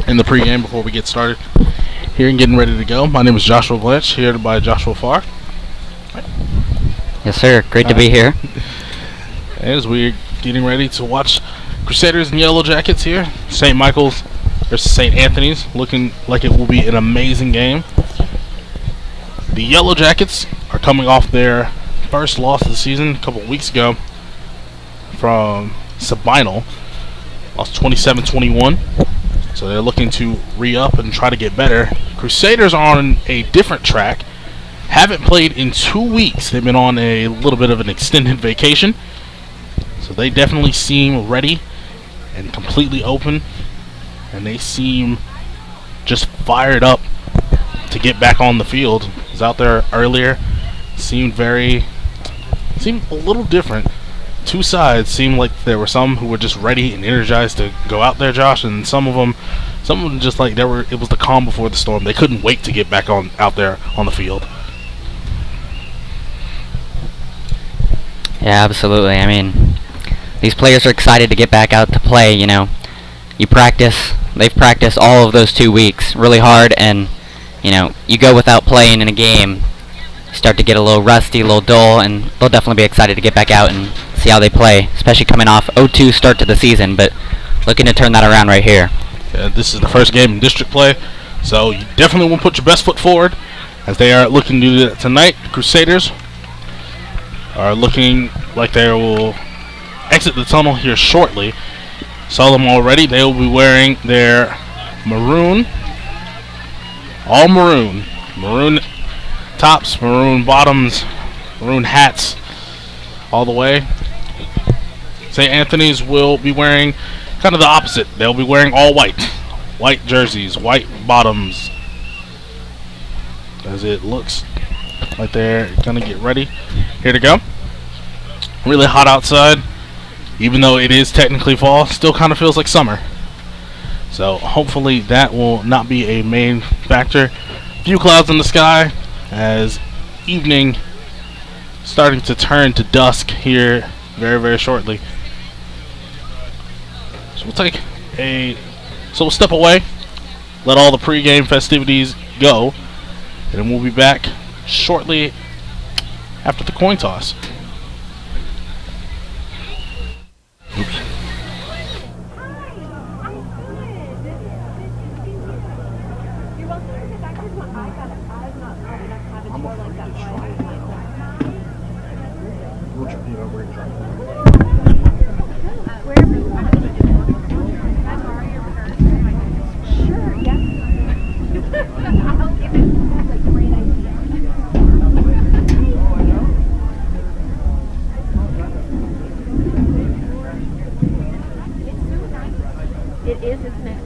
in the pregame before we get started here and getting ready to go. My name is Joshua Blanche, here by Joshua Farr. Yes, sir. Great to be here. As we're getting ready to watch Crusaders and Yellow Jackets here, St. Michael's versus St. Anthony's, looking like it will be an amazing game. The Yellow Jackets are coming off their first loss of the season a couple weeks ago from Sabinal. Lost 27-21. So they're looking to re-up and try to get better. Crusaders are on a different track. Haven't played in 2 weeks. They've been on a little bit of an extended vacation. So they definitely seem ready and completely open. And they seem just fired up to get back on the field. I was out there earlier. Seemed a little different. Two sides seemed like there were some who were just ready and energized to go out there, Josh, and some of them just like it was the calm before the storm. They couldn't wait to get back out there on the field. Yeah, absolutely. I mean, these players are excited to get back out to play. You know, they've practiced all of those 2 weeks really hard, and you know, you go without playing in a game, start to get a little rusty, a little dull, and they'll definitely be excited to get back out and see how they play, especially coming off 0-2 start to the season, but looking to turn that around right here. This is the first game in district play, so you definitely want to put your best foot forward as they are looking to do that tonight. The Crusaders are looking like they will exit the tunnel here shortly. Saw them already. They will be wearing their all maroon tops, maroon bottoms, maroon hats, all the way. St. Anthony's will be wearing kind of the opposite. They'll be wearing all white jerseys, white bottoms, as it looks like they're gonna get ready here to go. Really hot outside, even though it is technically fall, still kind of feels like summer. So hopefully that will not be a main factor. Few clouds in the sky as evening starting to turn to dusk here very, very shortly. So we'll step away, let all the pregame festivities go, and then we'll be back shortly after the coin toss. Oops. It is, isn't it?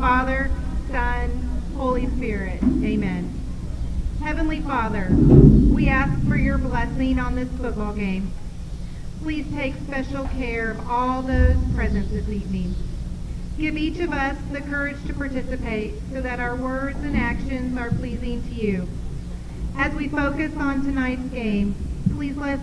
Father, Son, Holy Spirit. Amen. Heavenly Father, we ask for your blessing on this football game. Please take special care of all those present this evening. Give each of us the courage to participate so that our words and actions are pleasing to you. As we focus on tonight's game, please let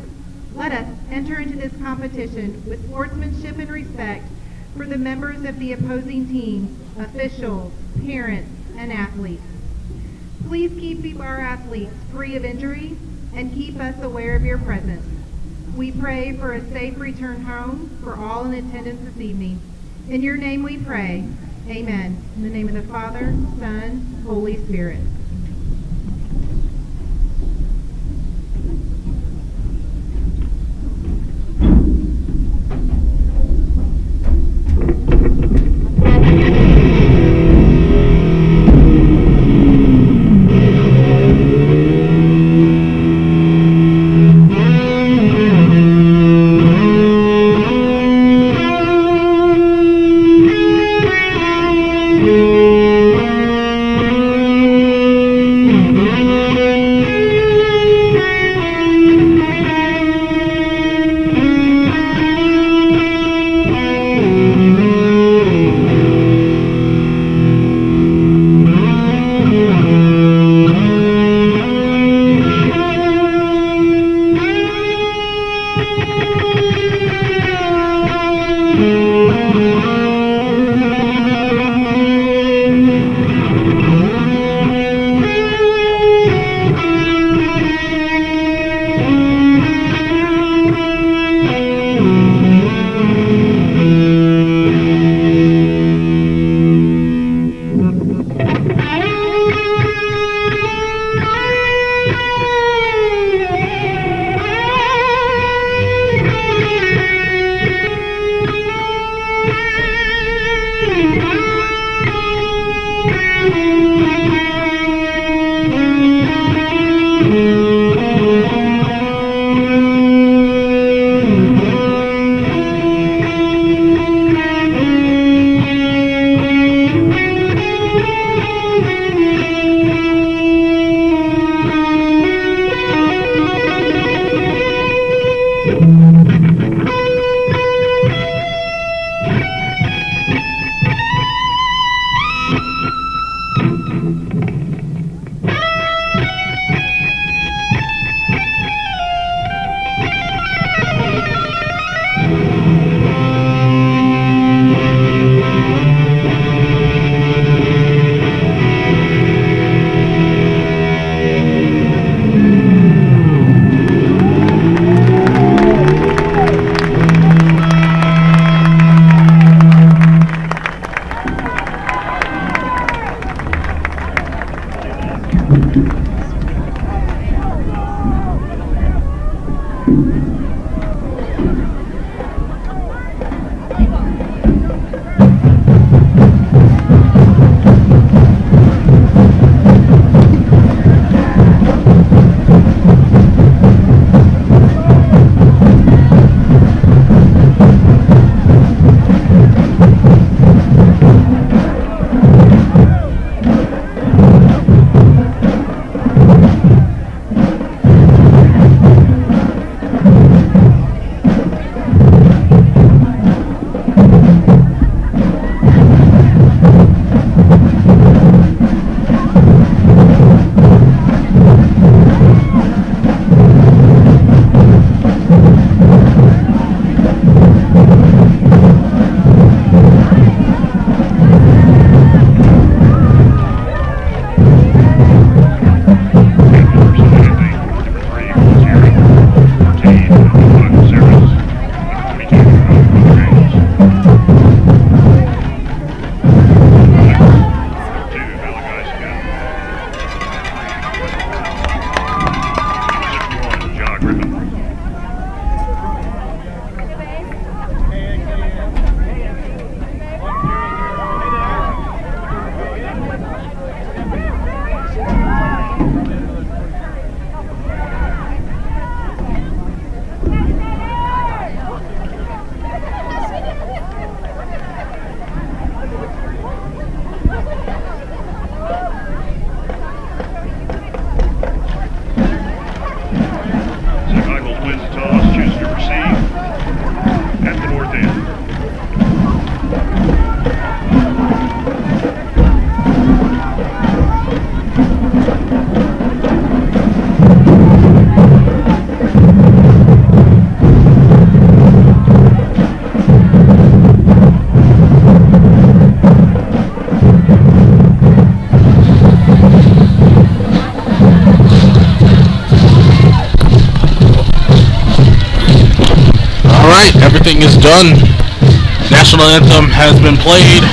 us enter into this competition with sportsmanship and respect for the members of the opposing teams, officials, parents, and athletes. Please keep our athletes free of injury and keep us aware of your presence. We pray for a safe return home for all in attendance this evening. In your name we pray. Amen. In the name of the Father, Son, Holy Spirit. Alright, everything is done. National anthem has been played.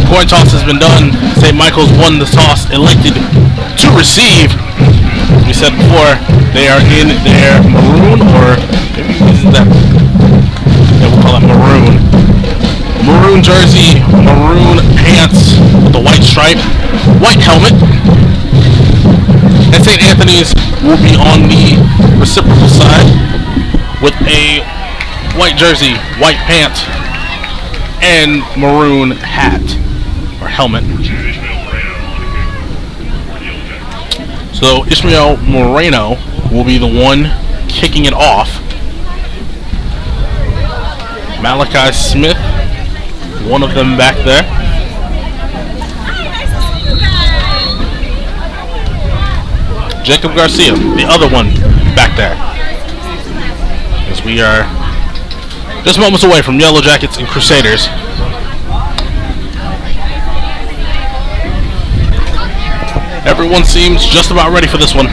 Coin toss has been done. St. Michael's won the toss, elected to receive. We said before, they are in their maroon, or maybe isn't that? Yeah, we'll call it maroon. Maroon jersey, maroon pants with a white stripe, white helmet. And St. Anthony's will be on the reciprocal side with a white jersey, white pants, and maroon hat or helmet. So Ishmael Moreno will be the one kicking it off. Malachi Smith, one of them back there. Jacob Garcia, the other one back there. As we are just moments away from Yellow Jackets and Crusaders. Everyone seems just about ready for this one.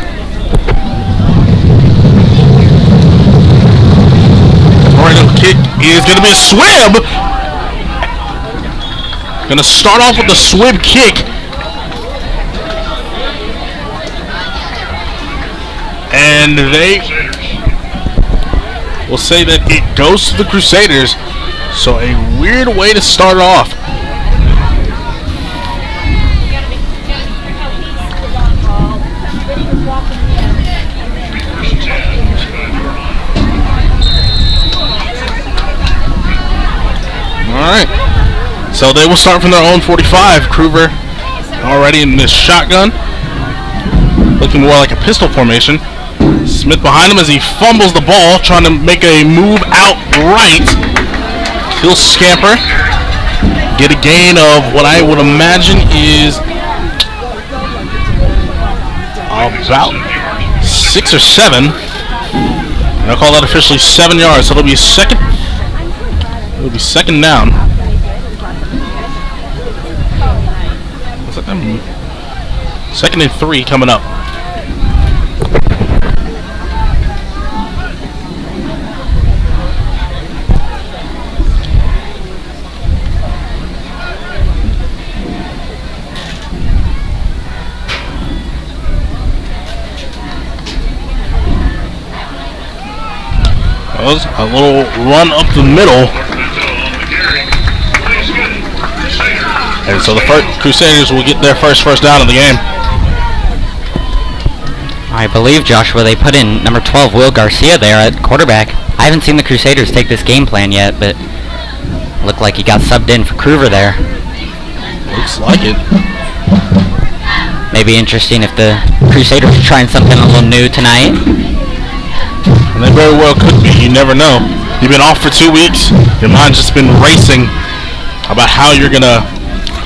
Moreno kick is going to be a swib. Going to start off with the swib kick. And they will say that it goes to the Crusaders. So a weird way to start off. Alright. So they will start from their own 45. Kruger already in this shotgun. Looking more like a pistol formation. Smith behind him as he fumbles the ball, trying to make a move out right. He'll scamper. Get a gain of what I would imagine is about 6 or 7. And I'll call that officially 7 yards. So it'll be second. It'll be second down. Second and 3 coming up. A little run up the middle. And so the Crusaders will get their first down of the game. I believe, Joshua, they put in number 12, Will Garcia there at quarterback. I haven't seen the Crusaders take this game plan yet, but looked like he got subbed in for Kruger there. Looks like it. Maybe interesting if the Crusaders are trying something a little new tonight. And they very well could be. You never know. You've been off for 2 weeks. Your mind's just been racing about how you're going to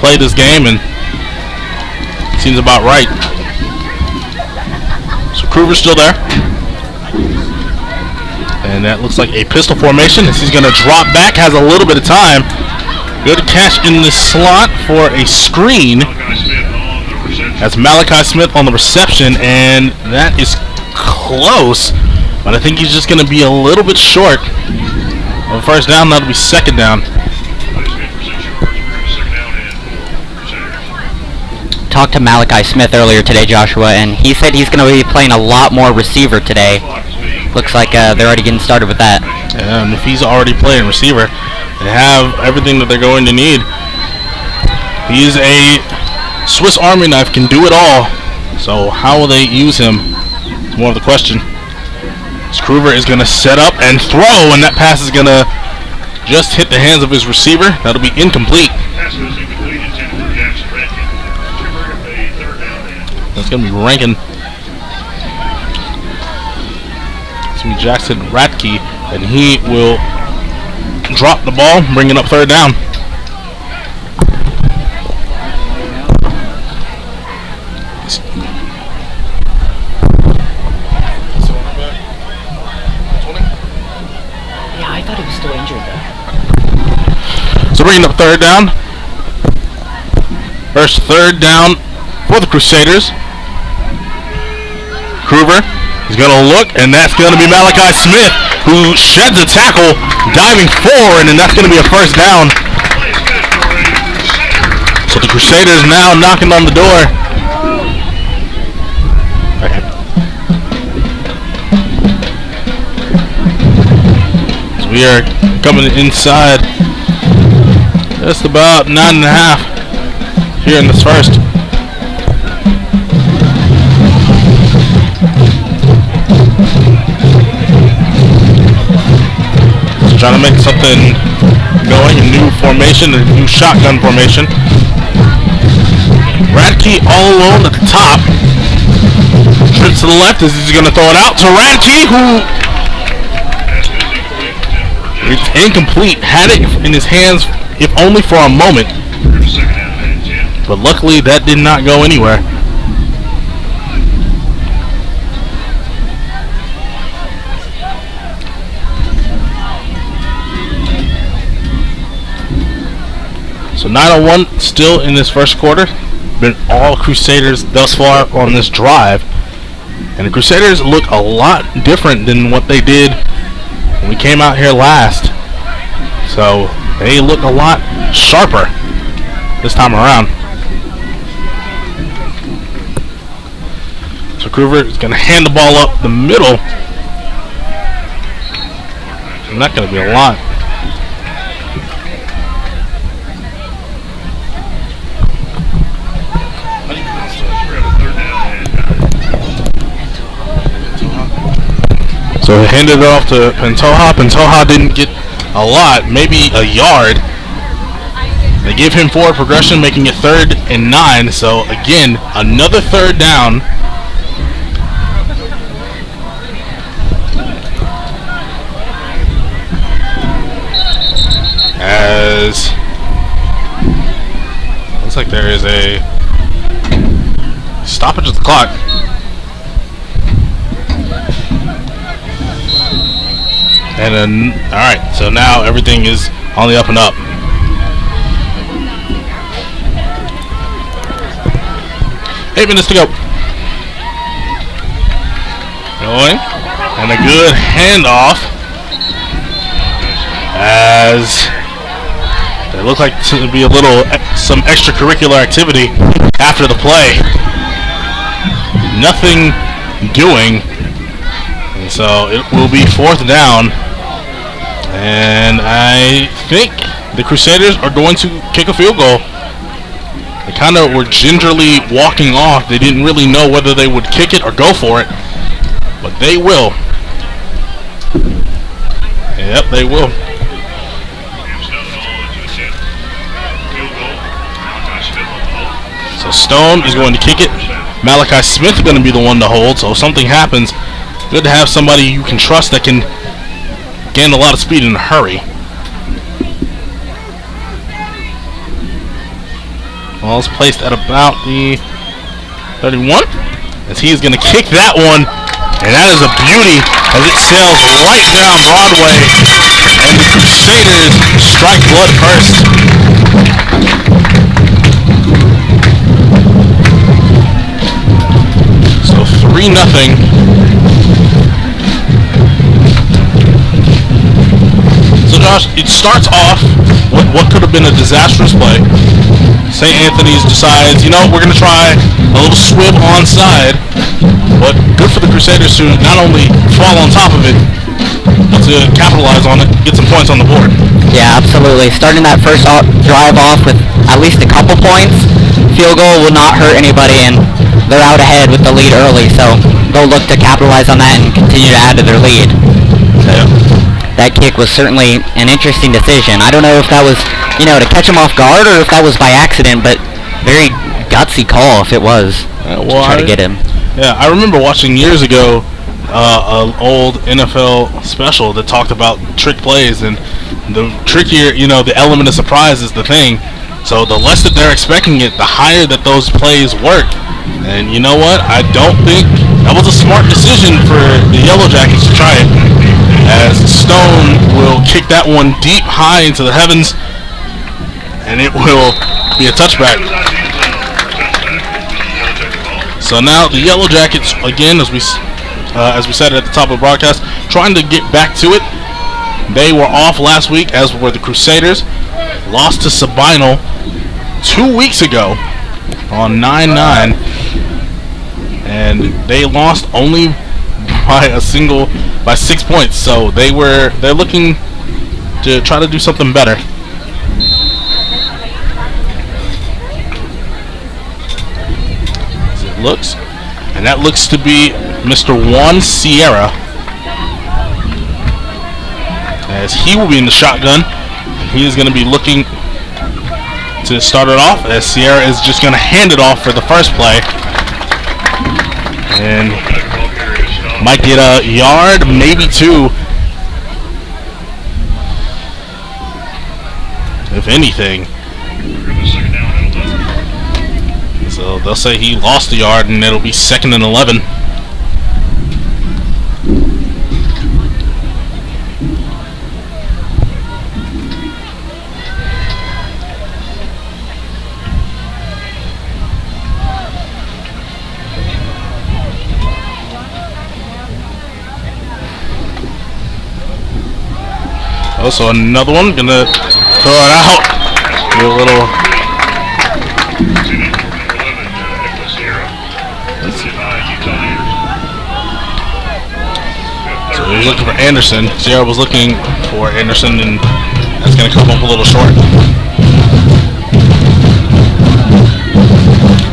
play this game, and it seems about right. So Kruger's still there. And that looks like a pistol formation as he's going to drop back. Has a little bit of time. Good catch in the slot for a screen. That's Malachi Smith on the reception, and that is close. But I think he's just going to be a little bit short. On first down, that'll be second down. Talked to Malachi Smith earlier today, Joshua, and he said he's going to be playing a lot more receiver today. Looks like they're already getting started with that. And if he's already playing receiver, they have everything that they're going to need. He is a Swiss Army knife, can do it all. So how will they use him? It's more of the question. Kruger is going to set up and throw, and that pass is going to just hit the hands of his receiver. That'll be incomplete. That's going to be Rankin. It's going to be Jackson Ratke, and he will drop the ball, bringing up third down. Yeah, I thought he was still injured though. So bringing up third down. First third down for the Crusaders. Kruger is going to look, and that's going to be Malachi Smith who sheds a tackle, diving forward, and that's going to be a first down. So the Crusaders now knocking on the door. So we are coming inside just about 9.5 here in this first. Trying to make something going, a new formation, a new shotgun formation. Radke all alone at the top. Trips to the left as he's going to throw it out to Radke, who it's incomplete. Had it in his hands, if only for a moment. But luckily, that did not go anywhere. So 9:01 still in this first quarter. Been all Crusaders thus far on this drive. And the Crusaders look a lot different than what they did when we came out here last. So they look a lot sharper this time around. So Groover is going to hand the ball up the middle. And that's going to be a lot. So he handed it off to Pantoja. Pantoja didn't get a lot, maybe a yard. They give him forward progression, making it 3rd and 9. So again, another third down. As looks like there is a stoppage of the clock. And then, alright, so now everything is on the up and up. Eight minutes to go. Going. And a good handoff. As it looked like to be a little, some extracurricular activity after the play. Nothing doing. And so it will be 4th down. And I think the Crusaders are going to kick a field goal. They kind of were gingerly walking off. They didn't really know whether they would kick it or go for it. But they will. Yep, they will. So Stone is going to kick it. Malachi Smith is going to be the one to hold. So if something happens, good to have somebody you can trust that can gain a lot of speed in a hurry. Ball is placed at about the 31. As he is going to kick that one. And that is a beauty as it sails right down Broadway. And the Crusaders strike blood first. So 3-0. So Josh, it starts off with what could have been a disastrous play. St. Anthony's decides, you know, we're going to try a little swim onside, but good for the Crusaders to not only fall on top of it, but to capitalize on it, get some points on the board. Yeah, absolutely. Starting that first drive off with at least a couple points, field goal will not hurt anybody, and they're out ahead with the lead early, so they'll look to capitalize on that and continue to add to their lead. Yeah. That kick was certainly an interesting decision. I don't know if that was, you know, to catch him off guard or if that was by accident, but very gutsy call if it was to try to get him. Yeah, I remember watching years ago an old NFL special that talked about trick plays, and the trickier, you know, the element of surprise is the thing. So the less that they're expecting it, the higher that those plays work. And you know what? I don't think that was a smart decision for the Yellow Jackets to try it. As Stone will kick that one deep high into the heavens, and it will be a touchback. So now the Yellow Jackets, again, as we said at the top of the broadcast, trying to get back to it. They were off last week, as were the Crusaders. Lost to Sabinal 2 weeks ago on 9-9, and they lost only by 6 points. So they're looking to try to do something better. As it looks, and that looks to be Mr. Juan Sierra, as he will be in the shotgun. He is going to be looking to start it off, as Sierra is just going to hand it off for the first play, and might get a yard, maybe 2, if anything. So they'll say he lost a yard, and it'll be 2nd and 11. Also another one, gonna throw it out. Do a little. So he was looking for Anderson. Sierra was looking for Anderson, and that's gonna come up a little short.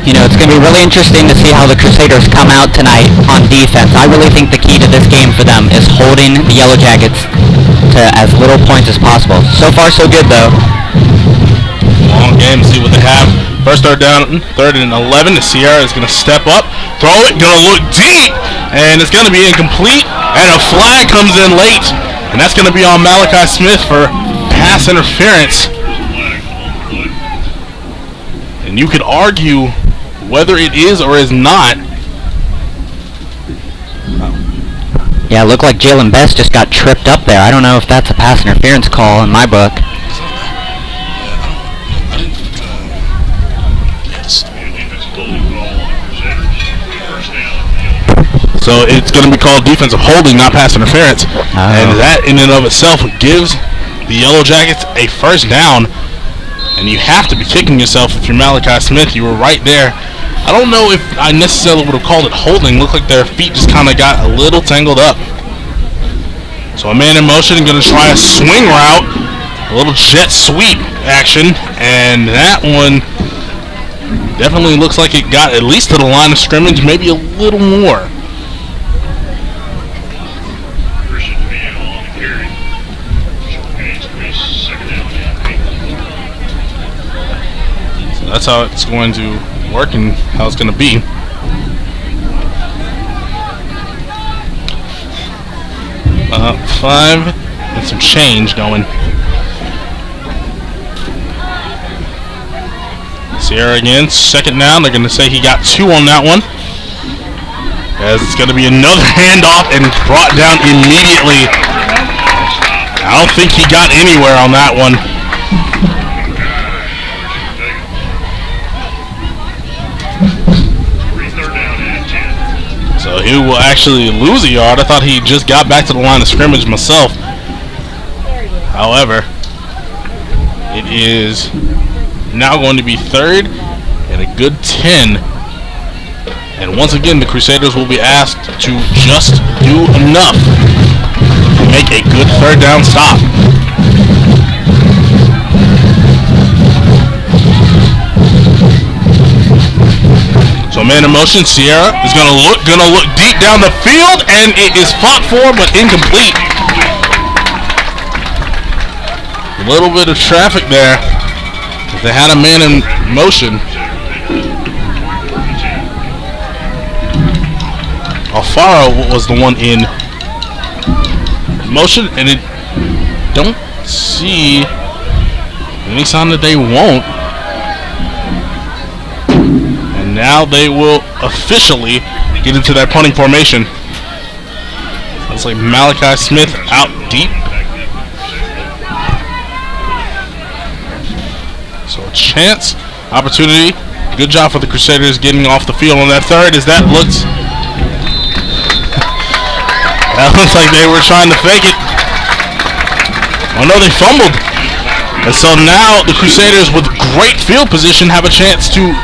You know, it's going to be really interesting to see how the Crusaders come out tonight on defense. I really think the key to this game for them is holding the Yellow Jackets to as little points as possible. So far, so good, though. Long game, see what they have. First third down, 3rd and 11. The Sierra is going to step up, throw it, going to look deep, and it's going to be incomplete, and a flag comes in late, and that's going to be on Malachi Smith for pass interference. And you could argue whether it is or is not. Yeah, it looked like Jalen Best just got tripped up there. I don't know if that's a pass interference call in my book. So it's going to be called defensive holding, not pass interference. And that in and of itself gives the Yellow Jackets a first down. And you have to be kicking yourself if you're Malachi Smith. You were right there. I don't know if I necessarily would have called it holding. Looked like their feet just kind of got a little tangled up. So a man in motion, going to try a swing route, a little jet sweep action, and that one definitely looks like it got at least to the line of scrimmage, maybe a little more. So that's how it's going to work and how it's going to be. Five and some change going. Sierra again, second down. They're going to say he got 2 on that one, as it's going to be another handoff and brought down immediately. I don't think he got anywhere on that one. So he will actually lose a yard. I thought he just got back to the line of scrimmage myself. However, it is now going to be 3rd and a good 10. And once again, the Crusaders will be asked to just do enough to make a good 3rd down stop. So man in motion, Sierra is gonna look deep down the field, and it is fought for but incomplete. A little bit of traffic there. If they had a man in motion. Alfaro was the one in motion, and it don't see any sign that they won't. Now they will officially get into their punting formation. Looks like Malachi Smith out deep. So a chance, opportunity. Good job for the Crusaders getting off the field on that 3rd, as that looks That looks like they were trying to fake it. Oh no, they fumbled. And so now the Crusaders, with great field position, have a chance to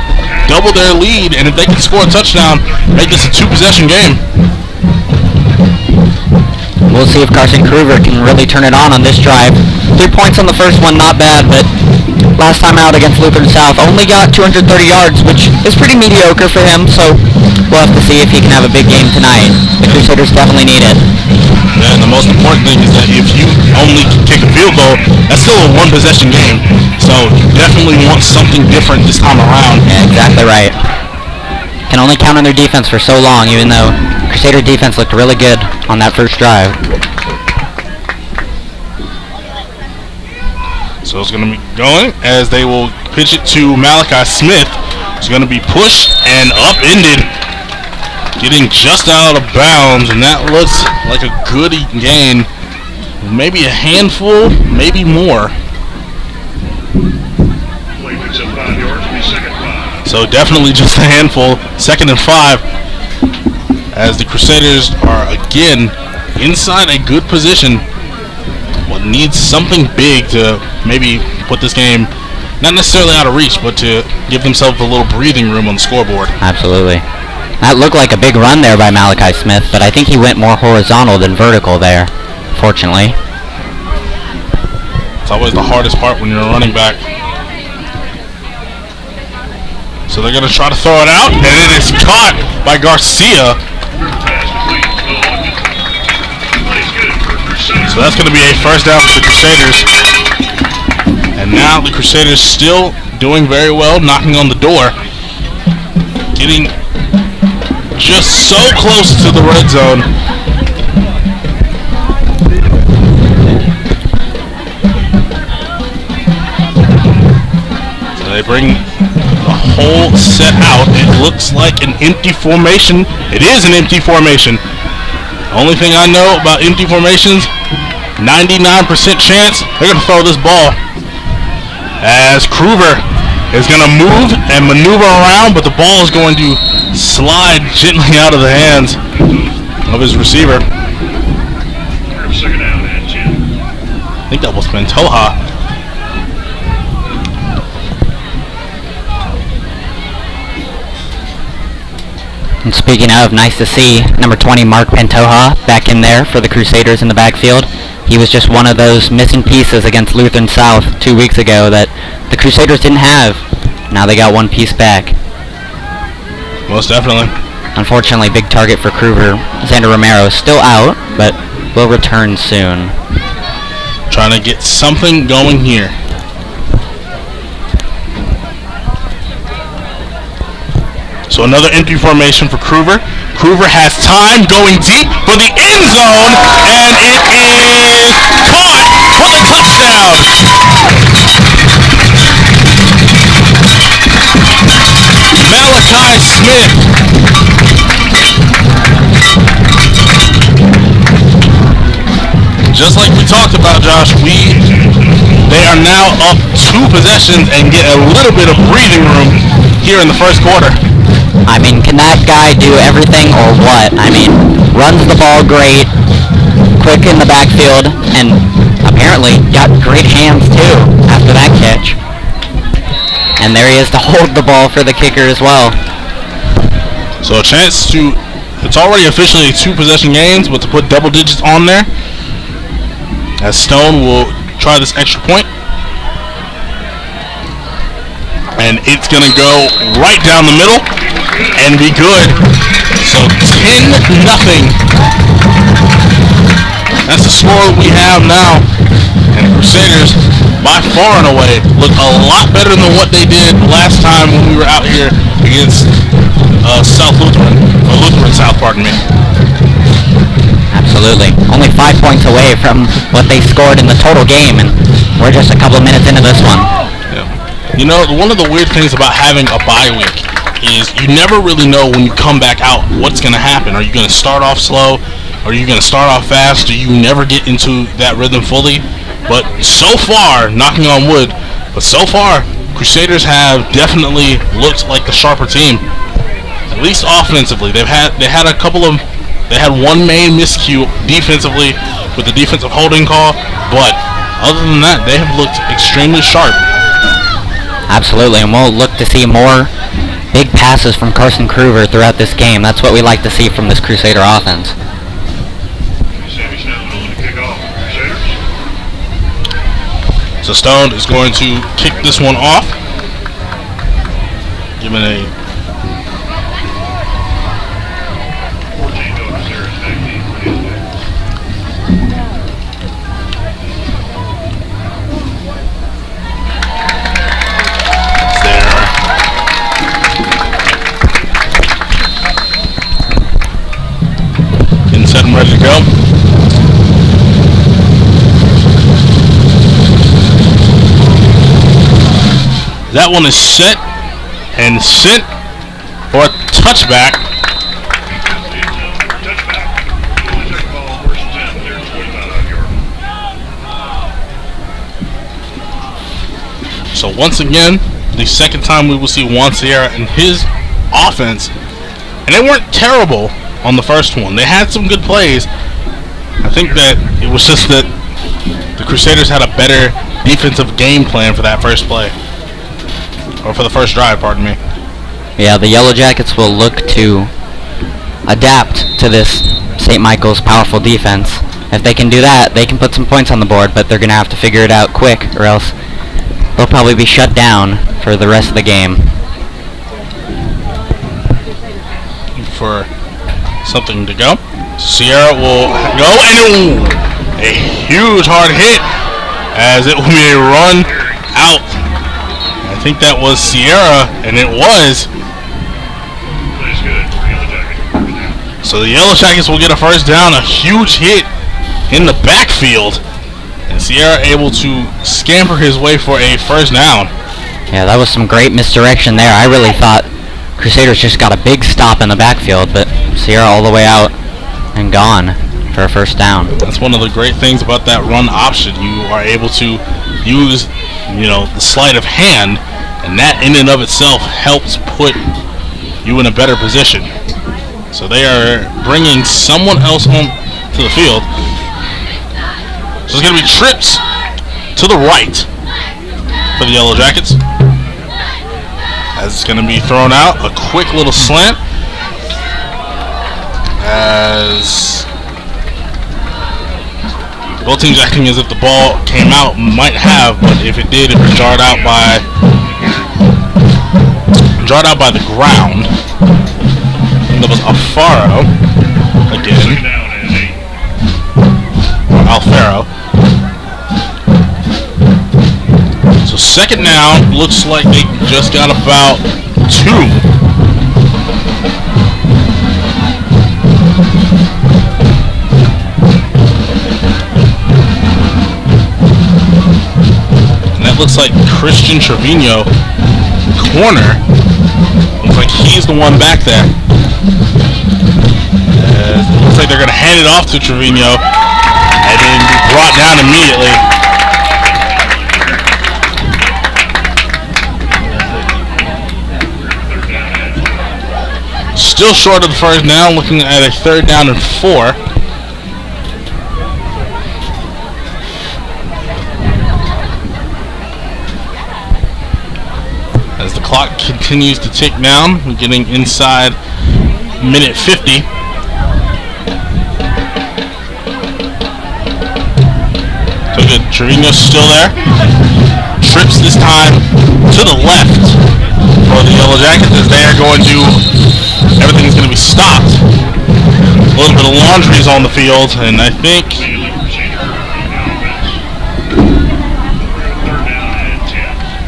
double their lead. And if they can score a touchdown, make this a 2-possession game. We'll see if Carson Kruger can really turn it on this drive. 3 points on the first one, not bad, but last time out against Lutheran South only got 230 yards, which is pretty mediocre for him, so we'll have to see if he can have a big game tonight. The Crusaders definitely need it. Yeah, and the most important thing is that if you only kick a field goal, that's still a 1-possession game. So you definitely want something different this time around. Yeah, exactly right. Can only count on their defense for so long, even though Crusader defense looked really good on that first drive. So it's going to be going as they will pitch it to Malachi Smith. It's going to be pushed and upended, getting just out of bounds, and that looks like a good gain. Maybe a handful, maybe more. So definitely just a handful. 2nd and 5, as the Crusaders are again inside a good position. Well, needs something big to maybe put this game not necessarily out of reach, but to give themselves a little breathing room on the scoreboard. Absolutely. That looked like a big run there by Malachi Smith, but I think he went more horizontal than vertical there, fortunately. It's always the hardest part when you're a running back. So they're going to try to throw it out, and it is caught by Garcia. So that's going to be a first down for the Crusaders. And now the Crusaders still doing very well, knocking on the door. Getting just so close to the red zone. So they bring the whole set out. It looks like an empty formation. It is an empty formation. Only thing I know about empty formations, 99% chance they're going to throw this ball. As Kruger is going to move and maneuver around, but the ball is going to slide gently out of the hands of his receiver. I think that was Pantoja. And speaking of, nice to see number 20 Mark Pantoja back in there for the Crusaders in the backfield. He was just one of those missing pieces against Lutheran South 2 weeks ago that the Crusaders didn't have. Now they got one piece back. Most definitely. Unfortunately, big target for Kruger. Xander Romero is still out, but will return soon. Trying to get something going here. So another empty formation for Kruger. Kruger has time going deep for the end zone, and it is caught for the touchdown. Malachi Smith. Just like we talked about, Josh, they are now up 2 possessions and get a little bit of breathing room here in the first quarter. I mean, can that guy do everything or what? I mean, runs the ball great, quick in the backfield, and apparently got great hands too after that catch. And there he is to hold the ball for the kicker as well. So a chance to, it's already officially 2 possession games, but to put double digits on there, as Stone will try this extra point. And it's going to go right down the middle and be good. So 10-0. That's the score we have now. And the Crusaders, by far and away, look a lot better than what they did last time when we were out here against South Lutheran, or Lutheran South, pardon me. Absolutely. Only 5 points away from what they scored in the total game, and we're just a couple of minutes into this one. Yeah. You know, one of the weird things about having a bye week is you never really know when you come back out what's going to happen. Are you going to start off slow? Are you going to start off fast? Do you never get into that rhythm fully? But so far, knocking on wood, but so far, Crusaders have definitely looked like the sharper team. At least offensively. They had a couple of They had one main miscue defensively with the defensive holding call, but other than that, they have looked extremely sharp. Absolutely, and we'll look to see more big passes from Carson Kruger throughout this game. That's what we like to see from this Crusader offense. So Stone is going to kick this one off. Giving a set and ready to go. That one is set and sent for a touchback. So once again, the second time we will see Juan Sierra and his offense, and they weren't terrible on the first one. They had some good plays. I think that it was just that the Crusaders had a better defensive game plan for that first play. Or for the first drive, pardon me. Yeah, the Yellow Jackets will look to adapt to this St. Michael's powerful defense. If they can do that, they can put some points on the board, but they're going to have to figure it out quick, or else they'll probably be shut down for the rest of the game. For something to go. Sierra will go, and a huge hard hit as it will be a run out. I think that was Sierra, and it was. So the Yellow Jackets will get a first down, a huge hit in the backfield, and Sierra able to scamper his way for a first down. Yeah, that was some great misdirection there. I really thought Crusaders just got a big stop in the backfield, but Sierra all the way out and gone for a first down. That's one of the great things about that run option. You are able to use, the sleight of hand, and that in and of itself helps put you in a better position. So they are bringing someone else on to the field. So it's going to be trips to the right for the Yellow Jackets. As it's going to be thrown out, a quick little slant. As both teams acting as if the ball came out, might have, but if it did, it was jarred out by the ground. And there was Alfaro again, or Alfaro. So second down, looks like they just got about 2. And that looks like Christian Trevino, corner. Looks like he's the one back there. It looks like they're going to hand it off to Trevino and then be brought down immediately. Still short of the first down, looking at a third down and 4. As the clock continues to tick down, we're getting inside minute 50. So good, Trevino's still there. Trips this time to the left for the Yellow Jackets as they are going to, everything's going to be stopped. A little bit of laundry is on the field, and I think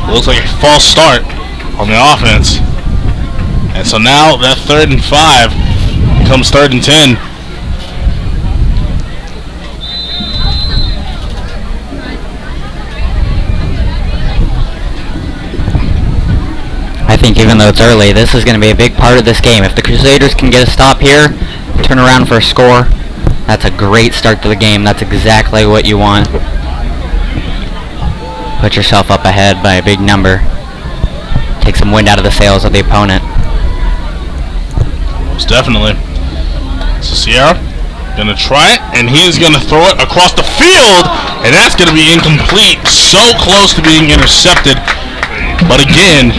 it looks like a false start on the offense. And so now that 3rd and 5 becomes 3rd and 10. I think even though it's early, this is going to be a big part of this game. If the Crusaders can get a stop here, turn around for a score, that's a great start to the game. That's exactly what you want. Put yourself up ahead by a big number. Take some wind out of the sails of the opponent. Most definitely. So Sierra gonna try it, and he's gonna throw it across the field, and that's gonna be incomplete. So close to being intercepted, but again,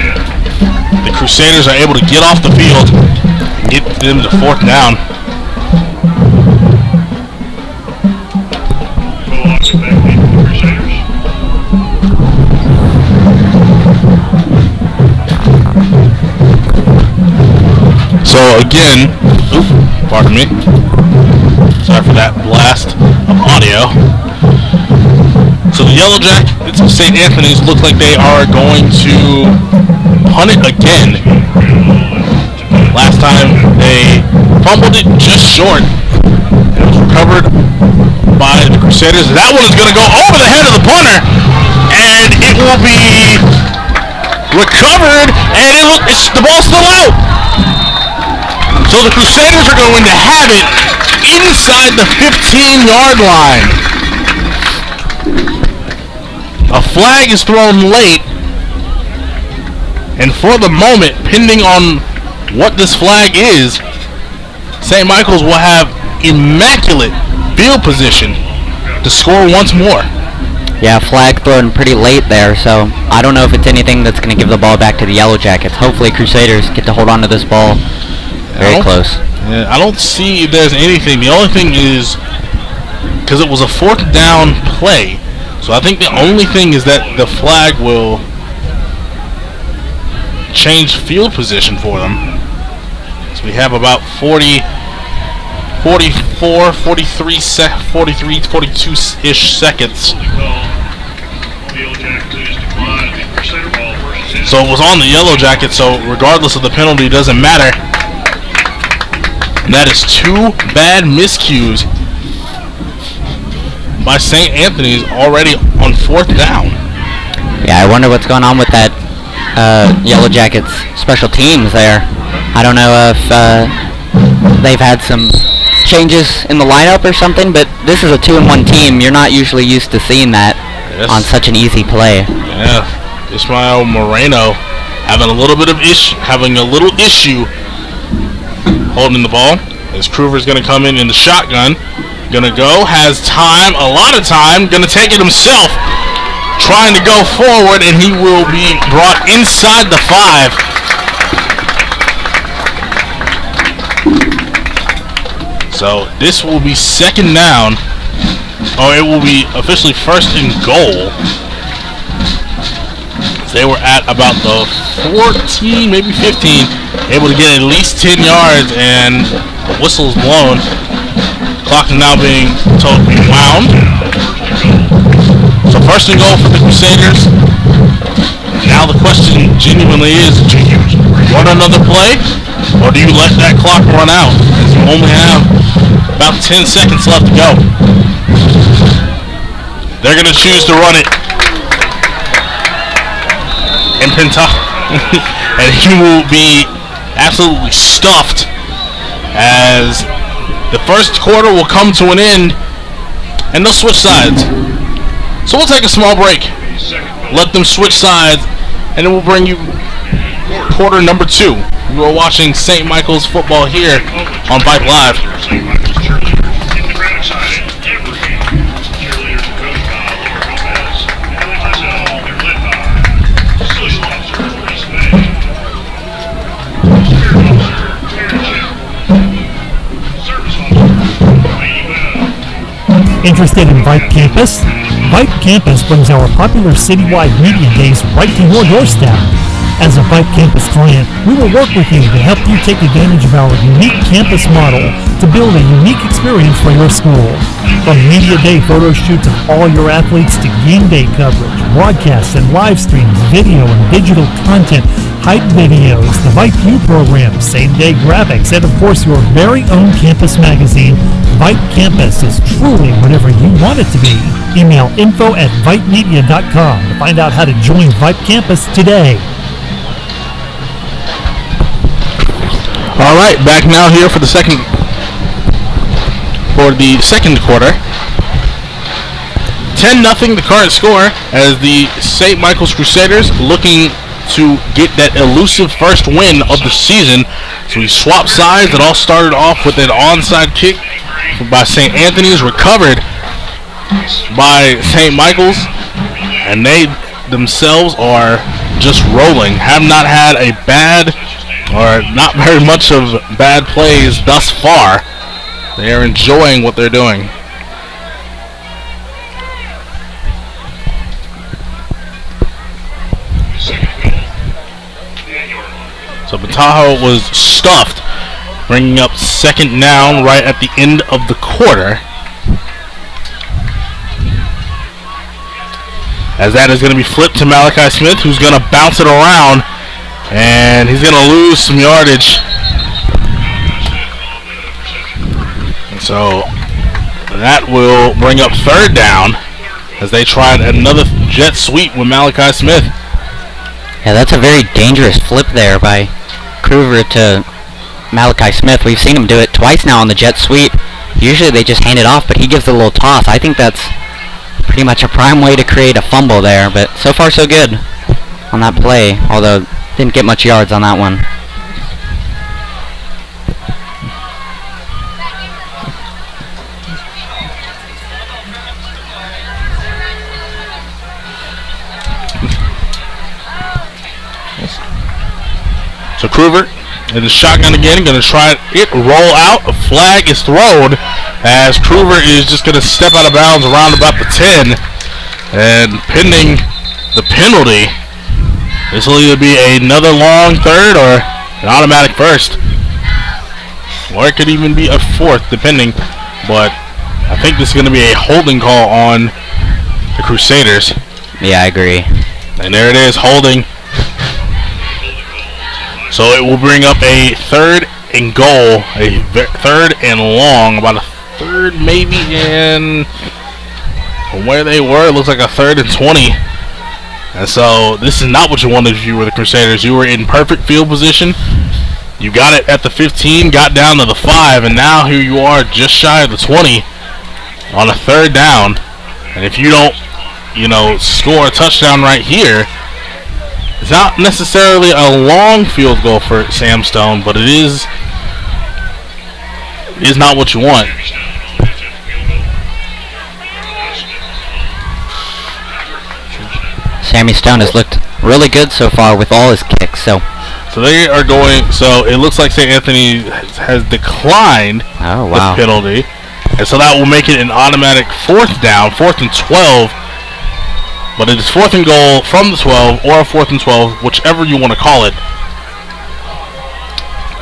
the Crusaders are able to get off the field and get them to 4th down. So again, pardon me. Sorry for that blast of audio. So the Yellow Jackets of St. Anthony's look like they are going to punt it again. Last time they fumbled it just short. It was recovered by the Crusaders. That one is going to go over the head of the punter, and it will be recovered, and the ball's still out. So the Crusaders are going to have it inside the 15-yard line. A flag is thrown late, and for the moment, pending on what this flag is, St. Michael's will have immaculate field position to score once more. Yeah, flag thrown pretty late there, so I don't know if it's anything that's going to give the ball back to the Yellow Jackets. Hopefully Crusaders get to hold on to this ball very close. Yeah, I don't see if there's anything. The only thing is, because it was a 4th down play, so I think the only thing is that the flag will change field position for them. So we have about 42-ish seconds. So it was on the Yellow Jackets, so regardless of the penalty, it doesn't matter. And that is 2 bad miscues by St. Anthony's already on 4th down. Yeah, I wonder what's going on with that Yellow Jackets special teams there. I don't know if they've had some changes in the lineup or something, but this is a 2-1 team. You're not usually used to seeing that on such an easy play. Yeah, Ismael Moreno having a little issue holding the ball. As Kruger's going to come in the shotgun. Going to go, has time, a lot of time, going to take it himself. Trying to go forward, and he will be brought inside the 5. So this will be 2nd down. Or it will be officially 1st and goal. They were at about the 14, maybe 15, able to get at least 10 yards, and the whistle's blown. Clock is now being told to be wound. So 1st and goal for the Crusaders. Now the question genuinely is, do you run another play, or do you let that clock run out? As you only have about 10 seconds left to go. They're going to choose to run it. And and he will be absolutely stuffed as the 1st quarter will come to an end, and they'll switch sides. So we'll take a small break, let them switch sides, and then we'll bring you quarter number 2. You are watching St. Michael's football here on Vype Live. Interested in Vype Campus? Vype Campus brings our popular citywide media days right to your doorstep. As a Vype Campus client, we will work with you to help you take advantage of our unique campus model to build a unique experience for your school. From media day photo shoots of all your athletes to game day coverage, broadcasts and live streams, video and digital content, hype videos, the Vype U program, same-day graphics, and of course your very own campus magazine, Vype Campus is truly whatever you want it to be. Email info@vypemedia.com to find out how to join Vype Campus today. All right, back now here for the second quarter. 10-0 the current score as the St. Michael's Crusaders looking to get that elusive first win of the season. So we swapped sides. It all started off with an onside kick by St. Anthony's, recovered by St. Michael's, and they themselves are just rolling. Have not had a bad, or not very much of bad plays thus far. They are enjoying what they're doing. So Bataho was stuffed, bringing up second down right at the end of the quarter. As that is going to be flipped to Malachi Smith, who's going to bounce it around, and he's going to lose some yardage. And so that will bring up third down as they tried another jet sweep with Malachi Smith. Yeah, that's a very dangerous flip there by Kruger to Malachi Smith. We've seen him do it twice now on the jet sweep. Usually they just hand it off, but he gives it a little toss. I think that's pretty much a prime way to create a fumble there, but so far so good on that play, although didn't get much yards on that one. So Kruger in the shotgun again, going to try it, roll out. A flag is thrown as Kruger is just going to step out of bounds around about the 10. And pending the penalty, this will either be another long third or an automatic first. Or it could even be a fourth, depending. But I think this is going to be a holding call on the Crusaders. Yeah, I agree. And there it is, holding. So it will bring up a third and goal, a third and long, about a third maybe in from where they were. It looks like a third and 20. And so this is not what you wanted if you were the Crusaders. You were in perfect field position. You got it at the 15, got down to the 5, and now here you are just shy of the 20 on a third down. And if you don't, score a touchdown right here, it's not necessarily a long field goal for Sam Stone, but it is not what you want. Sammy Stone has looked really good so far with all his kicks. So they are going. So it looks like St. Anthony has declined the penalty, and so that will make it an automatic fourth down, 4th and 12. But it is 4th and goal from the 12, or 4th and 12, whichever you want to call it.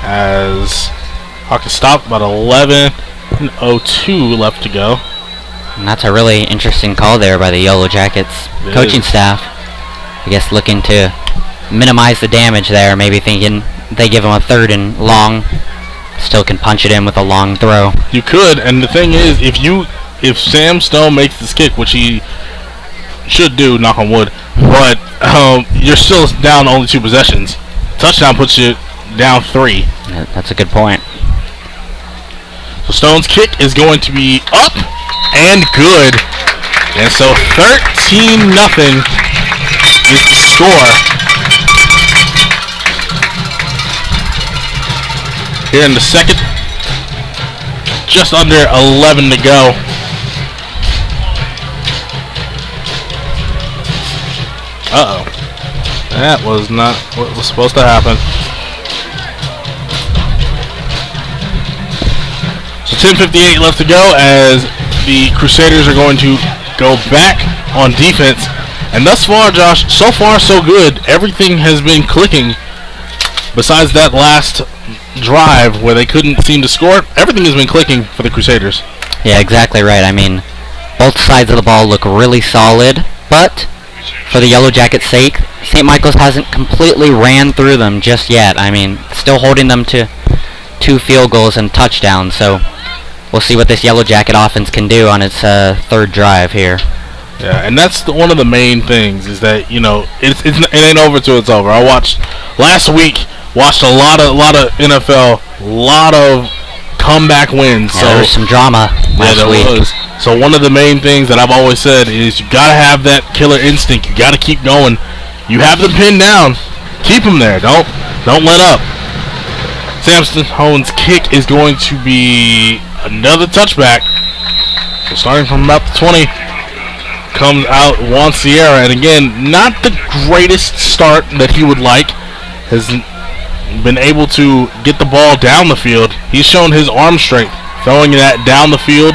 As Hawk is stopped, about 11:02 left to go. And that's a really interesting call there by the Yellow Jackets coaching staff. I guess looking to minimize the damage there, maybe thinking they give him a third and long, still can punch it in with a long throw. You could, and the thing is, if Sam Stone makes this kick, which he should do, knock on wood, but you're still down only 2 possessions. Touchdown puts you down 3. Yeah, that's a good point. So Stone's kick is going to be up and good, and so 13-0 is the score here in the second. Just under 11 to go. Uh-oh. That was not what was supposed to happen. So 10:58 left to go as the Crusaders are going to go back on defense. And thus far, Josh, so far so good. Everything has been clicking. Besides that last drive where they couldn't seem to score, everything has been clicking for the Crusaders. Yeah, exactly right. I mean, both sides of the ball look really solid, but for the Yellow Jackets' sake, St. Michael's hasn't completely ran through them just yet. I mean, still holding them to 2 field goals and touchdowns, so we'll see what this Yellow Jacket offense can do on its third drive here. Yeah, and that's one of the main things is that, it ain't over till it's over. I watched last week, a lot of NFL, a lot of comeback wins. Yeah, so there was some drama last week. Was. So one of the main things that I've always said is you got to have that killer instinct. You got to keep going. You have them pinned down. Keep him there. Don't let up. Samson Hohen's kick is going to be another touchback. So starting from about the 20, comes out Juan Sierra, and again, not the greatest start that he would like. Has been able to get the ball down the field. He's shown his arm strength, throwing that down the field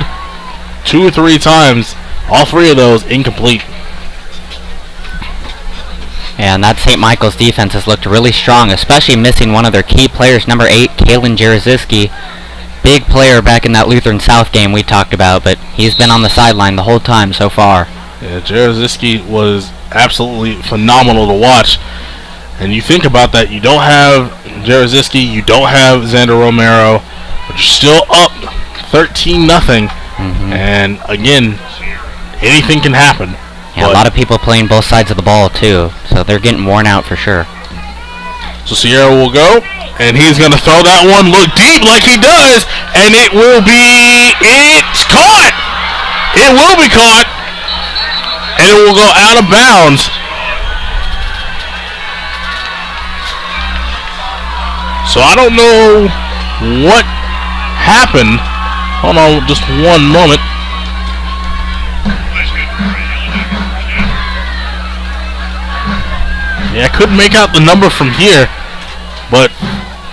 2 or 3 times. All 3 of those incomplete. Yeah, and that St. Michael's defense has looked really strong, especially missing one of their key players, number 8, Kalen Jaroziski. Big player back in that Lutheran South game we talked about, but he's been on the sideline the whole time so far. Yeah, Jaroziski was absolutely phenomenal to watch. And you think about that, you don't have Jaroziski, you don't have Xander Romero, but you're still up 13-0. And again, anything can happen. Yeah, a lot of people playing both sides of the ball too, so they're getting worn out for sure. So Sierra will go, and he's going to throw that one, look deep like he does, and it's caught! It will be caught, and it will go out of bounds. So I don't know what happened. Hold on just one moment. Yeah, I couldn't make out the number from here, but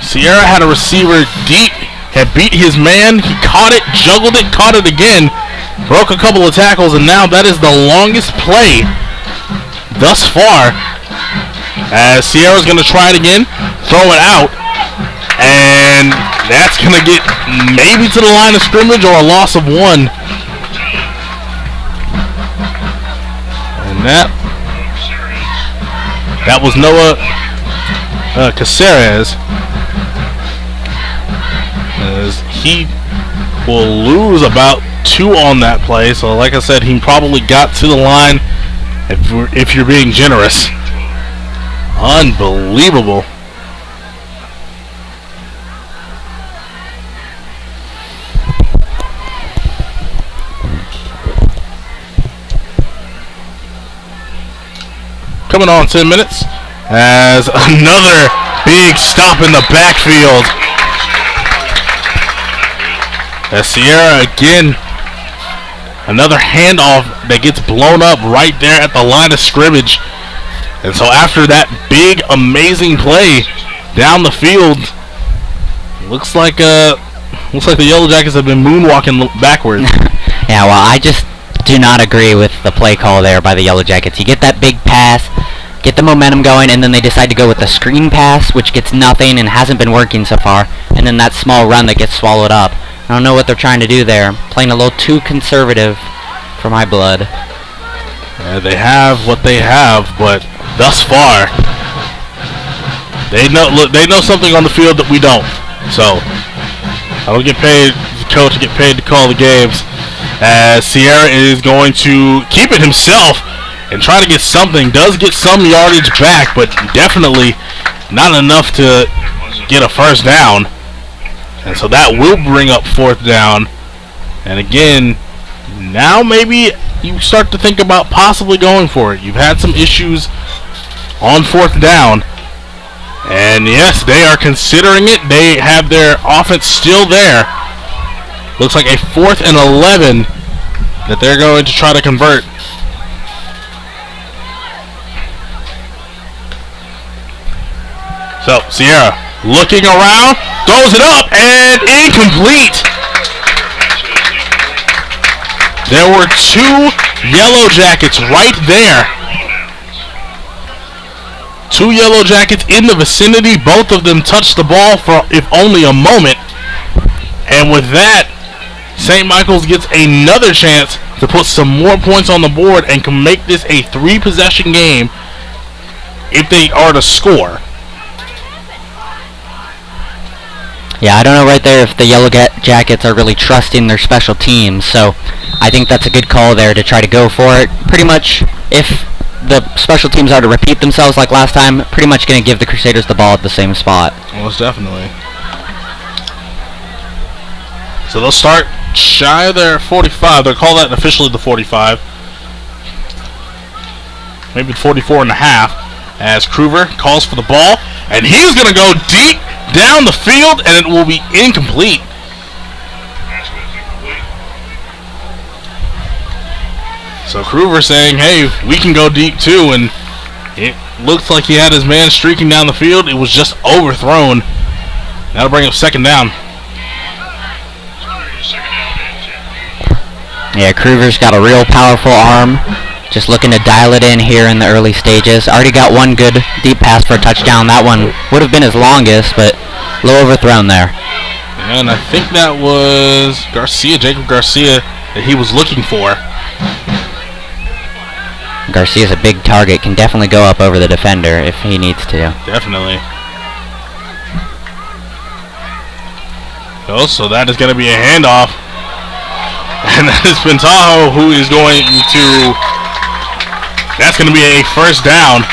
Sierra had a receiver deep, had beat his man, he caught it, juggled it, caught it again, broke a couple of tackles, and now that is the longest play thus far. As Sierra's going to try it again, throw it out, and that's going to get maybe to the line of scrimmage or a loss of 1. And that was Noah Caceres, as he will lose about 2 on that play. So like I said, he probably got to the line if you're being generous. Unbelievable. Coming on 10 minutes as another big stop in the backfield. As Sierra again, another handoff that gets blown up right there at the line of scrimmage. And so after that big amazing play down the field, looks like the Yellow Jackets have been moonwalking backwards. Yeah, well, I just do not agree with the play call there by the Yellow Jackets. You get that big pass, get the momentum going, and then they decide to go with the screen pass, which gets nothing and hasn't been working so far, and then that small run that gets swallowed up. I don't know what they're trying to do there. Playing a little too conservative for my blood. Yeah, they have what they have, but thus far, they know something on the field that we don't. So I don't get paid, the coach get paid to call the games. As Sierra is going to keep it himself and try to get something. Does get some yardage back, but definitely not enough to get a first down. And so that will bring up 4th down. And again, now maybe you start to think about possibly going for it. You've had some issues on 4th down. And yes, they are considering it. They have their offense still there. Looks like a 4th and 11 that they're going to try to convert. So, Sierra looking around, throws it up, and incomplete. There were 2 Yellow Jackets right there. 2 Yellow Jackets in the vicinity. Both of them touched the ball for if only a moment. And with that, St. Michael's gets another chance to put some more points on the board and can make this a 3-possession game if they are to score. Yeah, I don't know right there if the Yellow Jackets are really trusting their special teams, so I think that's a good call there to try to go for it. Pretty much, if the special teams are to repeat themselves like last time, pretty much going to give the Crusaders the ball at the same spot. Most definitely. So they'll start shy of their 45. They'll call that officially the 45. Maybe 44 and a half. as Kruger calls for the ball, and he's going to go deep down the field, and it will be incomplete. So Kruger saying, hey, we can go deep too, and it looked like he had his man streaking down the field. It was just overthrown. That'll bring up second down. Yeah, Kruger's got a real powerful arm. Just looking to dial it in here in the early stages. Already got one good deep pass for a touchdown. That one would have been his longest, but a little overthrown there. And I think that was Jacob Garcia, that he was looking for. Garcia's a big target. Can definitely go up over the defender if he needs to. Definitely. Oh, so that is going to be a handoff. And that is Pentaho who is going to... That's going to be a first down.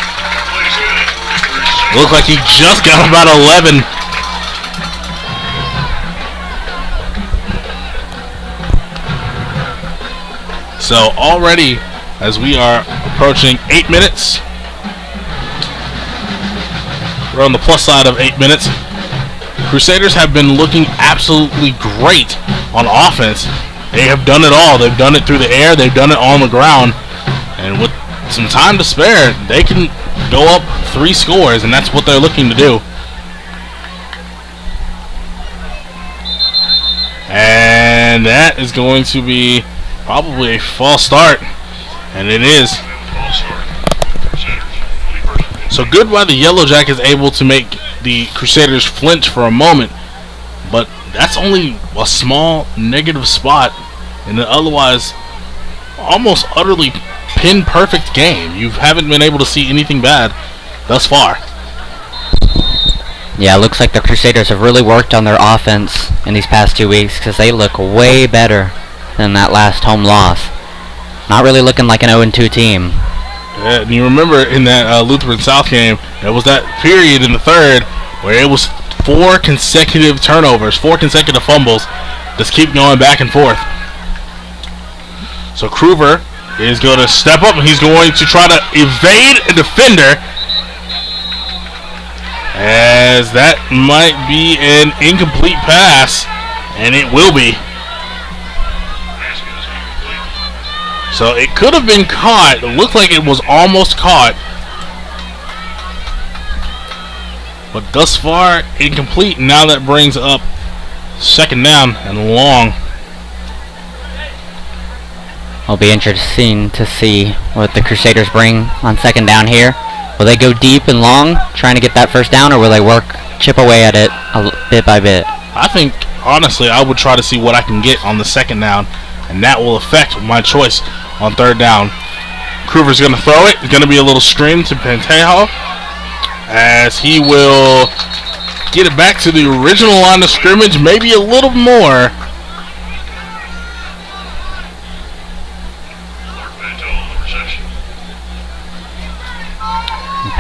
Looks like he just got about 11. So already, as we are approaching 8 minutes, we're on the plus side of 8 minutes. Crusaders have been looking absolutely great on offense. They have done it all. They've done it through the air. They've done it on the ground. And with some time to spare, they can go up 3 scores, and that's what they're looking to do. And that is going to be probably a false start. And it is. So good by the Yellow Jackets able to make the Crusaders flinch for a moment. But that's only a small negative spot in an otherwise almost utterly pin-perfect game. You haven't been able to see anything bad thus far. Yeah, it looks like the Crusaders have really worked on their offense in these past 2 weeks because they look way better than that last home loss. Not really looking like an 0-2 team. Yeah, and you remember in that Lutheran South game, there was that period in the third where it was 4 consecutive turnovers, 4 consecutive fumbles. Just keep going back and forth. So Kruger is going to step up, and he's going to try to evade a defender, as that might be an incomplete pass, and it will be. So it could have been caught. It looked like it was almost caught, but thus far incomplete. Now that brings up second down and long. It'll be interesting to see what the Crusaders bring on second down here. Will they go deep and long, trying to get that first down, or will they chip away at it bit by bit? I think, honestly, I would try to see what I can get on the second down, and that will affect my choice on third down. Kruger's going to throw it. It's going to be a little screen to Pantejo, as he will get it back to the original line of scrimmage, maybe a little more.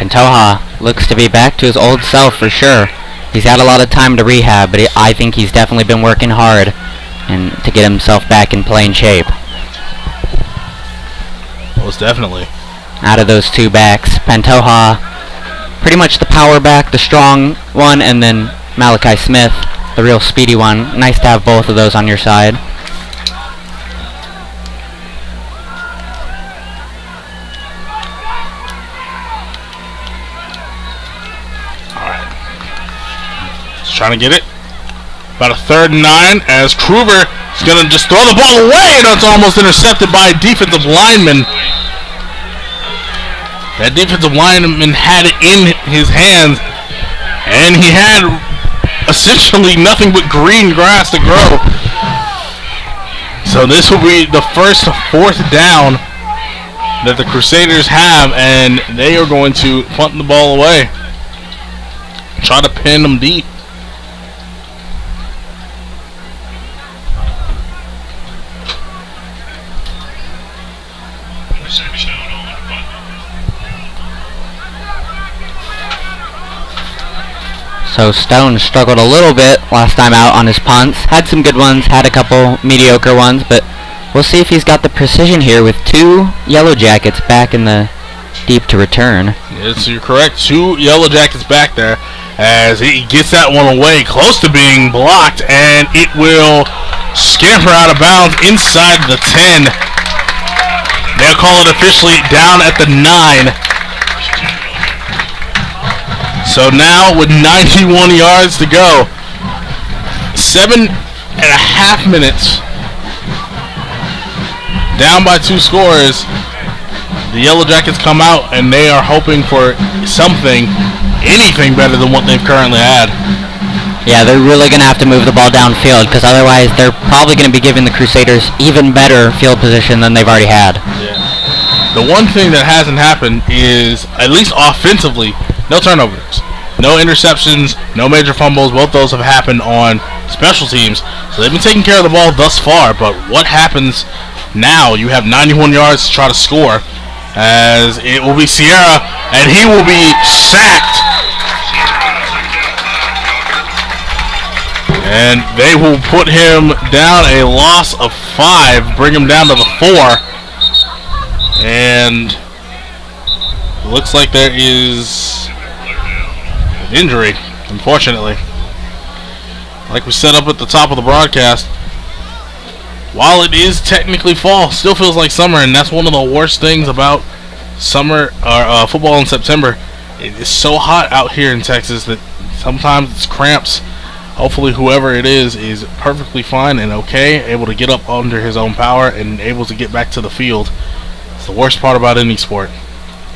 Pantoja looks to be back to his old self for sure. He's had a lot of time to rehab, but I think he's definitely been working hard and to get himself back in playing shape. Most definitely. Out of those 2 backs, Pantoja, pretty much the power back, the strong one, and then Malachi Smith, the real speedy one. Nice to have both of those on your side. Trying to get it. About a 3rd and 9 as Kruger is going to just throw the ball away, and it's almost intercepted by a defensive lineman. That defensive lineman had it in his hands, and he had essentially nothing but green grass to grow. So this will be the first 4th down that the Crusaders have, and they are going to punt the ball away. Try to pin them deep. So Stone struggled a little bit last time out on his punts. Had some good ones, had a couple mediocre ones, but we'll see if he's got the precision here with 2 Yellow Jackets back in the deep to return. Yes, you're correct. 2 Yellow Jackets back there as he gets that one away, close to being blocked, and it will scamper out of bounds inside the 10. They'll call it officially down at the 9. So now with 91 yards to go, 7.5 minutes, down by 2 scores, the Yellow Jackets come out and they are hoping for something, anything better than what they've currently had. Yeah, they're really going to have to move the ball downfield, because otherwise they're probably going to be giving the Crusaders even better field position than they've already had. Yeah. The one thing that hasn't happened is, at least offensively, no turnovers, no interceptions, no major fumbles. Both those have happened on special teams. So they've been taking care of the ball thus far, but what happens now? You have 91 yards to try to score, as it will be Sierra, and he will be sacked. And they will put him down a loss of 5, bring him down to the 4. And it looks like there is an injury, unfortunately. Like we set up at the top of the broadcast, while it is technically fall, still feels like summer, and that's one of the worst things about summer or football in September. It is so hot out here in Texas that sometimes it's cramps. Hopefully whoever it is perfectly fine and okay, able to get up under his own power and able to get back to the field. It's the worst part about any sport.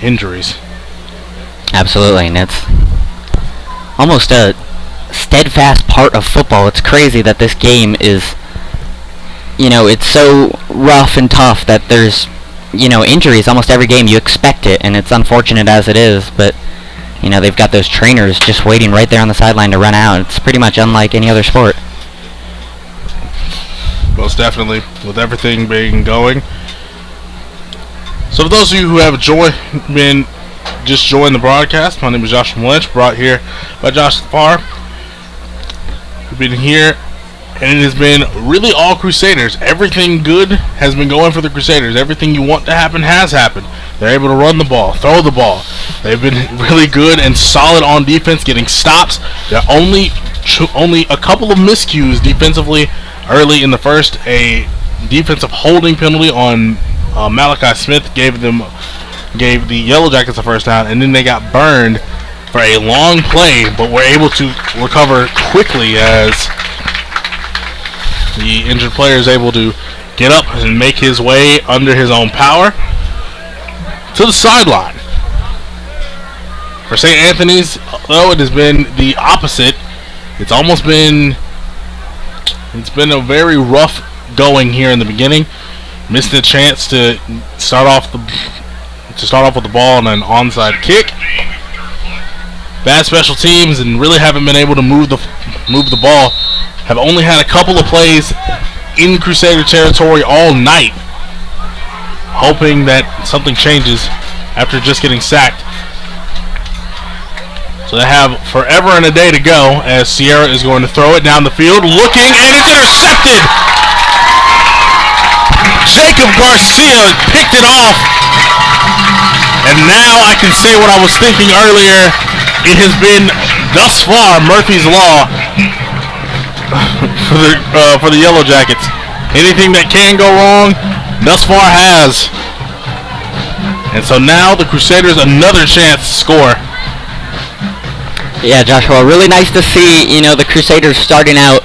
Injuries. Absolutely, and it's almost a steadfast part of football. It's crazy that this game is, it's so rough and tough that there's, injuries almost every game. You expect it, and it's unfortunate as it is, but, they've got those trainers just waiting right there on the sideline to run out. It's pretty much unlike any other sport. Most definitely, with everything being going. So for those of you who have joined the broadcast, my name is Josh Lynch, brought here by Josh Farr. We've been here, and it has been really all Crusaders. Everything good has been going for the Crusaders. Everything you want to happen has happened. They're able to run the ball, throw the ball. They've been really good and solid on defense, getting stops. They're only a couple of miscues defensively early in the first. A defensive holding penalty on Malachi Smith gave the Yellow Jackets a first down, and then they got burned for a long play, but were able to recover quickly as the injured player is able to get up and make his way under his own power to the sideline. For St. Anthony's, though, it has been the opposite. It's been a very rough going here in the beginning. Missed a chance to start off with the ball on an onside kick. Bad special teams and really haven't been able to move the ball. Have only had a couple of plays in Crusader territory all night, hoping that something changes after just getting sacked. So they have forever and a day to go as Sierra is going to throw it down the field, looking, and it's intercepted! Jacob Garcia picked it off, and now I can say what I was thinking earlier. It has been, thus far, Murphy's Law for the Yellow Jackets. Anything that can go wrong, thus far has. And so now the Crusaders another chance to score. Yeah, Joshua, really nice to see, the Crusaders starting out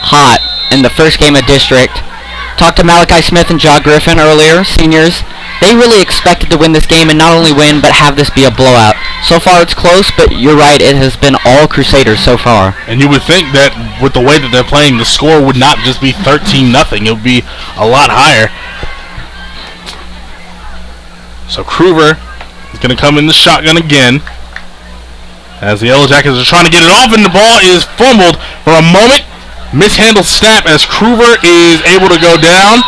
hot in the first game of district. Talked to Malachi Smith and Jaw Griffin earlier, seniors. They really expected to win this game and not only win, but have this be a blowout. So far it's close, but you're right, it has been all Crusaders so far. And you would think that with the way that they're playing, the score would not just be 13-0. It would be a lot higher. So Kruger is going to come in the shotgun again, as the Yellow Jackets are trying to get it off, and the ball is fumbled for a moment. Mishandled snap as Kruger is able to go down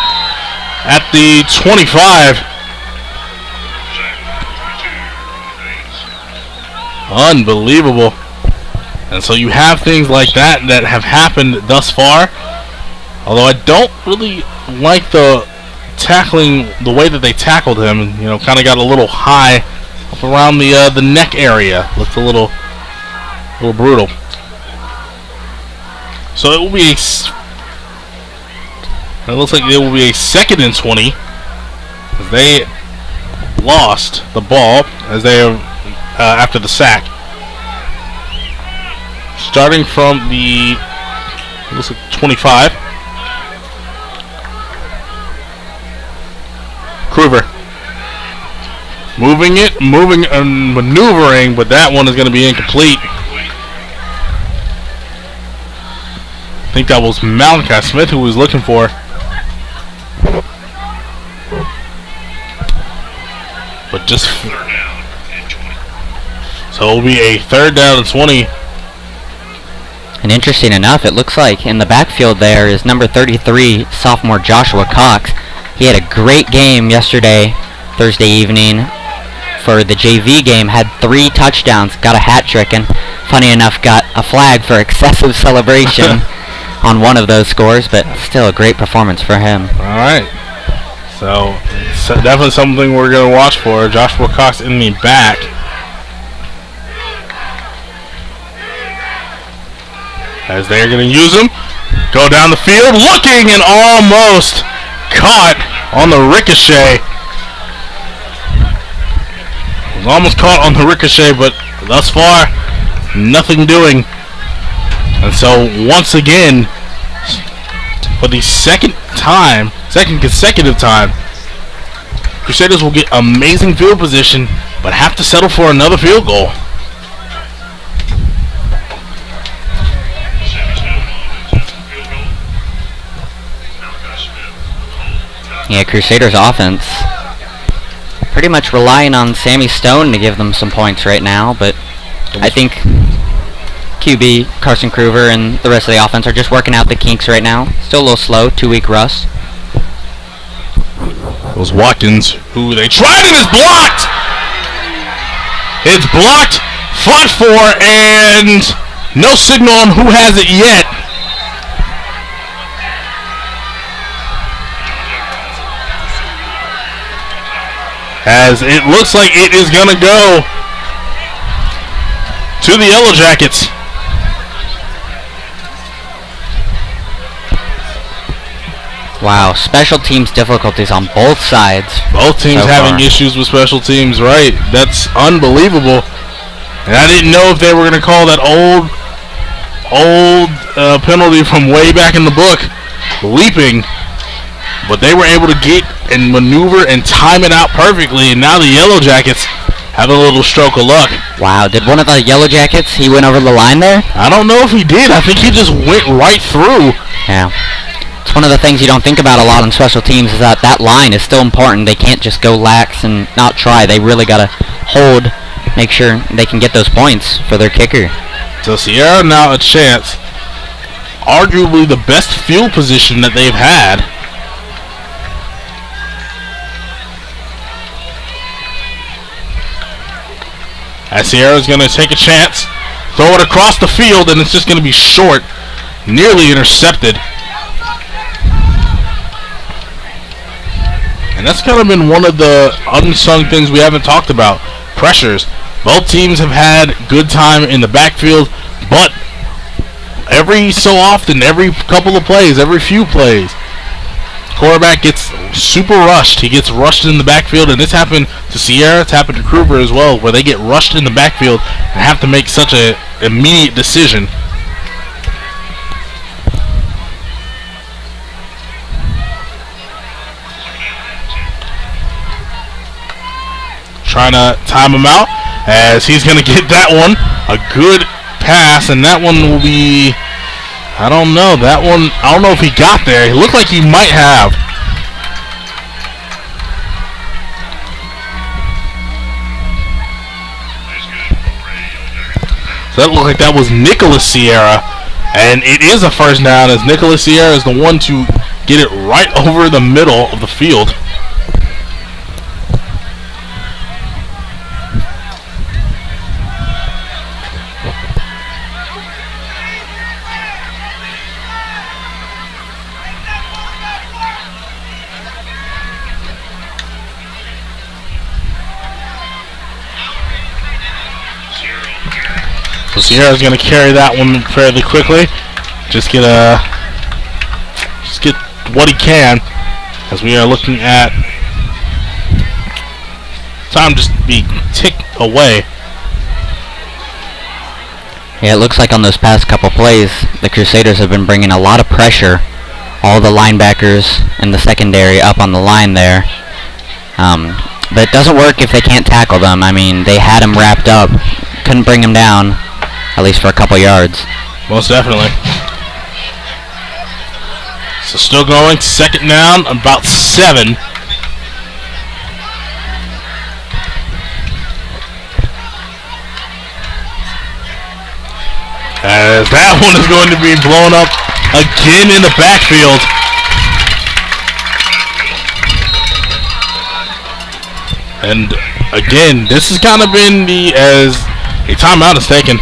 at the 25. Unbelievable. And so you have things like that have happened thus far. Although I don't really like the tackling, the way that they tackled him. Kind of got a little high up around the neck area. Looks a little brutal. So it will be it looks like it will be a 2nd and 20. As they lost the ball as they after the sack. Starting from the looks like 25. Kruger. Moving and maneuvering, but that one is going to be incomplete. I think that was Malachi Smith who was looking for. But just so it'll be a 3rd down and 20. And interesting enough, it looks like in the backfield there is number 33, sophomore Joshua Cox. He had a great game yesterday, Thursday evening, for the JV game. Had 3 touchdowns, got a hat trick, and funny enough, got a flag for excessive celebration on one of those scores. But still, a great performance for him. All right. So it's definitely something we're going to watch for. Joshua Cox in the back. As they're going to use him. Go down the field. Looking and almost caught on the ricochet. Was almost caught on the ricochet, but thus far, nothing doing. And so once again, for the second consecutive time, Crusaders will get amazing field position, but have to settle for another field goal. Yeah, Crusaders offense pretty much relying on Sammy Stone to give them some points right now, but I think QB, Carson Kruger, and the rest of the offense are just working out the kinks right now. Still a little slow, 2-week rust. It was Watkins who they tried and it's blocked! It's blocked, fought for, and no signal on who has it yet. As it looks like it is going to go to the Yellow Jackets. Wow, special teams difficulties on both sides. Both teams so having far. issues with special teams, right? That's unbelievable. And I didn't know if they were going to call that old penalty from way back in the book, leaping. But they were able to get and maneuver and time it out perfectly, and now the Yellow Jackets have a little stroke of luck. Wow, did one of the Yellow Jackets, he went over the line there? I don't know if he did. I think he just went right through. Yeah. It's one of the things you don't think about a lot on special teams is that line is still important. They can't just go lax and not try. They really got to hold, make sure they can get those points for their kicker. So Sierra now a chance. Arguably the best field position that they've had. As Sierra's going to take a chance, throw it across the field, and it's just going to be short, nearly intercepted. And that's kind of been one of the unsung things we haven't talked about. Pressures. Both teams have had good time in the backfield, but every so often, every couple of plays, every few plays, quarterback gets super rushed. He gets rushed in the backfield, and this happened to Sierra. It's happened to Kruger as well, where they get rushed in the backfield and have to make such an immediate decision. Trying to time him out as he's going to get that one. A good pass, and that one will be... I don't know. That one, I don't know if he got there. It looked like he might have. So that looked like that was Nicholas Sierra. And it is a first down as Nicholas Sierra is the one to get it right over the middle of the field. So Sierra's going to carry that one fairly quickly. Just get what he can, as we are looking at time just be ticked away. Yeah, it looks like on those past couple plays, the Crusaders have been bringing a lot of pressure. All the linebackers in the secondary up on the line there. But it doesn't work if they can't tackle them. I mean, they had him wrapped up. Couldn't bring him down, at least for a couple yards. Most definitely. So still going, second down, about 7. As that one is going to be blown up again in the backfield. And again, this has kind of been as a timeout is taken.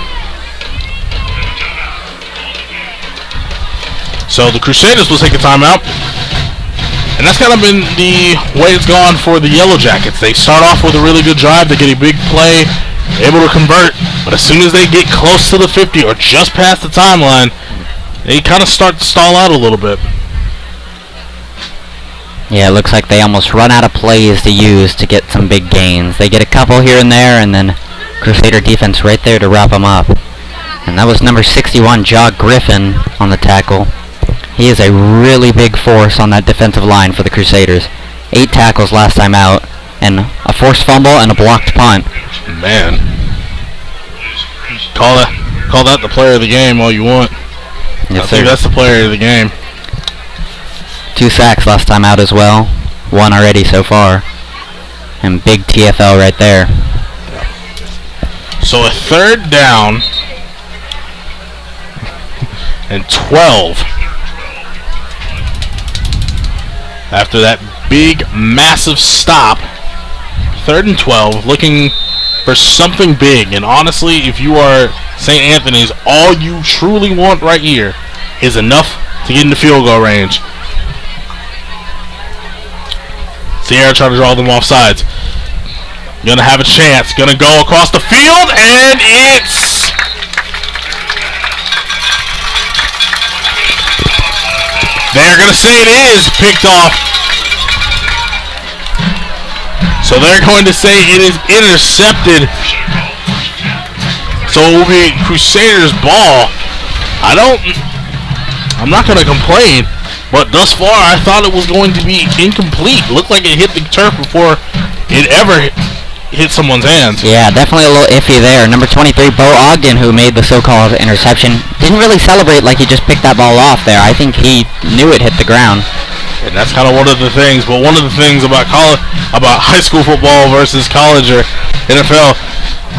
So the Crusaders will take a timeout. And that's kind of been the way it's gone for the Yellow Jackets. They start off with a really good drive. They get a big play, able to convert. But as soon as they get close to the 50 or just past the timeline, they kind of start to stall out a little bit. Yeah, it looks like they almost run out of plays to use to get some big gains. They get a couple here and there, and then Crusader defense right there to wrap them up. And that was number 61, Jaw Griffin, on the tackle. He is a really big force on that defensive line for the Crusaders. 8 tackles last time out, and a forced fumble and a blocked punt. Man. Call that the player of the game all you want. Yes, I think that's the player of the game. 2 sacks last time out as well. 1 already so far. And big TFL right there. So a third down and 12. After that big, massive stop, 3rd and 12, looking for something big. And honestly, if you are St. Anthony's, all you truly want right here is enough to get into field goal range. Sierra trying to draw them off sides. Gonna have a chance. Gonna go across the field, and it's... They're gonna say it is picked off. So they're going to say it is intercepted. So it will be Crusaders' ball. I'm not gonna complain. But thus far, I thought it was going to be incomplete. Looked like it hit the turf before it ever hit someone's hands. Yeah, definitely a little iffy there. Number 23, Bo Ogden, who made the so-called interception, didn't really celebrate like he just picked that ball off there. I think he knew it hit the ground. And that's kind of one of the things. But one of the things about high school football versus college or NFL,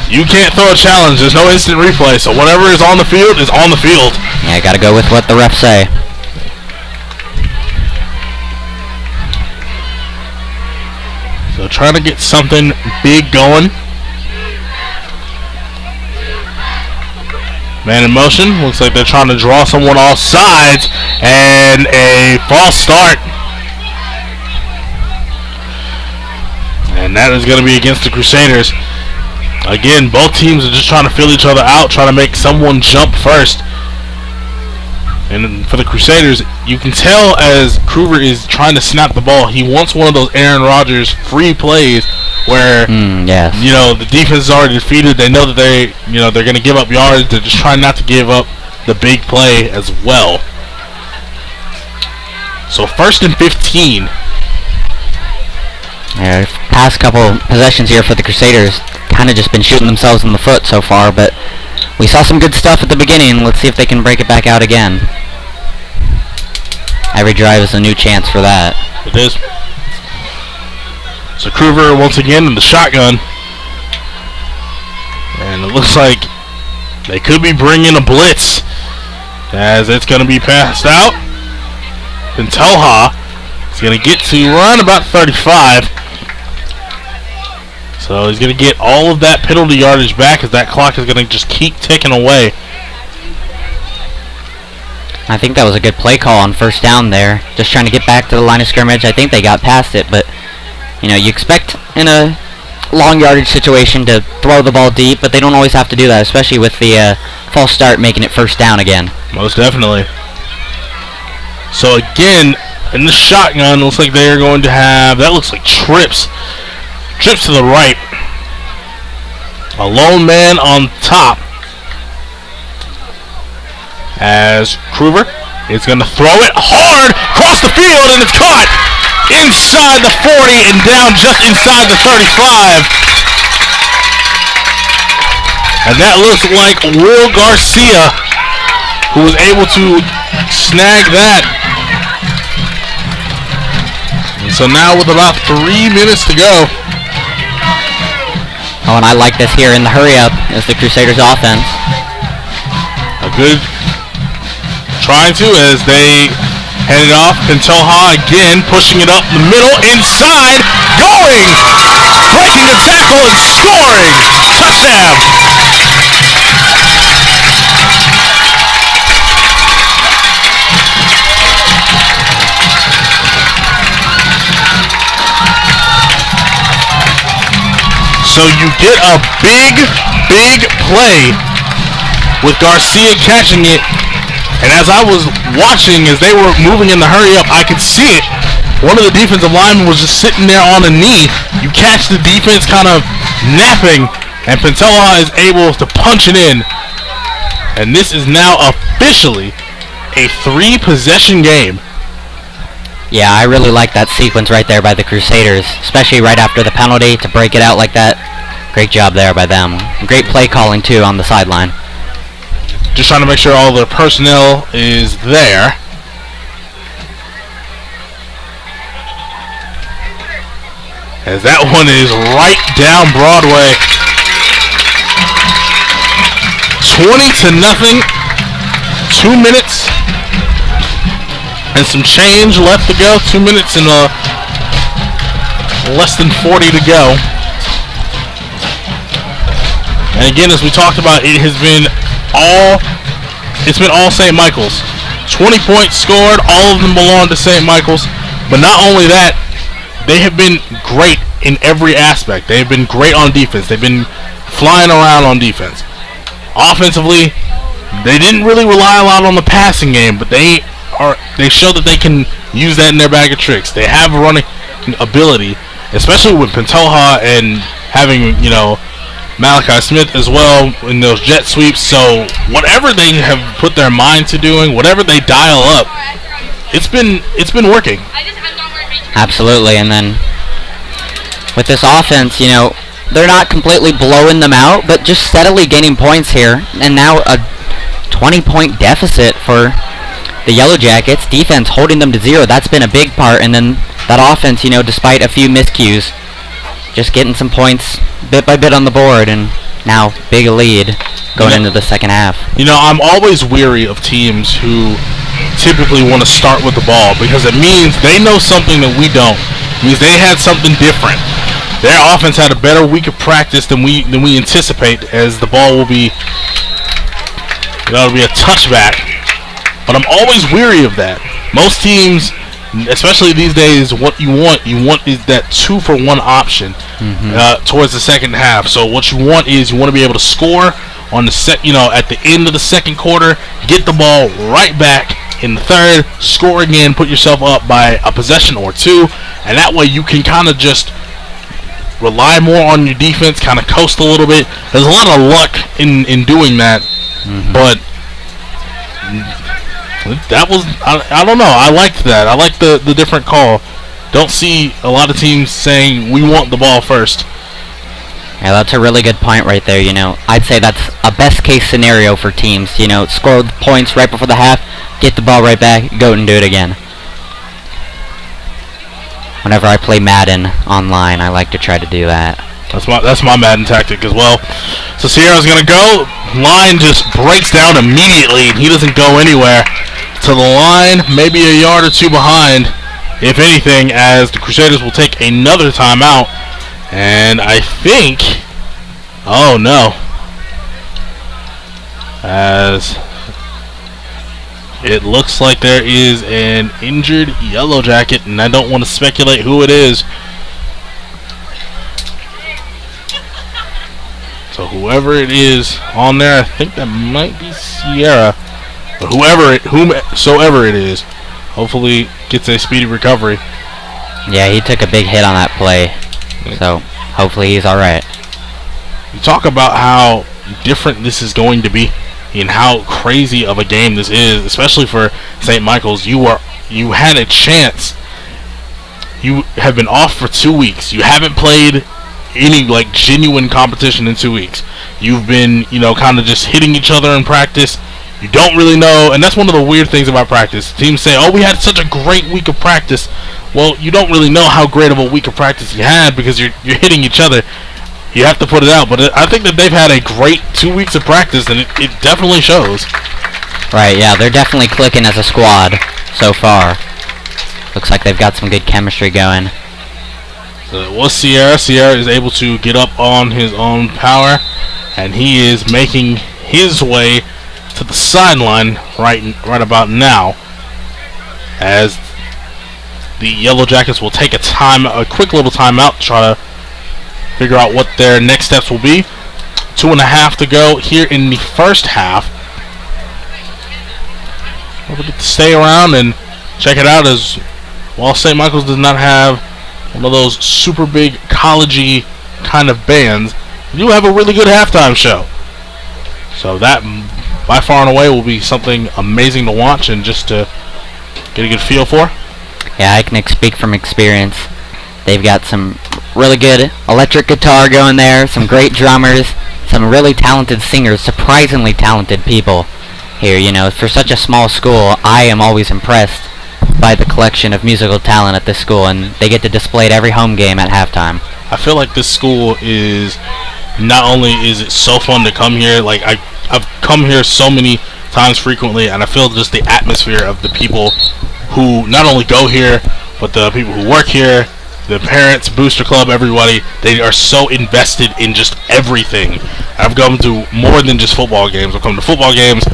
you can't throw a challenge. There's no instant replay. So whatever is on the field is on the field. Yeah, got to go with what the refs say. So trying to get something big going. Man in motion. Looks like they're trying to draw someone off sides. And a false start. And that is going to be against the Crusaders. Again, both teams are just trying to fill each other out, trying to make someone jump first. And for the Crusaders, you can tell as Kruger is trying to snap the ball, he wants one of those Aaron Rodgers free plays where yes. The defense is already defeated. They know that they're going to give up yards. They're just trying not to give up the big play as well. So 1st and 15. Yeah, past couple possessions here for the Crusaders kind of just been shooting themselves in the foot so far, but we saw some good stuff at the beginning. Let's see if they can break it back out again. Every drive is a new chance for that. It is. So Kruger once again in the shotgun. And it looks like they could be bringing a blitz as it's going to be passed out. And Telha is going to get to run about 35. So he's going to get all of that penalty yardage back as that clock is going to just keep ticking away. I think that was a good play call on 1st down there. Just trying to get back to the line of scrimmage. I think they got past it, but you expect in a long yardage situation to throw the ball deep, but they don't always have to do that, especially with the false start making it first down again. Most definitely. So again, in the shotgun, looks like they're going to have, that looks like trips. Trips to the right. A lone man on top. As Kruger is going to throw it hard across the field, and it's caught inside the 40 and down just inside the 35. And that looks like Will Garcia, who was able to snag that. And so now with about 3 minutes to go. Oh, and I like this here in the hurry up as the Crusaders offense. A good trying to as they head it off. Pantoja again pushing it up the middle, inside, going, breaking the tackle and scoring. Touchdown. So you get a big play with Garcia catching it. And as I was watching, as they were moving in the hurry up, I could see it. One of the defensive linemen was just sitting there on a knee. You catch the defense kind of napping, and Pantoja is able to punch it in. And this is now officially a 3-possession game. Yeah, I really like that sequence right there by the Crusaders, especially right after the penalty to break it out like that. Great job there by them. Great play calling, too, on the sideline. Just trying to make sure all the personnel is there. As that one is right down Broadway. 20-0. 2 minutes and some change left to go. 2 minutes and less than 40 to go. And again, as we talked about, it's been all St. Michael's. 20 points scored, all of them belong to St. Michael's. But not only that, they have been great in every aspect. They've been great on defense. They've been flying around on defense. Offensively, they didn't really rely a lot on the passing game, but they show that they can use that in their bag of tricks. They have running ability, especially with Pantoja and having, Malachi Smith as well in those jet sweeps. So whatever they have put their mind to doing, whatever they dial up, it's been working. Absolutely. And then with this offense, they're not completely blowing them out, but just steadily gaining points here. And now a 20-point deficit for the Yellow Jackets. Defense holding them to 0. That's been a big part. And then that offense, despite a few miscues, just getting some points bit by bit on the board, and now big lead going into the second half. I'm always weary of teams who typically want to start with the ball, because it means they know something that we don't. It means they had something different. Their offense had a better week of practice than we anticipate, as the ball will be a touchback. But I'm always weary of that. Most teams, especially these days, what you want is that 2-for-1 option towards the second half. So what you want to be able to score on the at the end of the second quarter, get the ball right back in the third, score again, put yourself up by a possession or two, and that way you can kind of just rely more on your defense, kind of coast a little bit. There's a lot of luck in doing that, but that was, I don't know, I liked that. I like the different call. Don't see a lot of teams saying we want the ball first. Yeah, that's a really good point right there. I'd say that's a best case scenario for teams. Score points right before the half, get the ball right back, go and do it again. Whenever I play Madden online, I like to try to do that. That's my Madden tactic as well. So Sierra's gonna go. Line just breaks down immediately. He doesn't go anywhere. To the line, maybe a yard or two behind, if anything, as the Crusaders will take another timeout. And I think, oh no, as it looks like there is an injured Yellow Jacket, and I don't want to speculate who it is. whoever it is on there, I think that might be Sierra, but whomsoever it is, hopefully gets a speedy recovery. Yeah, he took a big hit on that play, so hopefully he's all right. You talk about how different this is going to be and how crazy of a game this is, especially for St. Michael's. You had a chance. You have been off for 2 weeks. You haven't played any like genuine competition in 2 weeks. You've been, kind of just hitting each other in practice. You don't really know, and that's one of the weird things about practice. Teams say, "Oh, we had such a great week of practice." Well, you don't really know how great of a week of practice you had because you're hitting each other. You have to put it out, but I think that they've had a great 2 weeks of practice, and it definitely shows. Right, yeah, they're definitely clicking as a squad so far. Looks like they've got some good chemistry going. So it was Sierra. Sierra is able to get up on his own power, and he is making his way to the sideline right about now, as the Yellow Jackets will take a quick little timeout to try to figure out what their next steps will be. 2.5 to go here in the first half. We'll get to stay around and check it out, as while St. Michael's does not have one of those super big college-y kind of bands, they do have a really good halftime show. So that, by far and away, will be something amazing to watch and just to get a good feel for. Yeah, I can speak from experience. They've got some really good electric guitar going there, some great drummers, some really talented singers, surprisingly talented people here. For such a small school, I am always impressed by the collection of musical talent at this school, and they get to display it every home game at halftime. I feel like this school is, not only is it so fun to come here, like I've come here so many times frequently, and I feel just the atmosphere of the people who not only go here, but the people who work here, the parents, booster club, everybody, they are so invested in just everything. I've come to more than just football games. I've come to football games,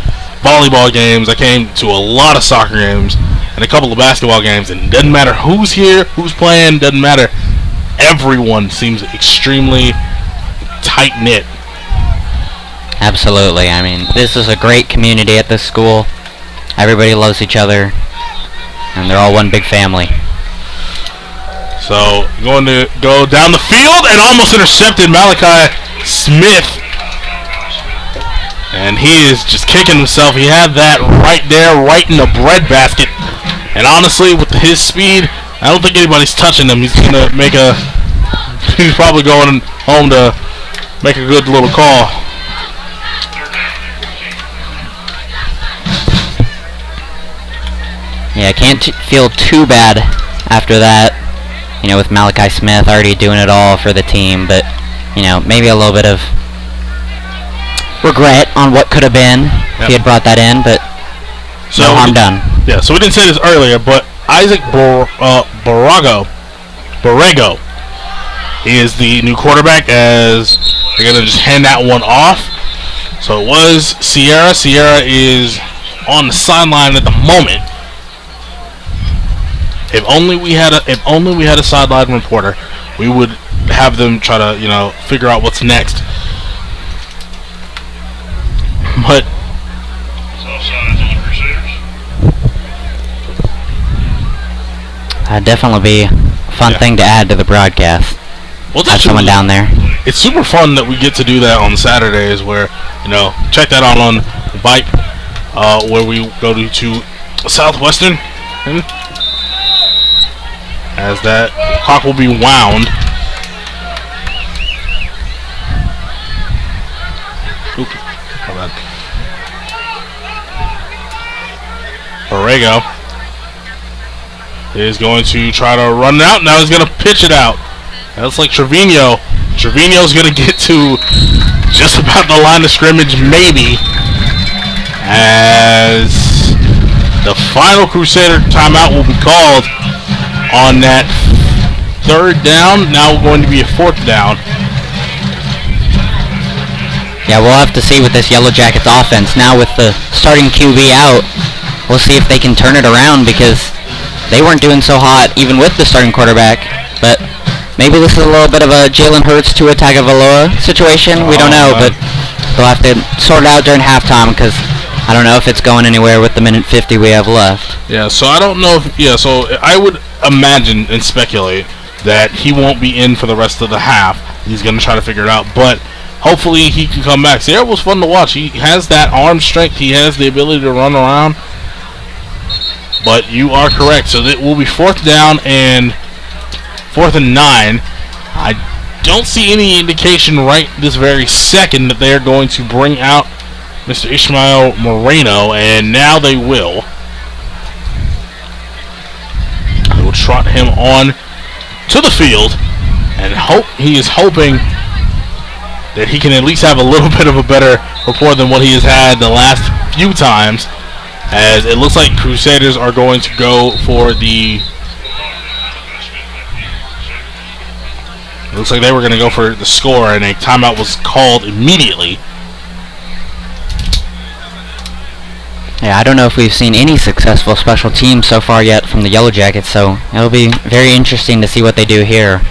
volleyball games. I came to a lot of soccer games and a couple of basketball games, and it doesn't matter who's here, who's playing, doesn't matter. Everyone seems extremely tight-knit. Absolutely. I mean, this is a great community at this school. Everybody loves each other, and they're all one big family. So, going to go down the field and almost intercepted Malachi Smith. And he is just kicking himself. He had that right there, right in the breadbasket. And honestly, with his speed, I don't think anybody's touching him. He's going to make he's probably going home to make a good little call. Yeah, I can't feel too bad after that. With Malachi Smith already doing it all for the team, but, maybe a little bit of regret on what could have been if he had brought that in, but no harm done. Yeah, so we didn't say this earlier, but Isaac Borrego is the new quarterback, as they're going to just hand that one off. So it was Sierra. Sierra is on the sideline at the moment. If only we had a sideline reporter, we would have them try to, figure out what's next. But that'd definitely be a fun thing to add to the broadcast. Well, have someone down there. It's super fun that we get to do that on Saturdays, where check that out on Vype, where we go to Southwestern. As that clock will be wound. Oops, hold on. Borrego is going to try to run it out. Now he's going to pitch it out. That's like Trevino. Trevino's going to get to just about the line of scrimmage, maybe. As the final Crusader timeout will be called on that third down. Now going to be a fourth down. Yeah, we'll have to see with this Yellow Jackets offense. Now with the starting QB out, we'll see if they can turn it around, because they weren't doing so hot even with the starting quarterback. But Maybe this is a little bit of a Jalen Hurts to Tagovailoa situation. We don't know, but they'll have to sort it out during halftime because I don't know if it's going anywhere with the minute 50 we have left. Yeah, so I don't know if... Yeah, so I would imagine and speculate that he won't be in for the rest of the half. He's going to try to figure it out, but hopefully he can come back. Sierra was fun to watch. He has that arm strength. He has the ability to run around. But you are correct. So it will be 4th down and 4th and 9. I don't see any indication right this very second that they are going to bring out Mr. Ishmael Moreno, and now they will. They will trot him on to the field, and he is hoping that he can at least have a little bit of a better rapport than what he has had the last few times, as it looks like Crusaders are going to go for the... It looks like they were going to go for the score, and a timeout was called immediately. Yeah, I don't know if we've seen any successful special teams so far yet from the Yellow Jackets, so it'll be very interesting to see what they do here.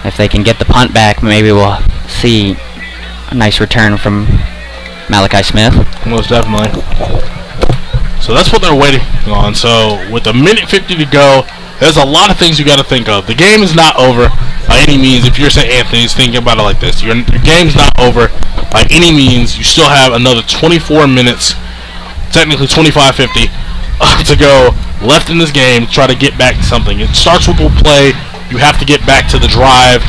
If they can get the punt back, maybe we'll see a nice return from Malachi Smith. Most definitely. So that's what they're waiting on. So with a minute 50 to go, there's a lot of things you got to think of. The game is not over by any means. If you're St. Anthony's, thinking about it like this. Your game's not over by any means. You still have another 24 minutes, technically 25-50, to go left in this game to try to get back to something. It starts with the play. You have to get back to the drive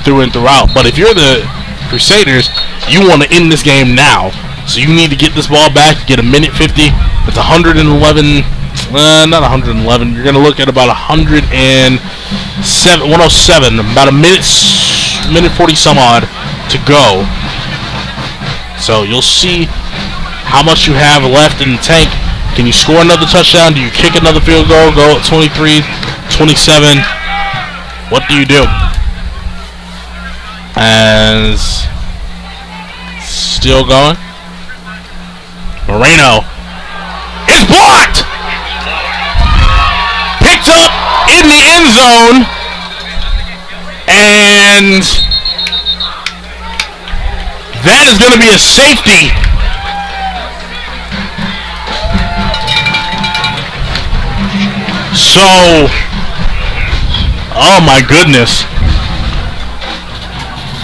through and throughout. But if you're the Crusaders, you want to end this game now. So you need to get this ball back, get a minute 50. It's 111... not 111. You're going to look at about 107, about a minute 40 some odd to go. So you'll see how much you have left in the tank. Can you score another touchdown? Do you kick another field goal? Go at 23, 27. What do you do? As still going. Moreno is blocked! Picked up in the end zone, and that is going to be a safety. So, oh my goodness.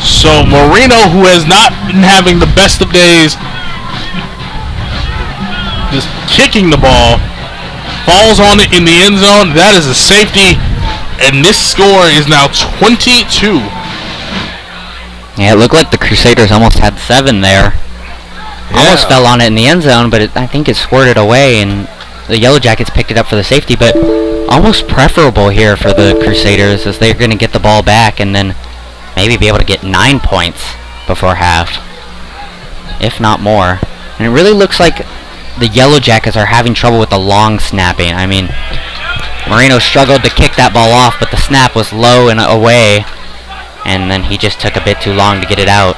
So Moreno, who has not been having the best of days, just kicking the ball, falls on it in the end zone. That is a safety, and this score is now 22. Yeah, it looked like the Crusaders almost had 7 there. Yeah. Almost fell on it in the end zone, but I think it squirted away, and the Yellow Jackets picked it up for the safety. But almost preferable here for the Crusaders, as they're going to get the ball back and then maybe be able to get 9 points before half, if not more. And it really looks like the Yellow Jackets are having trouble with the long snapping. I mean, Moreno struggled to kick that ball off, but the snap was low and away, and then he just took a bit too long to get it out.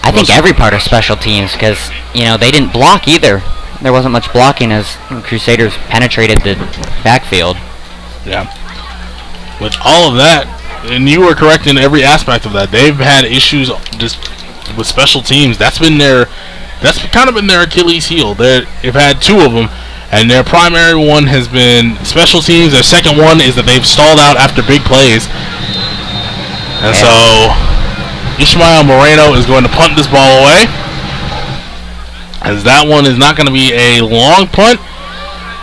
I think every part of special teams, because, you know, they didn't block either. There wasn't much blocking as Crusaders penetrated the backfield. Yeah. With all of that, and you were correct in every aspect of that, they've had issues just with special teams. That's kind of been their Achilles heel. They've had 2 of them, and their primary one has been special teams. Their second one is that they've stalled out after big plays. And so Ishmael Moreno is going to punt this ball away, as that one is not going to be a long punt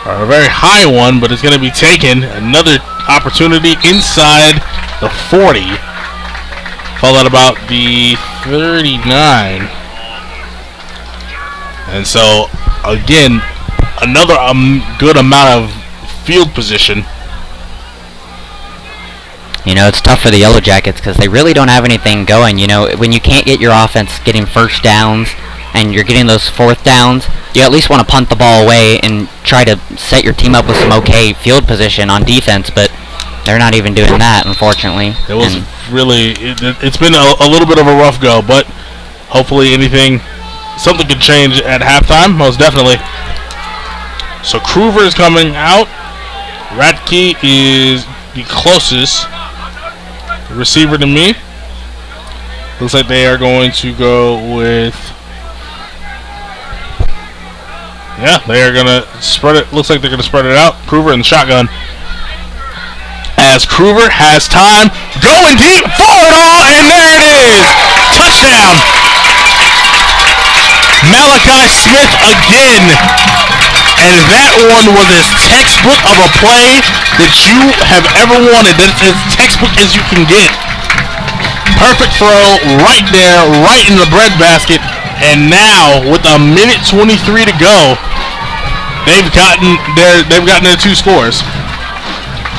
or a very high one, but it's going to be taken. Another opportunity inside the 40. Fall at about the 39. And so, again, another good amount of field position. You know, it's tough for the Yellow Jackets because they really don't have anything going. You know, when you can't get your offense getting first downs and you're getting those 4th downs, you at least want to punt the ball away and try to set your team up with some okay field position on defense, but they're not even doing that, unfortunately. It was it's been a little bit of a rough go, but hopefully something could change at halftime, most definitely. So Kruver is coming out. Radke is the closest receiver to me. Looks like they are going to go with... Yeah, they are going to spread it. Looks like they're going to spread it out. Kruger in the shotgun. As Kruger has time. Going deep for it all. And there it is. Touchdown. Malachi Smith again. And that one was as textbook of a play that you have ever wanted. That's as textbook as you can get. Perfect throw right there, right in the breadbasket. And now, with a minute 23 to go, they've gotten their 2 scores.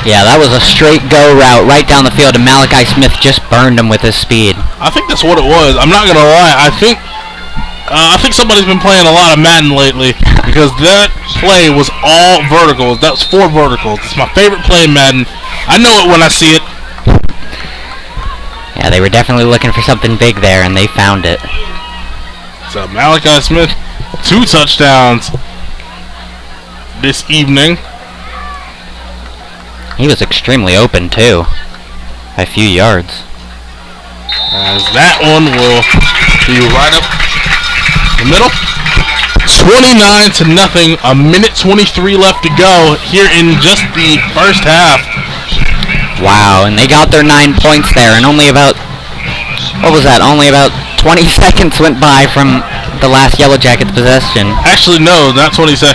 Yeah, that was a straight go route right down the field, and Malachi Smith just burned him with his speed. I think that's what it was. I'm not gonna lie. I think somebody's been playing a lot of Madden lately because that play was all verticals. That was 4 verticals. It's my favorite play in Madden. I know it when I see it. Yeah, they were definitely looking for something big there, and they found it. So Malachi Smith, 2 touchdowns this evening. He was extremely open, too, by a few yards. As that one will be right up the middle. 29-0. A minute 23 left to go here in just the first half. Wow, and they got their 9 points there, and only about, what was that, only about 20 seconds went by from the last Yellow Jackets possession. Actually, no, not 27.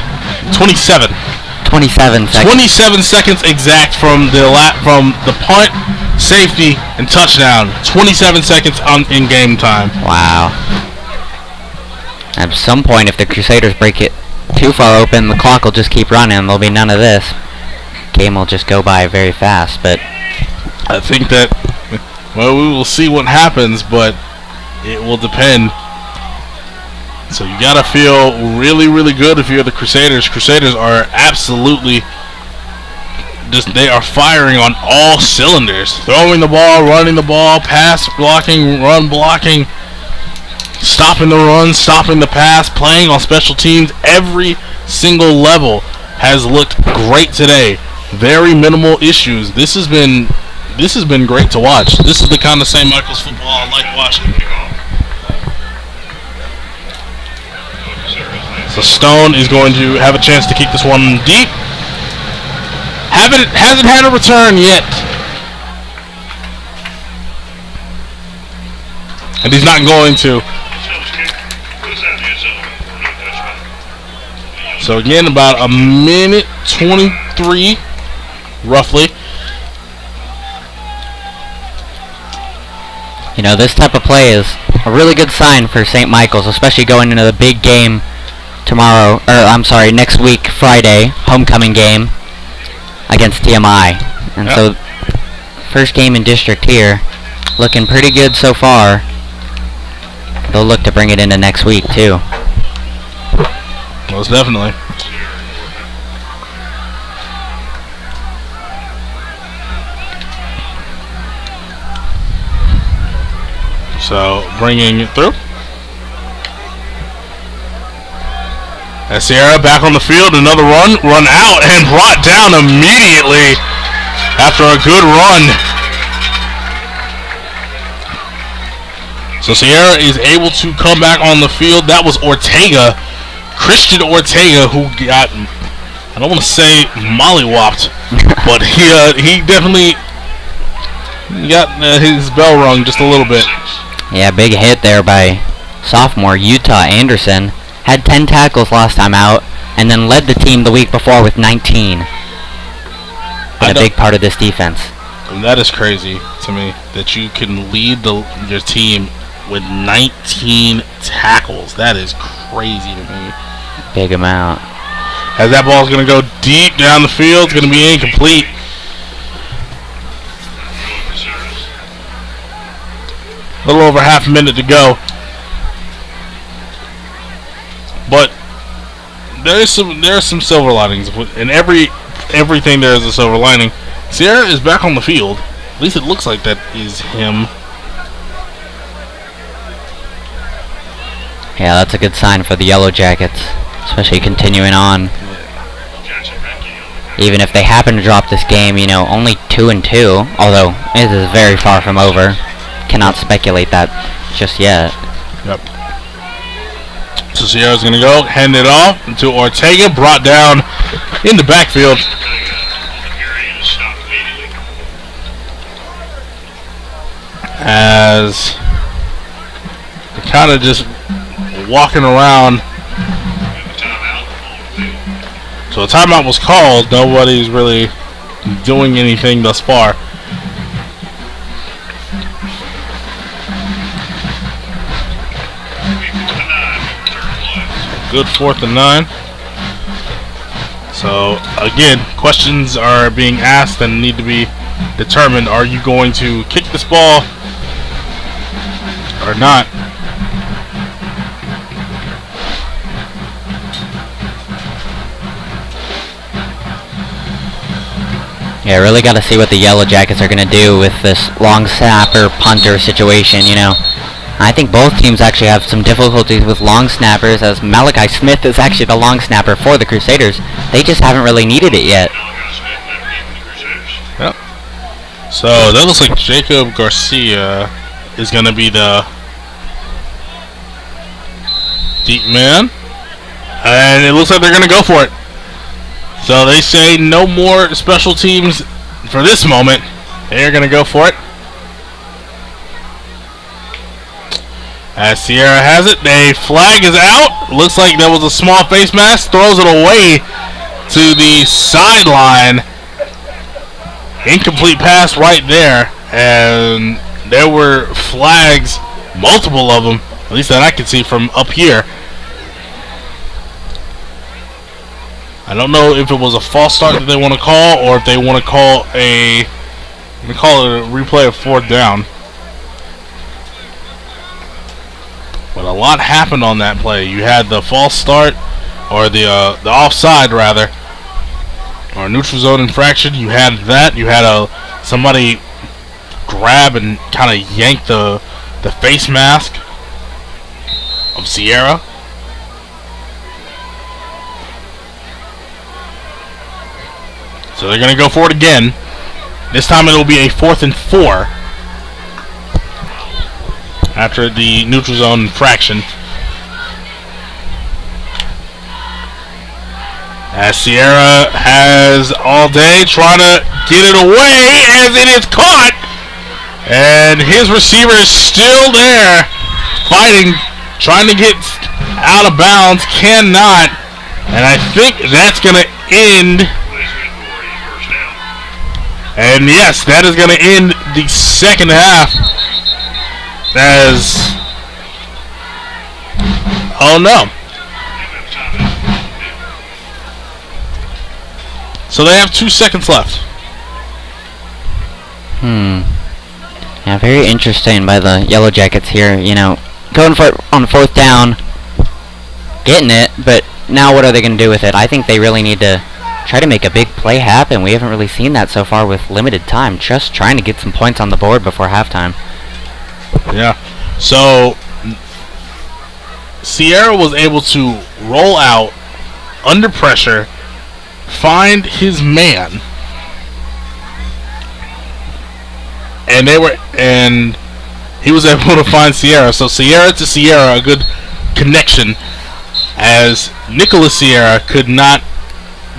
27 seconds. 27 seconds exact from the punt, safety, and touchdown. 27 seconds in game time. Wow. At some point, if the Crusaders break it too far open, the clock will just keep running. There'll be none of this. Game will just go by very fast, but I think that, well, we will see what happens, but it will depend. So you gotta feel really, really good if you're the Crusaders. Crusaders are absolutely they are firing on all cylinders. Throwing the ball, running the ball, pass blocking, run blocking, stopping the run, stopping the pass, playing on special teams. Every single level has looked great today. Very minimal issues. This has been great to watch. This is the kind of St. Michael's football I like watching. So Stone is going to have a chance to kick this one deep. Hasn't had a return yet. And he's not going to. So again, about a minute 23, roughly. you know, this type of play is a really good sign for St. Michael's, especially going into the big game next week, Friday, homecoming game against TMI. And so, first game in district here, looking pretty good so far. They'll look to bring it into next week, too. Most definitely. So, bringing it through. As Sierra back on the field, another run out, and brought down immediately after a good run. So Sierra is able to come back on the field. That was Ortega, Christian Ortega, who got, I don't want to say mollywopped, but he definitely got his bell rung just a little bit. Yeah, big hit there by sophomore Utah Anderson. Had 10 tackles last time out, and then led the team the week before with 19. Been a big part of this defense. And that is crazy to me, that you can lead your team with 19 tackles. That is crazy to me. Big amount. As that ball's going to go deep down the field, it's going to be incomplete. A little over half a minute to go. But there are some silver linings. In everything there is a silver lining. Sierra is back on the field. At least it looks like that is him. Yeah, that's a good sign for the Yellow Jackets, especially continuing on. even if they happen to drop this game, you know, only 2-2, although it is very far from over. Cannot speculate that just yet. Yep. So Sierra's going to go, hand it off to Ortega, brought down in the backfield. As they're kind of just walking around. So a timeout was called. Nobody's really doing anything thus far. Good 4th and 9. So again, questions are being asked and need to be determined. Are you going to kick this ball or not? Yeah, really got to see what the Yellow Jackets are going to do with this long snapper punter situation, you know. I think both teams actually have some difficulties with long snappers, as Malachi Smith is actually the long snapper for the Crusaders. They just haven't really needed it yet. Yep. So that looks like Jacob Garcia is going to be the deep man. And it looks like they're going to go for it. So they say no more special teams for this moment. They're going to go for it. As Sierra has it, a flag is out. Looks like there was a small face mask. Throws it away to the sideline. Incomplete pass right there. And there were flags, multiple of them, at least that I could see from up here. I don't know if it was a false start that they want to call, or if they want to call it a replay of 4th down. But a lot happened on that play. You had the false start, or the offside rather, or neutral zone infraction. You had that. You had somebody grab and kind of yank the face mask of Sierra. So they're going to go for it again. This time it will be a 4th and 4 after the neutral zone infraction. As Sierra has all day trying to get it away, as it is caught. And his receiver is still there, fighting, trying to get out of bounds, cannot. And I think that's going to end. And yes, that is going to end the second half. As, oh no. So they have 2 seconds left. Yeah, very interesting by the Yellow Jackets here, you know, going for it on 4th down, getting it, but now what are they going to do with it? I think they really need to try to make a big play happen. We haven't really seen that so far with limited time, just trying to get some points on the board before halftime. Yeah, so Sierra was able to roll out under pressure, find his man, and he was able to find Sierra. So Sierra to Sierra, a good connection, as Nicholas Sierra could not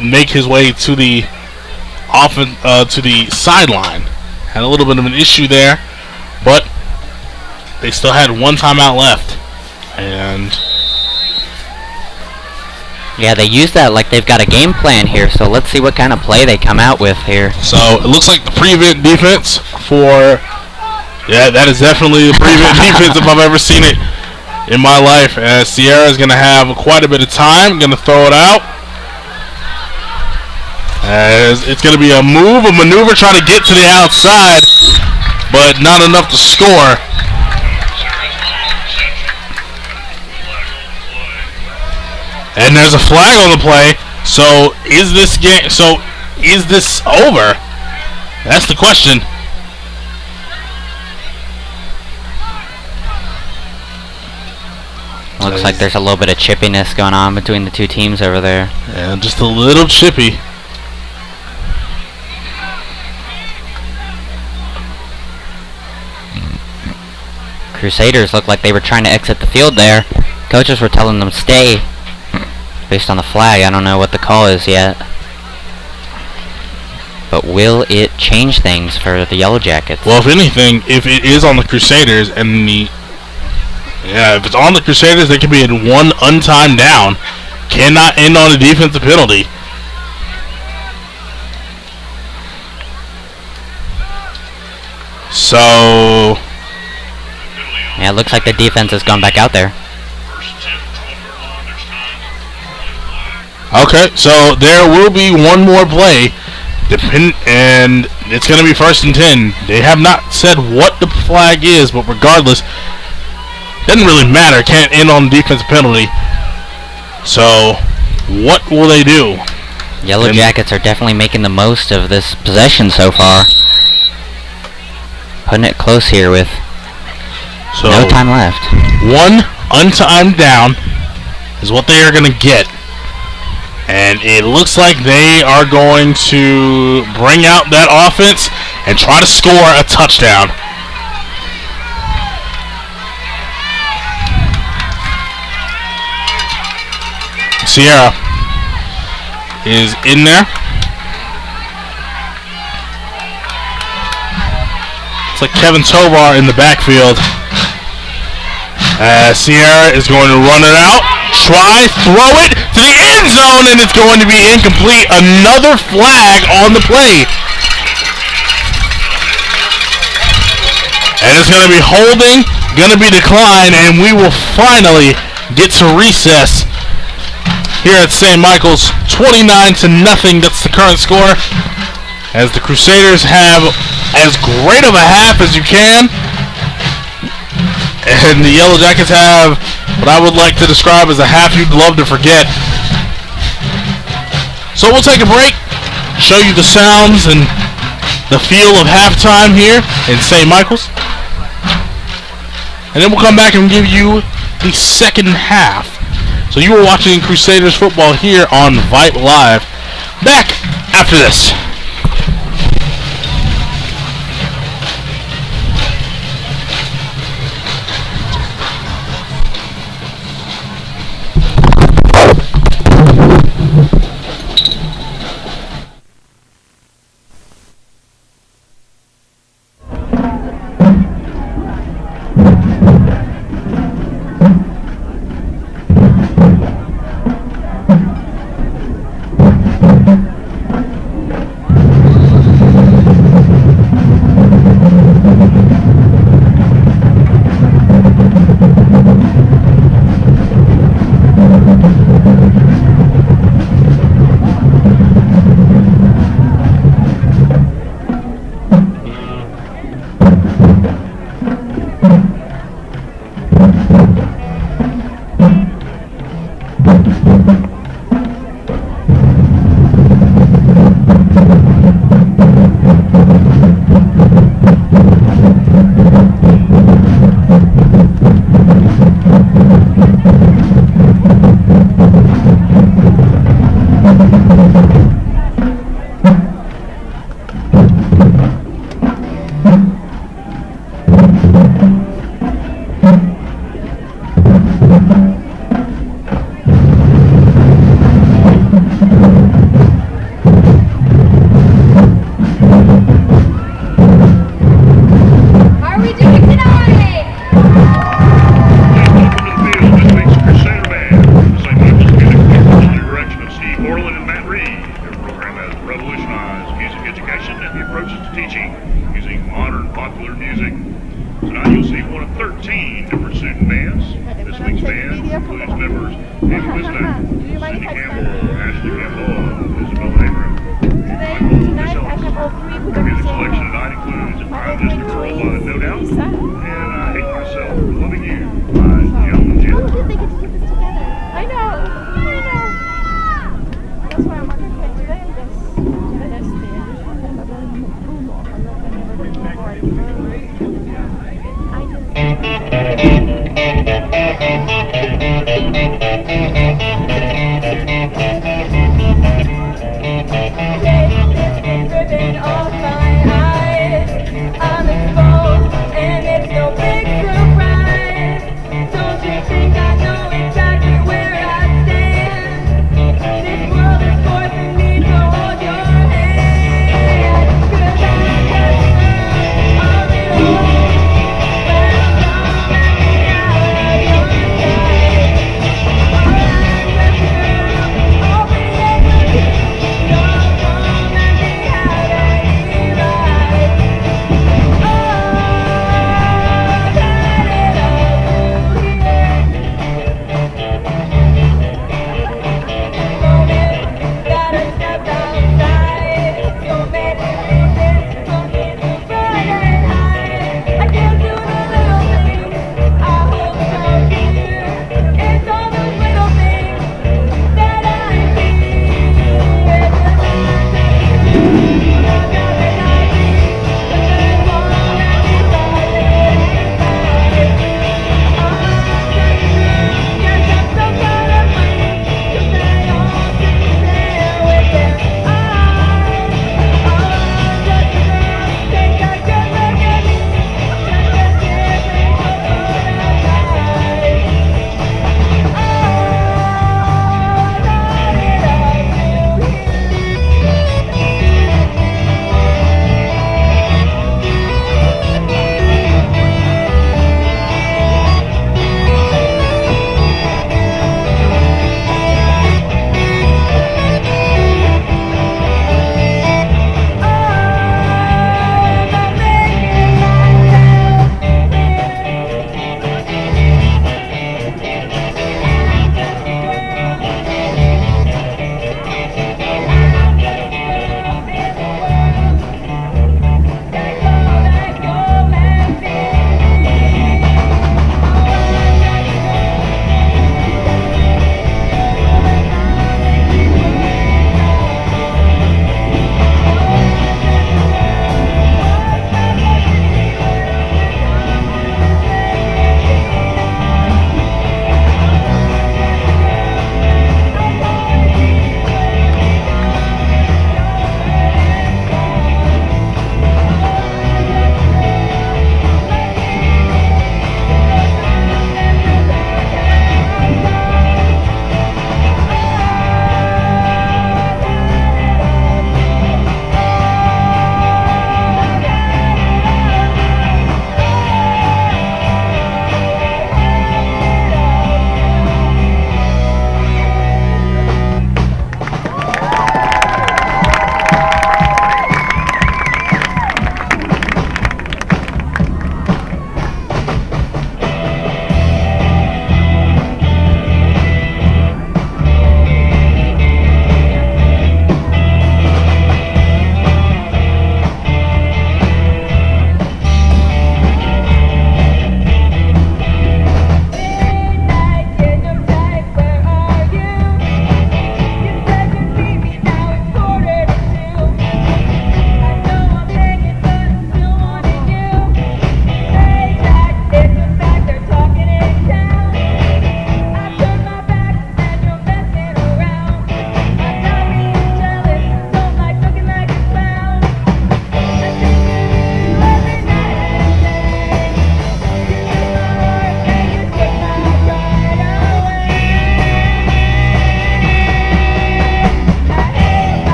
make his way to the to the sideline. Had a little bit of an issue there, but they still had 1 timeout left. And yeah, they use that like they've got a game plan here, so let's see what kind of play they come out with here. So it looks like the prevent defense for, yeah, that is definitely the prevent defense if I've ever seen it in my life. As Sierra is going to have quite a bit of time, going to throw it out. As it's going to be a maneuver trying to get to the outside, but not enough to score. And there's a flag on the play. So is this game? So is this over? That's the question. Looks like there's a little bit of chippiness going on between the two teams over there. Yeah, just a little chippy. Crusaders looked like they were trying to exit the field there. Coaches were telling them stay based on the flag. I don't know what the call is yet. But will it change things for the Yellow Jackets? Well, if anything, if it is on the Crusaders and if it's on the Crusaders, they could be in one untimed down. Cannot end on a defensive penalty. So... yeah, it looks like the defense has gone back out there. Okay, so there will be one more play. And it's going to be 1st and 10. They have not said what the flag is, but regardless, doesn't really matter. Can't end on defensive penalty. So, what will they do? Yellow Jackets are definitely making the most of this possession so far. Putting it close here with no time left. One untimed down is what they are going to get. And it looks like they are going to bring out that offense and try to score a touchdown. Sierra is in there. It's like Kevin Tovar in the backfield. Sierra is going to run it out. Throw it to the end zone, and it's going to be incomplete. Another flag on the play. And it's going to be holding, going to be declined, and we will finally get to recess here at St. Michael's. 29-0, that's the current score. As the Crusaders have as great of a half as you can. And the Yellow Jackets have what I would like to describe as a half you'd love to forget. So we'll take a break, show you the sounds and the feel of halftime here in St. Michael's. And then we'll come back and give you the second half. So you are watching Crusaders football here on Vype Live. Back after this. I'm exposed, and it's no big surprise.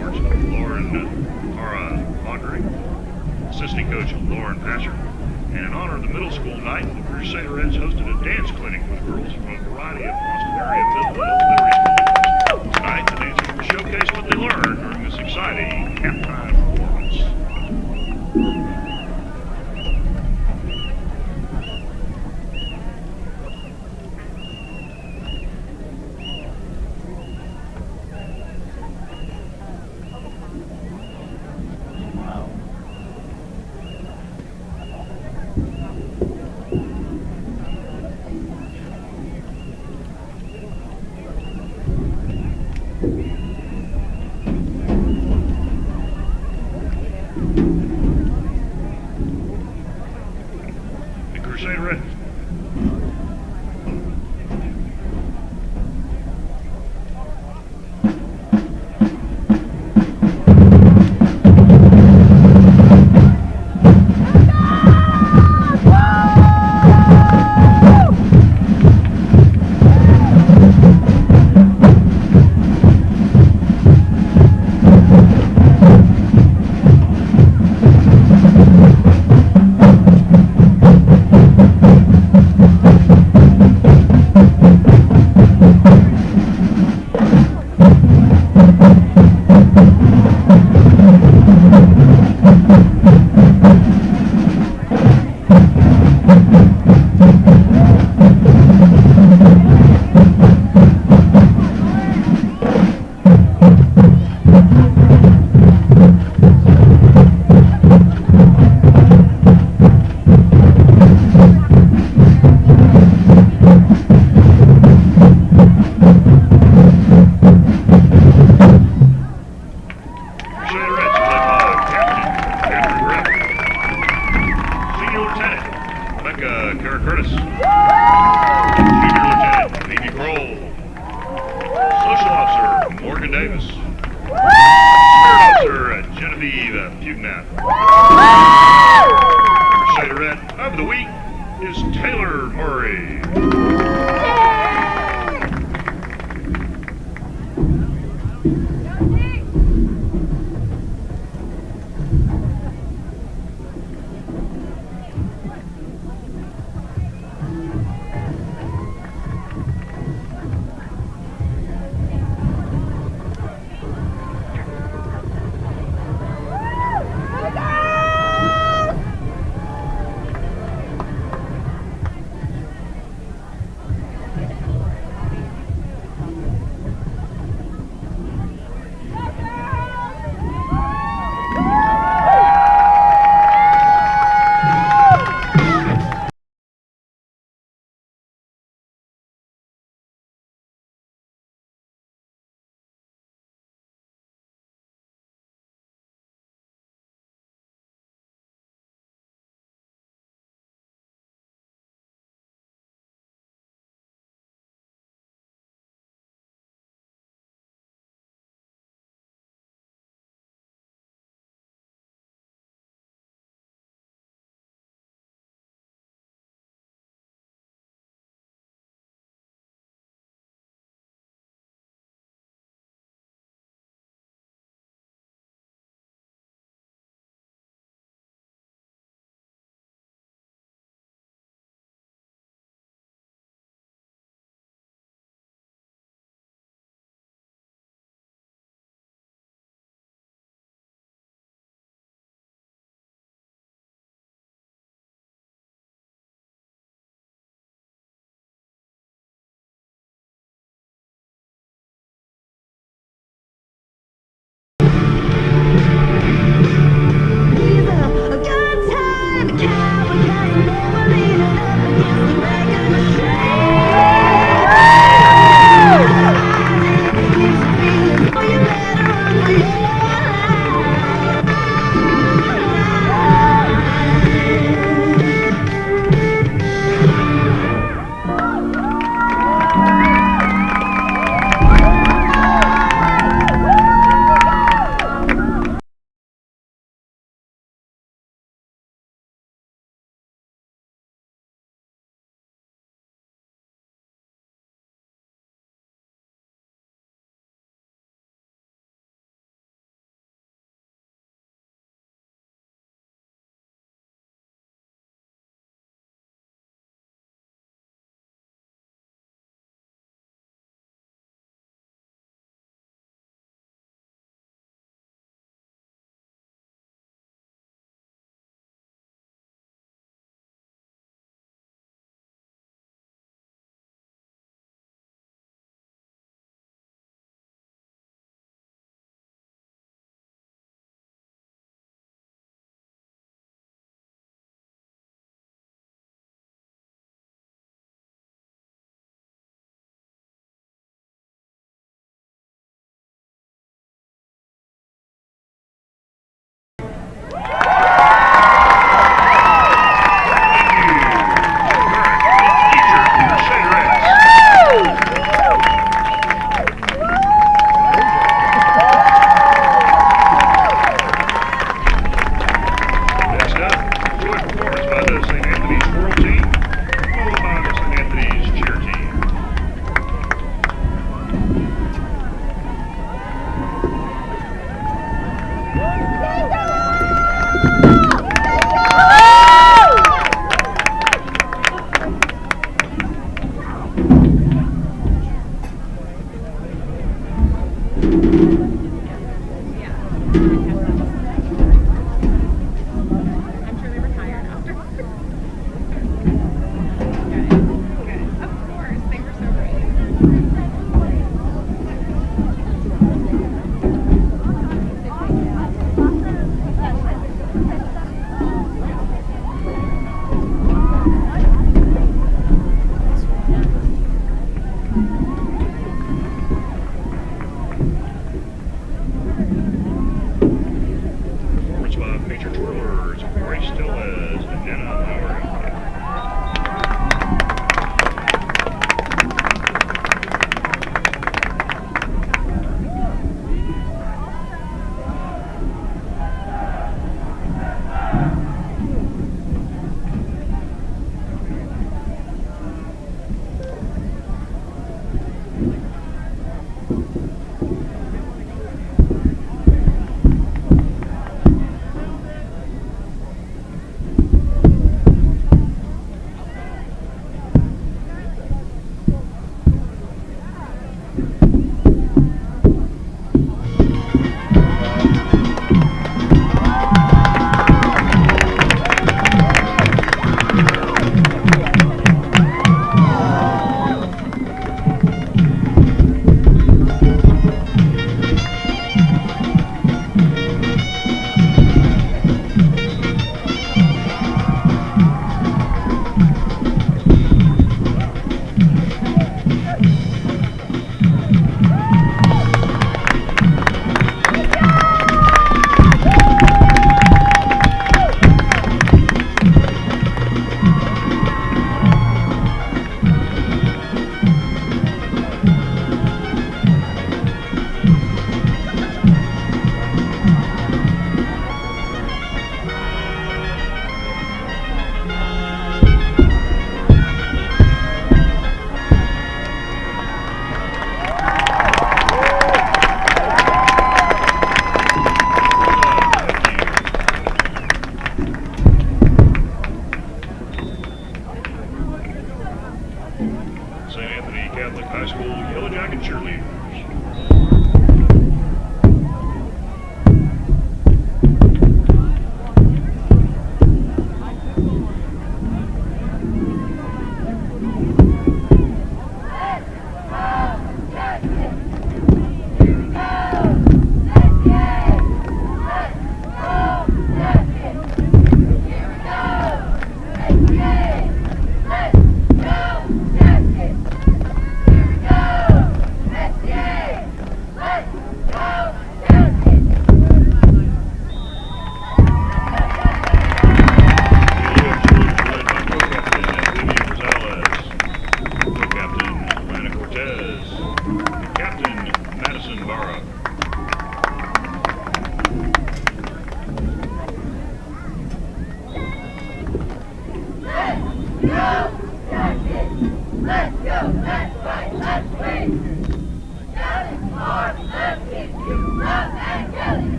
Coach Laundry, assistant coach Lauren Passer. And in honor of the middle school night, the Crusaderettes hosted a dance clinic with girls from a variety of Austin area middle and elementary schools. Tonight, the dancers will showcase what they learned during this exciting halftime performance.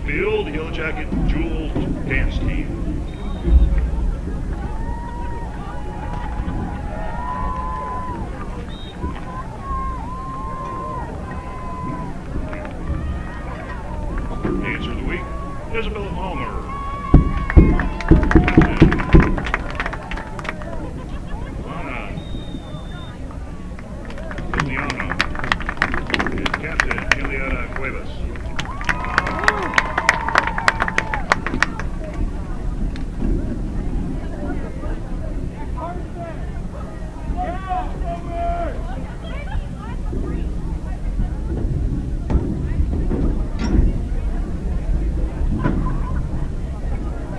the field, the Yellow Jacket Jewel Dance Team. Dancer of the week, Isabella Palmer. Lana. Liliana. And Captain Juliana Cuevas.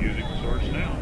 Music starts now.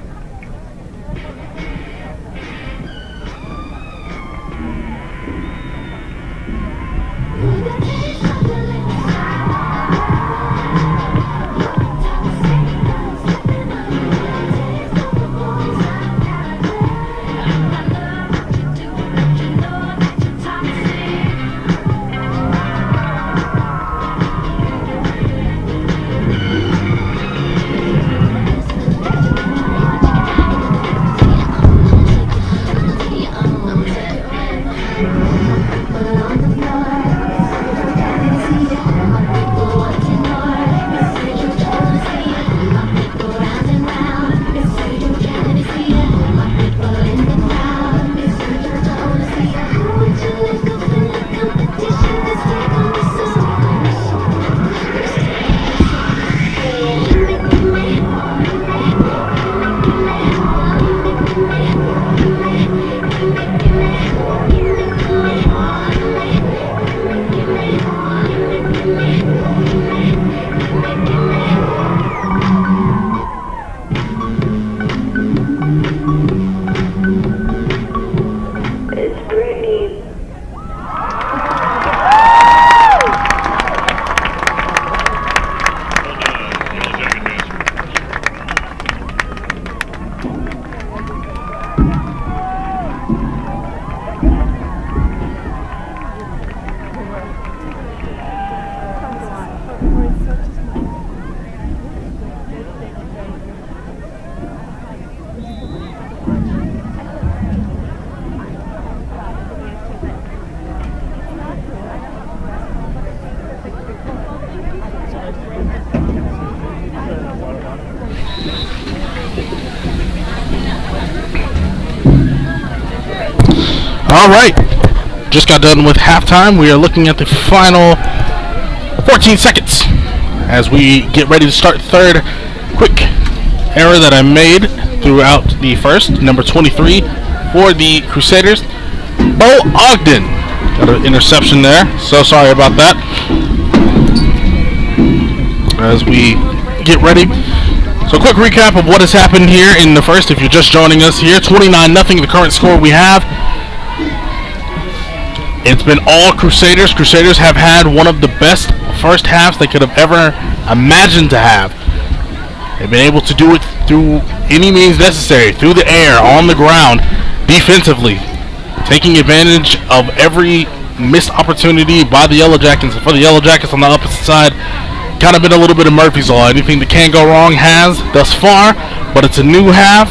All right, just got done with halftime. We are looking at the final 14 seconds as we get ready to start third. Quick error that I made throughout the first, number 23 for the Crusaders, Bo Ogden. Got an interception there, so sorry about that. As we get ready. So quick recap of what has happened here in the first, if you're just joining us here. 29-0, the current score we have. It's been all Crusaders. Crusaders have had one of the best first halves they could have ever imagined to have. They've been able to do it through any means necessary, through the air, on the ground, defensively, taking advantage of every missed opportunity by the Yellow Jackets. For the Yellow Jackets on the opposite side, kind of been a little bit of Murphy's Law. Anything that can go wrong has thus far, but it's a new half.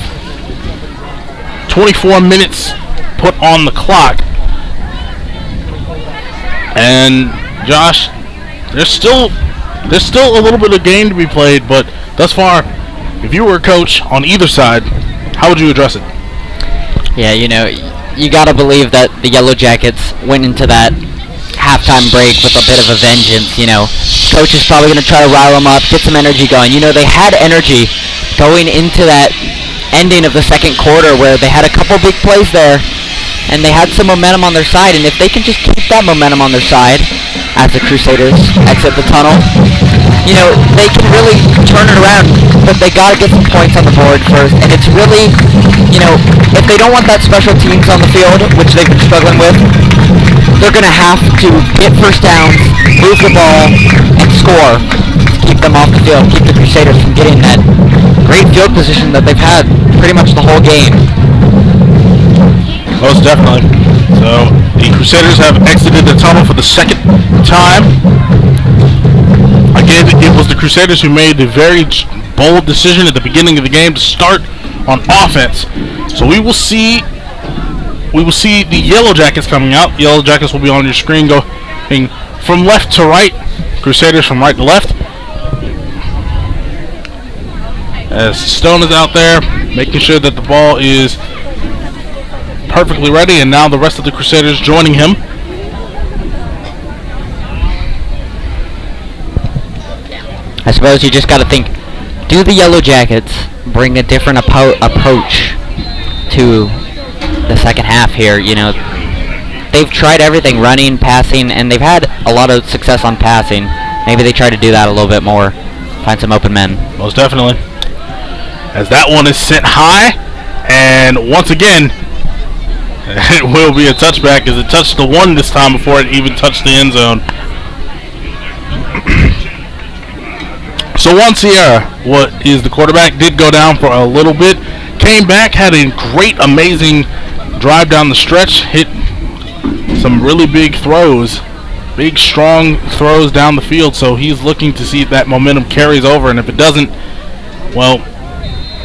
24 minutes put on the clock. And Josh, there's still a little bit of game to be played, but thus far, if you were a coach on either side, how would you address it? Yeah, you gotta believe that the Yellow Jackets went into that halftime break with a bit of a vengeance. Coach is probably gonna try to rile them up, get some energy going. They had energy going into that ending of the second quarter where they had a couple big plays there. And they had some momentum on their side, and if they can just keep that momentum on their side as the Crusaders exit the tunnel, they can really turn it around, but they gotta get some points on the board first, and it's really, if they don't want that special teams on the field, which they've been struggling with, they're gonna have to get first downs, move the ball, and score to keep them off the field, keep the Crusaders from getting that great field position that they've had pretty much the whole game. Most definitely. So the Crusaders have exited the tunnel for the second time. Again, it was the Crusaders who made the very bold decision at the beginning of the game to start on offense. So we will see the Yellow Jackets coming out. The Yellow Jackets will be on your screen going from left to right. Crusaders from right to left. As Stone is out there making sure that the ball is perfectly ready, and now the rest of the Crusaders joining him. I suppose you just got to think, do the Yellow Jackets bring a different approach to the second half here? You know, they've tried everything, running, passing, and they've had a lot of success on passing. Maybe they try to do that a little bit more, find some open men. Most definitely. As that one is sent high, and once again, it will be a touchback as it touched the one this time before it even touched the end zone. So Juan Sierra, what is the quarterback, did go down for a little bit, came back, had a great, amazing drive down the stretch, hit some really big throws, big, strong throws down the field, so he's looking to see if that momentum carries over, and if it doesn't, well,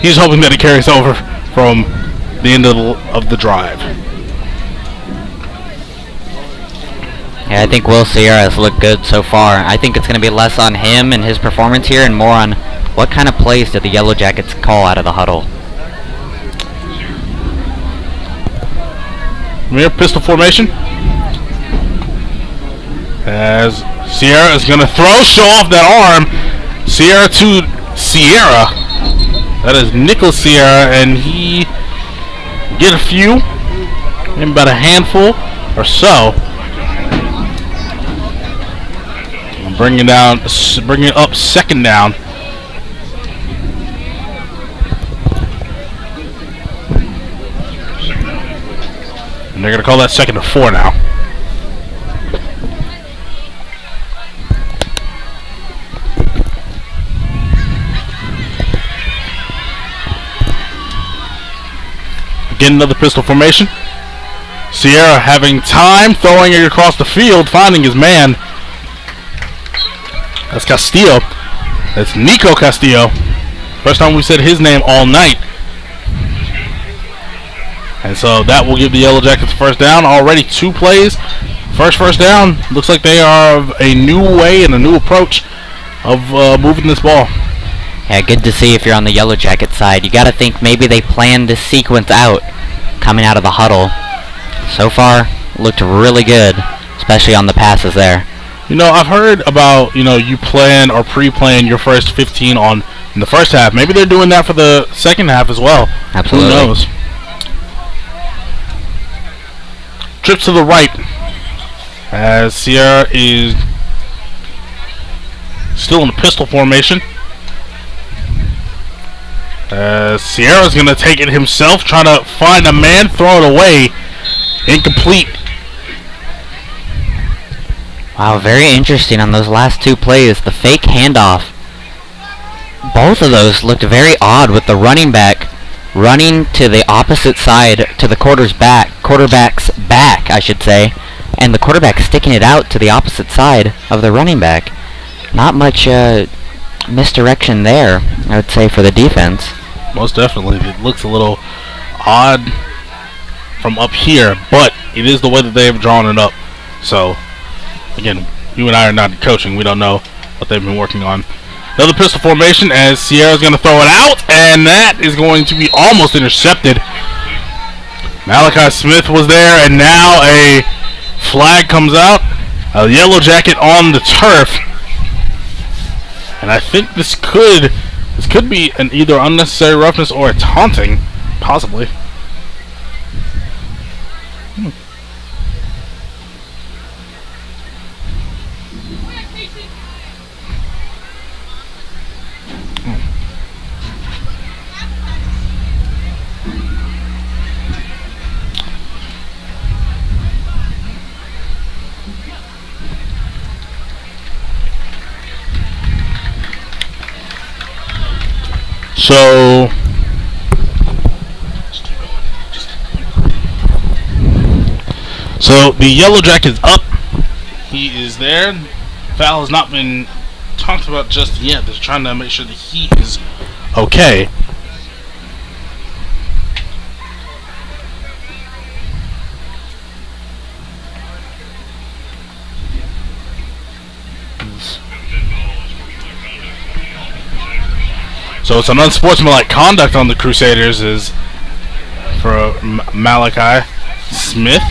he's hoping that it carries over from the end of the drive. Yeah, I think Will Sierra has looked good so far. I think it's going to be less on him and his performance here and more on what kind of plays did the Yellow Jackets call out of the huddle. Mere pistol formation. As Sierra is going to throw, show off that arm. Sierra to Sierra. That is Nicholas Sierra, and he get a few, maybe about a handful or so. Bringing up second down. And they're going to call that 2nd and 4 now. Again, another pistol formation. Sierra having time, throwing it across the field, finding his man. That's Castillo. That's Nico Castillo. First time we said his name all night. And so that will give the Yellow Jackets first down. Already 2 plays. First down. Looks like they are a new way and a new approach of moving this ball. Yeah, good to see if you're on the Yellow Jacket side. You got to think maybe they planned this sequence out coming out of the huddle. So far, looked really good, especially on the passes there. You know, I've heard about, you plan or pre-plan your first 15 in the first half. Maybe they're doing that for the second half as well. Absolutely. Who knows? Trips to the right as Sierra is still in the pistol formation. Sierra's going to take it himself, trying to find a man, throw it away. Incomplete. Wow, very interesting on those last 2 plays. The fake handoff. Both of those looked very odd with the running back running to the opposite side to the quarterback's back, I should say, and the quarterback sticking it out to the opposite side of the running back. Not much misdirection there, I would say, for the defense. Most definitely. It looks a little odd from up here, but it is the way that they have drawn it up. So, again, you and I are not coaching. We don't know what they've been working on. Another pistol formation as Sierra's going to throw it out, and that is going to be almost intercepted. Malachi Smith was there, and now a flag comes out. A Yellow Jacket on the turf. And I think this could be an either unnecessary roughness or a taunting, possibly. So the Yellow Jacket is up. He is there. Foul has not been talked about just yet. They're trying to make sure the heat is okay. So it's an unsportsmanlike conduct on the Crusaders is for Malachi Smith.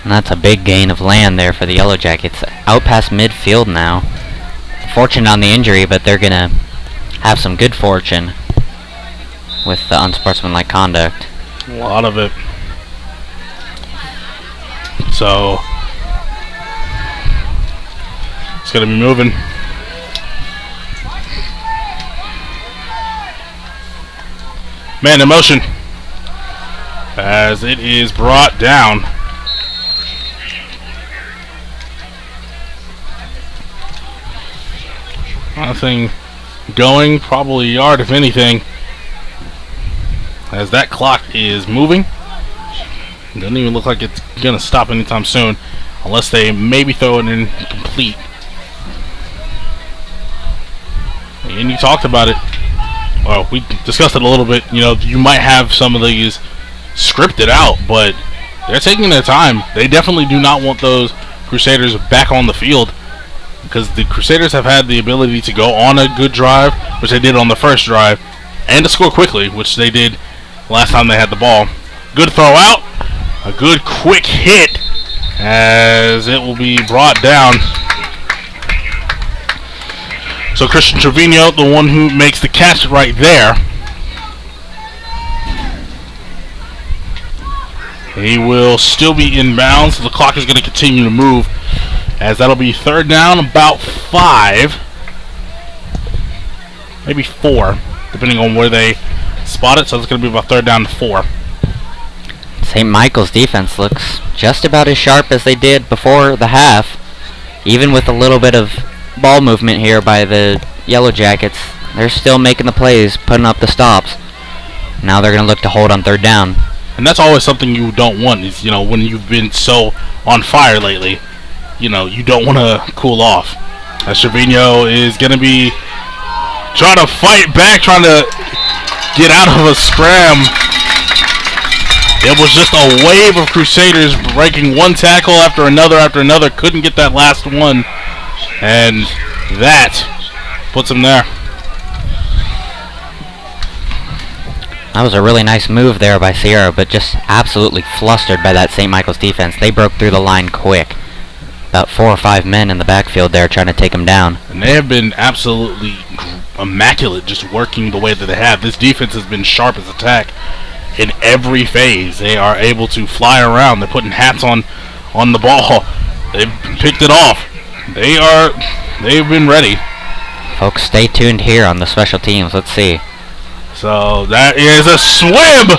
And that's a big gain of land there for the Yellow Jackets. Out past midfield now. Fortunate on the injury, but they're going to have some good fortune with the unsportsmanlike conduct. A lot of it. So it's going to be moving. Man in motion as it is brought down. Nothing going, probably a yard if anything, as that clock is moving. Doesn't even look like it's gonna stop anytime soon, unless they maybe throw it in complete. And you talked about it. Well, we discussed it a little bit. You know, you might have some of these scripted out, but they're taking their time. They definitely do not want those Crusaders back on the field, because the Crusaders have had the ability to go on a good drive, which they did on the first drive, and to score quickly, which they did last time they had the ball. Good throw out. A good quick hit as it will be brought down. So Christian Trevino, the one who makes the catch right there. He will still be inbounds. So the clock is going to continue to move, as that'll be third down, about 5. Maybe 4, depending on where they spot it. So it's going to be about third down to 4. St. Michael's defense looks just about as sharp as they did before the half. Even with a little bit of ball movement here by the Yellow Jackets, they're still making the plays, putting up the stops. Now they're going to look to hold on third down. And that's always something you don't want, is, you know, when you've been so on fire lately, you know, you don't want to cool off. As Trevino is going to be trying to fight back, trying to get out of a scram. It was just a wave of Crusaders breaking one tackle after another. Couldn't get that last one. And that puts them there. That was a really nice move there by Sierra, but just absolutely flustered by that St. Michael's defense. They broke through the line quick. About 4 or 5 men in the backfield there trying to take him down. And they have been absolutely immaculate just working the way that they have. This defense has been sharp as attack. In every phase, they are able to fly around. They're putting hats on the ball. They've picked it off. They've been ready. Folks, stay tuned here on the special teams. Let's see. So that is a swim,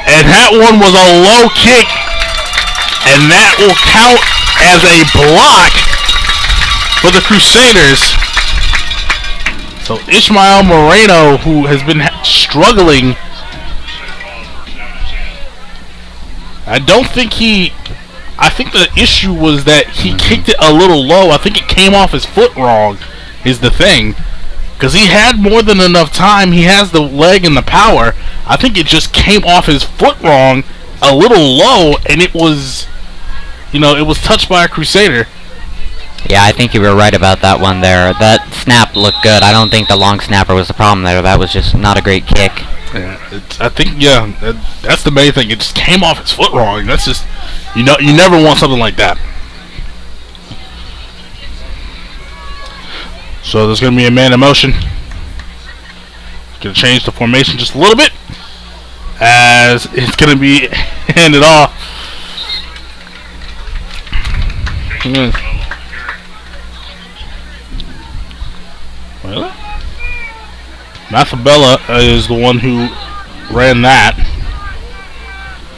and that one was a low kick, and that will count as a block for the Crusaders. So Ishmael Moreno, who has been struggling. I think the issue was that he kicked it a little low. I think it came off his foot wrong, is the thing. Because he had more than enough time. He has the leg and the power. I think it just came off his foot wrong, a little low, and it was, you know, it was touched by a Crusader. Yeah, I think you were right about that one there. That snap looked good. I don't think the long snapper was the problem there. That was just not a great kick. Yeah, I think, yeah, that's the main thing. It just came off his foot wrong. That's just, you know, you never want something like that. So there's going to be a man in motion. Going to change the formation just a little bit, as it's going to be handed off. Well, Mathabella is the one who ran that.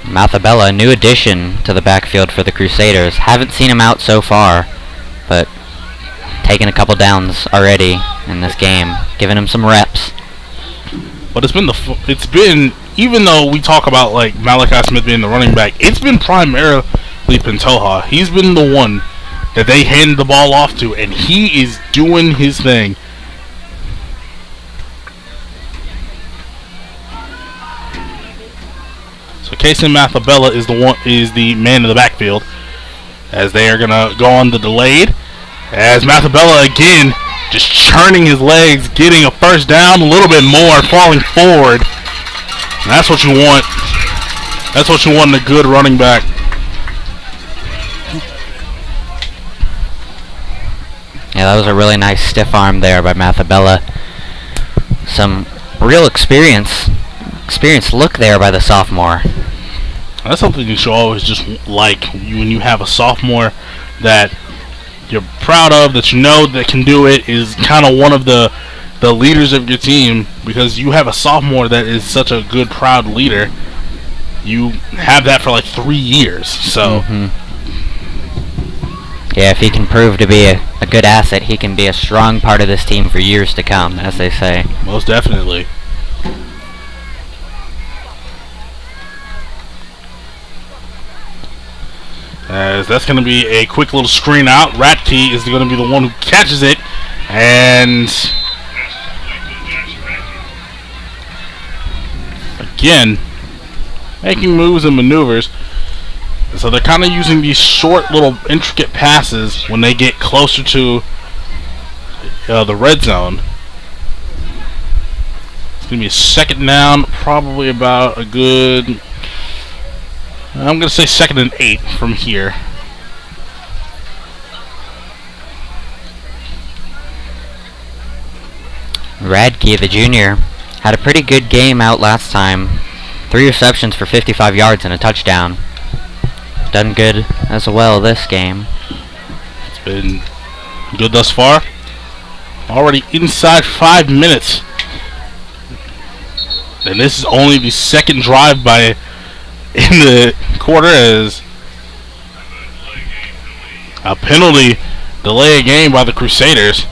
Mathabella, a new addition to the backfield for the Crusaders. Haven't seen him out so far, but taking a couple downs already in this game, giving him some reps. But it's been even though we talk about like Malachi Smith being the running back, it's been primarily Pantoja. He's been the one that they hand the ball off to, and he is doing his thing. So Casey Mathabella is the man in the backfield, as they are gonna go on the delayed. As Mathabella again just churning his legs, getting a first down, a little bit more, falling forward. And that's what you want. That's what you want in a good running back. Yeah, that was a really nice stiff arm there by Mathabella. Some real experience look there by the sophomore. That's something you should always just like when you have a sophomore that you're proud of, that you know that can do it, is kind of one of the leaders of your team, because you have a sophomore that is such a good, proud leader. You have that for like 3 years, so. Yeah, if he can prove to be a good asset, he can be a strong part of this team for years to come, as they say. Most definitely. As that's going to be a quick little screen out. Ratke is going to be the one who catches it, and again making moves and maneuvers. So they're kind of using these short little intricate passes when they get closer to the red zone. It's going to be a second down, probably about a good, I'm going to say 2nd and 8 from here. Radke, the junior, had a pretty good game out last time. 3 receptions for 55 yards and a touchdown. Done good as well this game. It's been good thus far. Already inside 5 minutes. And this is only the second drive by in the quarter, as a penalty delay a game by the Crusaders.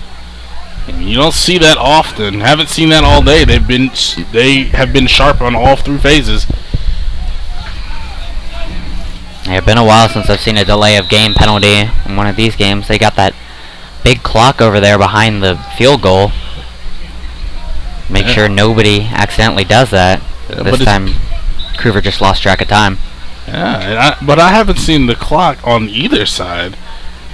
You don't see that often. Haven't seen that all day. They have been sharp on all 3 phases. Yeah, it's been a while since I've seen a delay of game penalty in one of these games. They got that big clock over there behind the field goal. Make sure nobody accidentally does that. This time, Kruger just lost track of time. Yeah, but I haven't seen the clock on either side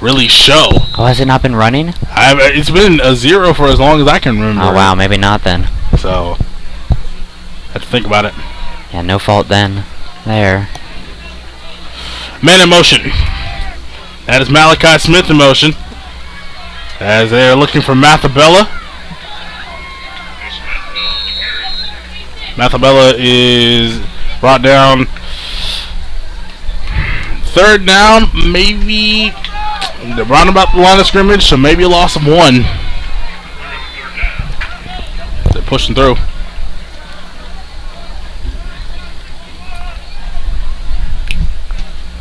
really show. Oh, has it not been running? It's been a 0 for as long as I can remember. Oh, wow, maybe not then. So, have to think about it. Yeah, no fault then. There. Man in motion. That is Malachi Smith in motion, as they are looking for Mathabella. Mathabella is brought down. 3rd down, maybe round about the line of scrimmage, so maybe a loss of 1. They're pushing through.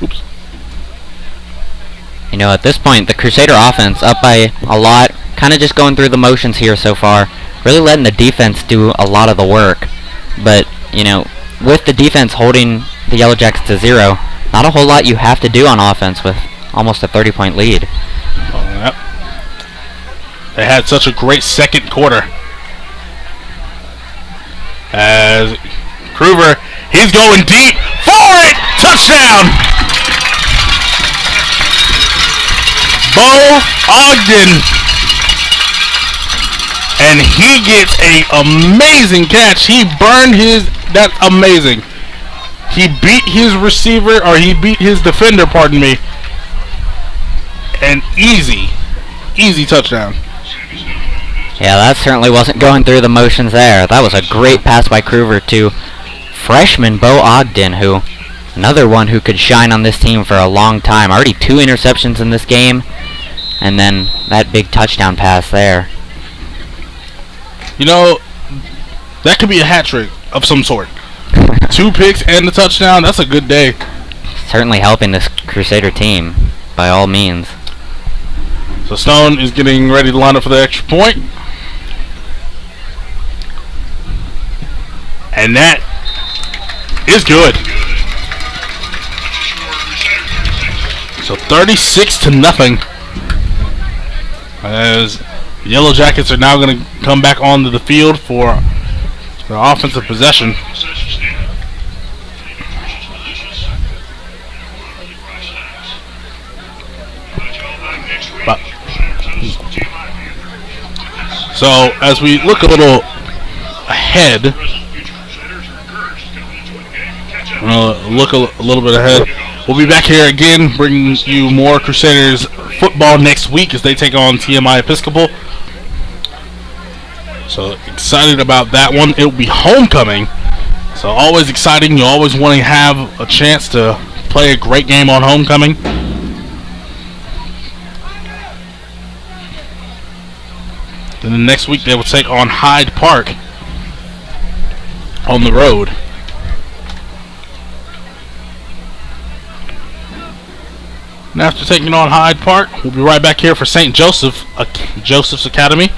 Oops. You know, at this point, the Crusader offense up by a lot, kind of just going through the motions here so far, really letting the defense do a lot of the work. But, you know, with the defense holding the Yellow Jackets to 0, not a whole lot you have to do on offense with almost a 30-point lead. Yep. They had such a great second quarter. As Kruger, he's going deep for it! Touchdown! Bo Ogden. And he gets a amazing catch. He burned his, that's amazing. He beat his receiver, or he beat his defender, pardon me. An easy touchdown. Yeah, that certainly wasn't going through the motions there. That was a great pass by Kruger to freshman Bo Ogden, who, another one who could shine on this team for a long time. Already 2 interceptions in this game, and then that big touchdown pass there. You know, that could be a hat trick of some sort. 2 picks and a touchdown, that's a good day. Certainly helping this Crusader team, by all means. So Stone is getting ready to line up for the extra point. And that is good. So 36-0. As Yellow Jackets are now going to come back onto the field for their offensive possession. So as we look a little ahead, look a little bit ahead. We'll be back here again, bringing you more Crusaders football next week as they take on TMI Episcopal. So excited about that one. It'll be homecoming, so always exciting. You always want to have a chance to play a great game on homecoming. Then the next week they will take on Hyde Park on the road. And after taking on Hyde Park, we'll be right back here for St. Joseph's Academy.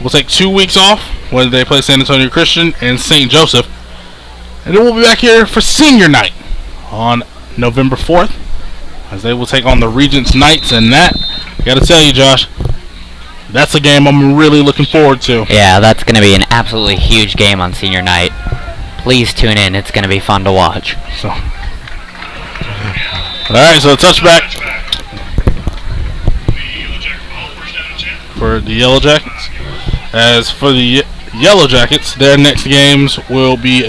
We'll take 2 weeks off when they play San Antonio Christian and St. Joseph. And then we'll be back here for Senior Night on November 4th, as they will take on the Regents Knights. And that, I gotta tell you, Josh, that's a game I'm really looking forward to. Yeah, that's going to be an absolutely huge game on Senior Night. Please tune in. It's going to be fun to watch. So, alright, so a touchback for the Yellow Jackets. As for the Yellow Jackets, their next games will be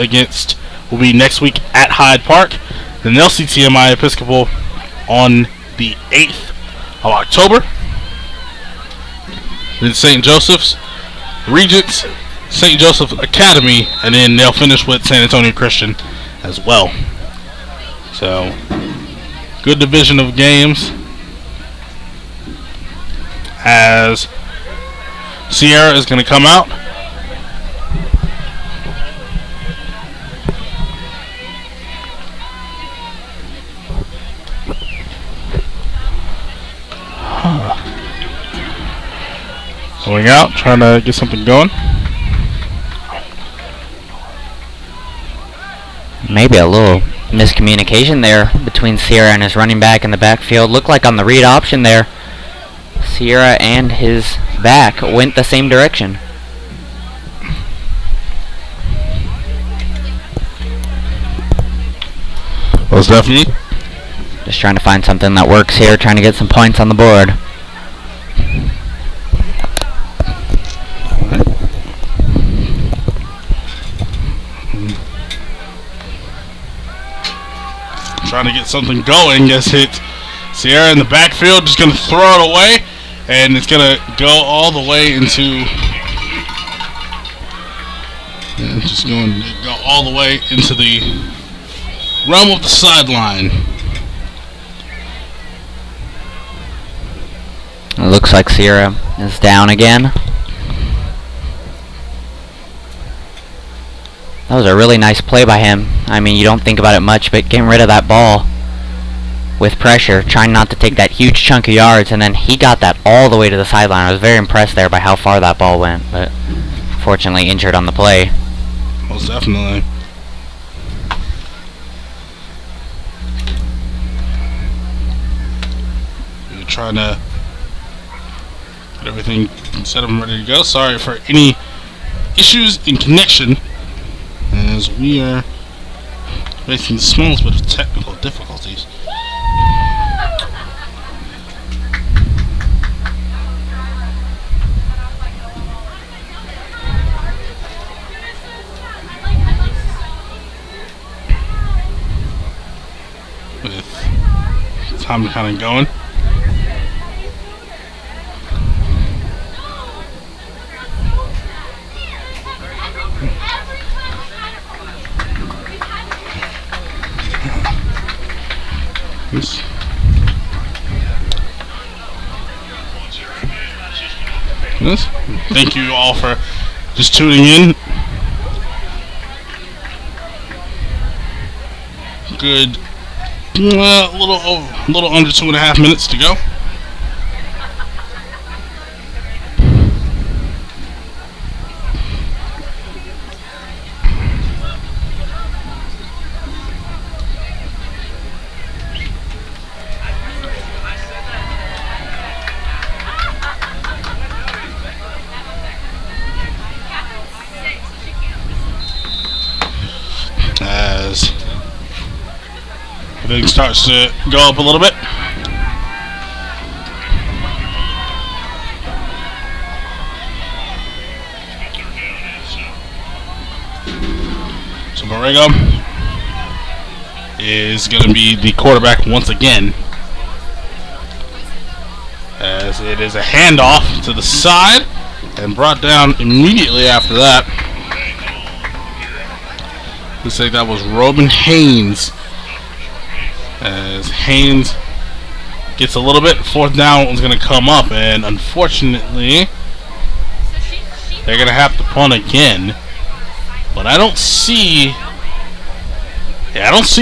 next week at Hyde Park. Then they'll see TMI Episcopal on the 8th of October. Then St. Joseph's, Regents, St. Joseph Academy, and then they'll finish with San Antonio Christian as well. So, good division of games as Sierra is going to come out. Going out, trying to get something going. Maybe a little miscommunication there between Sierra and his running back in the backfield. Looked like on the read option there, Sierra and his back went the same direction. Most definitely. Just trying to find something that works here, trying to get some points on the board. Trying to get something going. Gets hit. Sierra in the backfield, just going to throw it away, and it's going to go all the way into. Just going to go all the way into the realm of the sideline. It looks like Sierra is down again. That was a really nice play by him. I mean, you don't think about it much, but getting rid of that ball with pressure, trying not to take that huge chunk of yards, and then he got that all the way to the sideline. I was very impressed there by how far that ball went, but fortunately injured on the play. Most definitely. We're trying to get everything set up and ready to go. Sorry for any issues in connection, as we are facing the smallest bit of technical difficulties. With time kind of going. Yes. Thank you all for just tuning in. Good, a little under 2.5 minutes to go. as everything starts to go up a little bit. So Borrego is going to be the quarterback once again, as it is a handoff to the side and brought down immediately after that. Looks like that was Robin Haynes, as Haynes gets a little bit. Fourth down is going to come up, and unfortunately they're going to have to punt again. But I don't see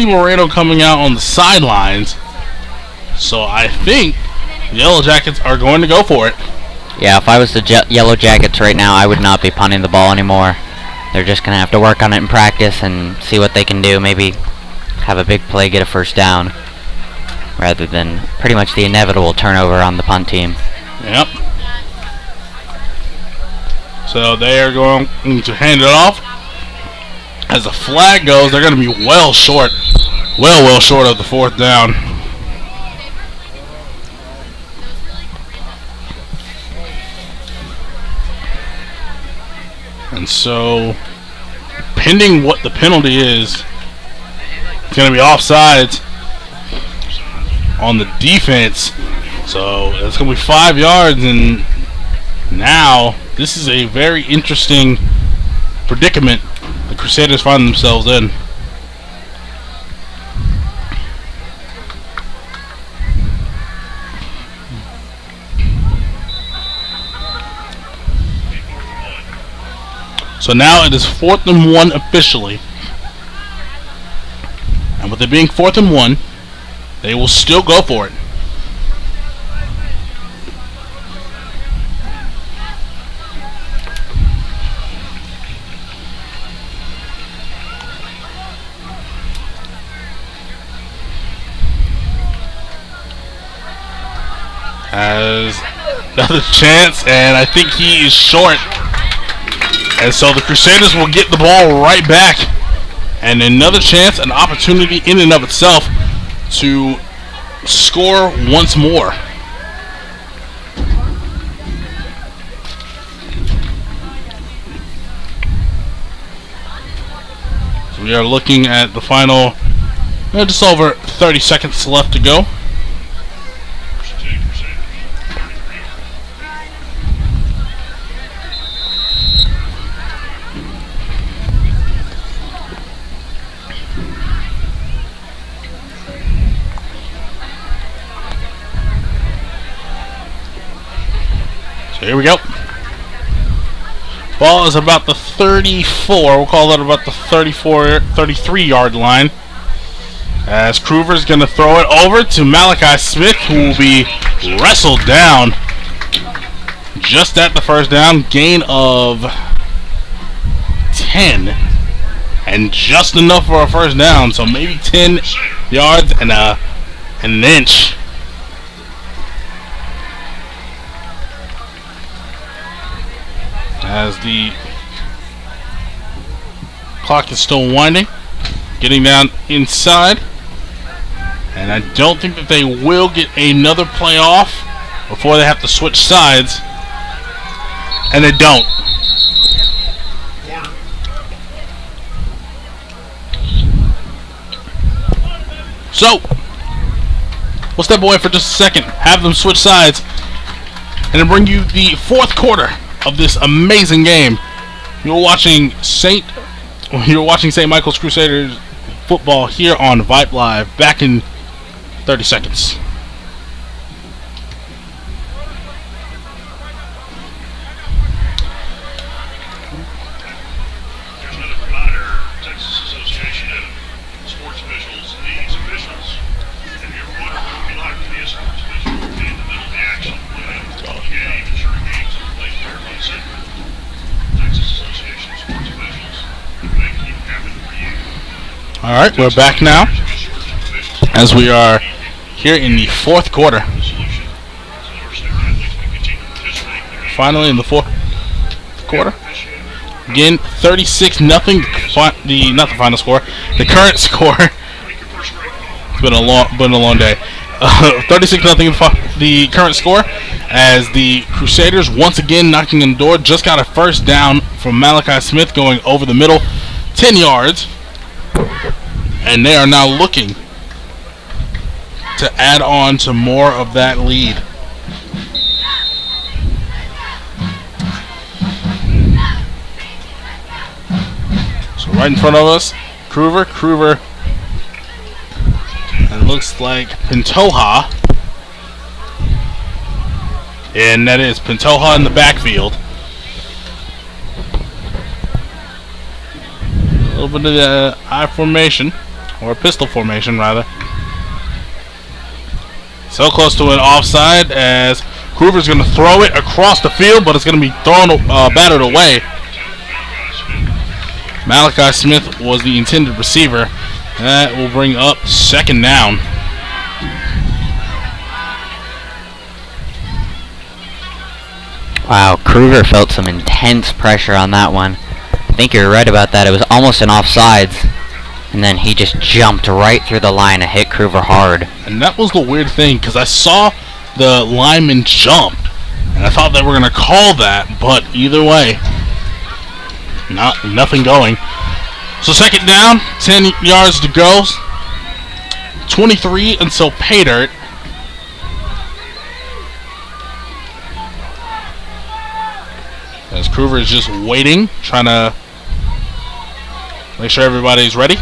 Moreno coming out on the sidelines, so I think the Yellow Jackets are going to go for it. Yeah, if I was the Yellow Jackets right now, I would not be punting the ball anymore. They're just going to have to work on it in practice and see what they can do. Maybe have a big play, get a first down, rather than pretty much the inevitable turnover on the punt team. Yep. So they are going to hand it off. As the flag goes, they're going to be well short of the fourth down. And so, pending what the penalty is, it's going to be offsides on the defense. So it's going to be 5 yards, and now this is a very interesting predicament the Crusaders find themselves in. So now it is 4th and 1 officially. And with it being 4th and 1, they will still go for it. Has another chance, and I think he is short. And so the Crusaders will get the ball right back. And another chance, an opportunity in and of itself to score once more. So we are looking at the final, just over 30 seconds left to go. Here we go. Ball is about the 34. We'll call that about the 33-yard line. As Kruger's going to throw it over to Malachi Smith, who will be wrestled down just at the first down. Gain of 10. And just enough for a first down. So maybe 10 yards and an inch. As the clock is still winding, getting down inside, and I don't think that they will get another play off before they have to switch sides, and they don't. So, we'll step away for just a second, have them switch sides, and then bring you the fourth quarter of this amazing game. You're watching St. Michael's Crusaders football here on Vype Live. Back in 30 seconds. There's another provider, Texas Association of Sports Officials. These officials, have you ever wondered what it would be like to be a sports official in the middle of the action? Well, game, ensuring games are played fairly and safe. Texas Association of Sports Officials, they keep it happen for you. Alright, we're back now as we are here in the fourth quarter. Finally in the fourth quarter. Again, 36-0. not the final score, the current score. It's been a long day. 36-0 the current score, as the Crusaders once again knocking on the door. Just got a first down from Malachi Smith going over the middle, 10 yards, and they are now looking to add on to more of that lead. So right in front of us, Kruver. It looks like Pantoja. And that is Pantoja in the backfield. A little bit of the I formation, or pistol formation rather. So close to an offside, as Kruver's going to throw it across the field, but it's going to be thrown, battered away. Malachi Smith was the intended receiver. That will bring up second down. Wow, Kruger felt some intense pressure on that one. I think you're right about that. It was almost an offsides, and then he just jumped right through the line and hit Kruger hard. And that was the weird thing, because I saw the lineman jump, and I thought they were going to call that, but either way, nothing going. So second down, 10 yards to go. 23 until pay dirt. As Kruger is just waiting, trying to make sure everybody's ready.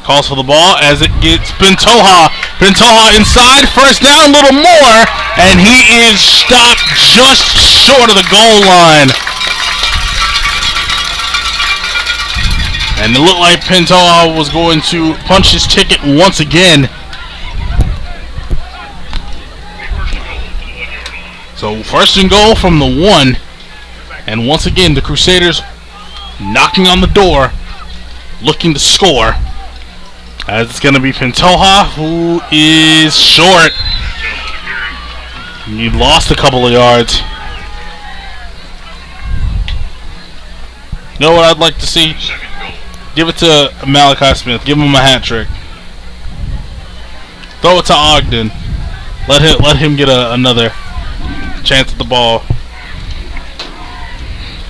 Calls for the ball as it gets Pantoja. Pantoja inside, first down, a little more, and he is stopped just short of the goal line. And it looked like Pantoja was going to punch his ticket once again. So first and goal from the 1. And once again, the Crusaders knocking on the door, looking to score. As it's going to be Pantoja, who is short. He lost a couple of yards. You know what I'd like to see? Give it to Malachi Smith. Give him a hat trick. Throw it to Ogden. Let him get another chance at the ball.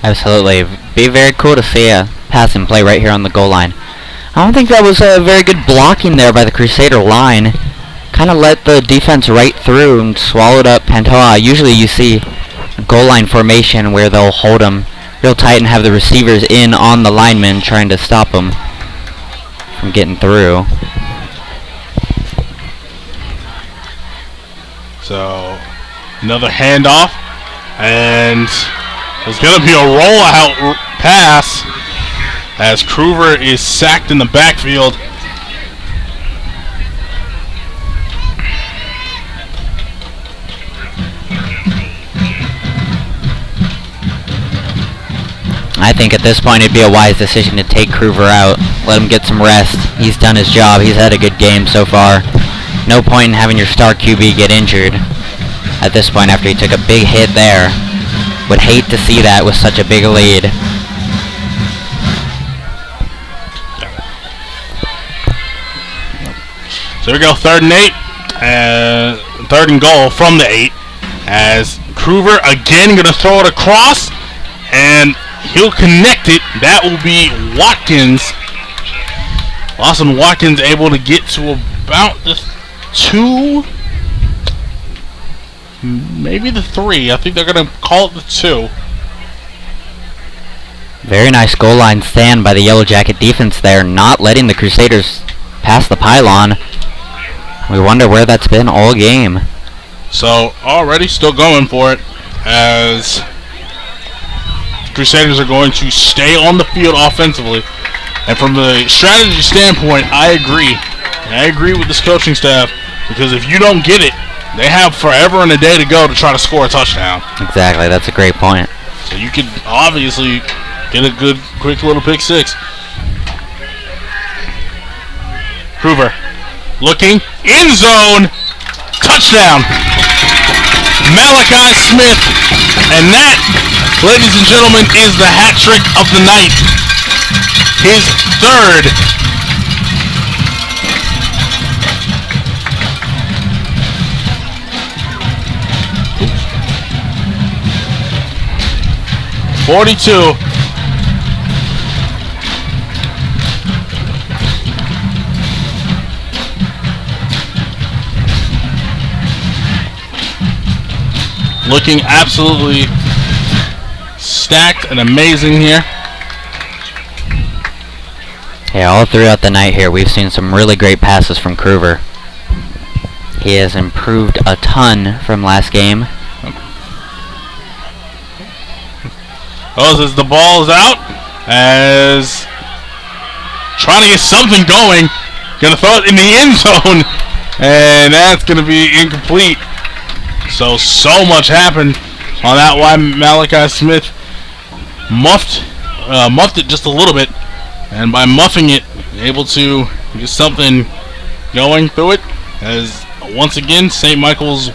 Absolutely. Be very cool to see a pass and play right here on the goal line. I don't think that was a very good blocking there by the Crusader line. Kind of let the defense right through and swallowed up Pantoja. Usually you see a goal line formation where they'll hold him real tight and have the receivers in on the linemen trying to stop him from getting through. So another handoff, and there's going to be a rollout pass as Kruger is sacked in the backfield. I think at this point it'd be a wise decision to take Kruger out. Let him get some rest. He's done his job. He's had a good game so far. No point in having your star QB get injured at this point after he took a big hit there. Would hate to see that with such a big lead. So here we go, 3rd and 8. 3rd and goal from the 8. As Kruger again going to throw it across, and he'll connect it. That will be Watkins. Lawson Watkins able to get to about the 2, maybe the 3. I think they're going to call it the 2. Very nice goal line stand by the Yellow Jacket defense there, not letting the Crusaders pass the pylon. We wonder where that's been all game. So already still going for it, as Crusaders are going to stay on the field offensively. And from the strategy standpoint, I agree. I agree with this coaching staff, because if you don't get it, they have forever and a day to go to try to score a touchdown. Exactly, that's a great point. So you could obviously get a good, quick little pick six. Kruger looking, end zone, touchdown. Malachi Smith, and that, ladies and gentlemen, is the hat trick of the night. his third. Oops. 42. Looking absolutely stacked and amazing here. Yeah, all throughout the night here, we've seen some really great passes from Kruger. He has improved a ton from last game. Oh, as the ball is out, as trying to get something going, gonna throw it in the end zone, and that's gonna be incomplete. So much happened on that. Why Malachi Smith muffed it just a little bit, and by muffing it, able to get something going through it. As once again, St. Michael's,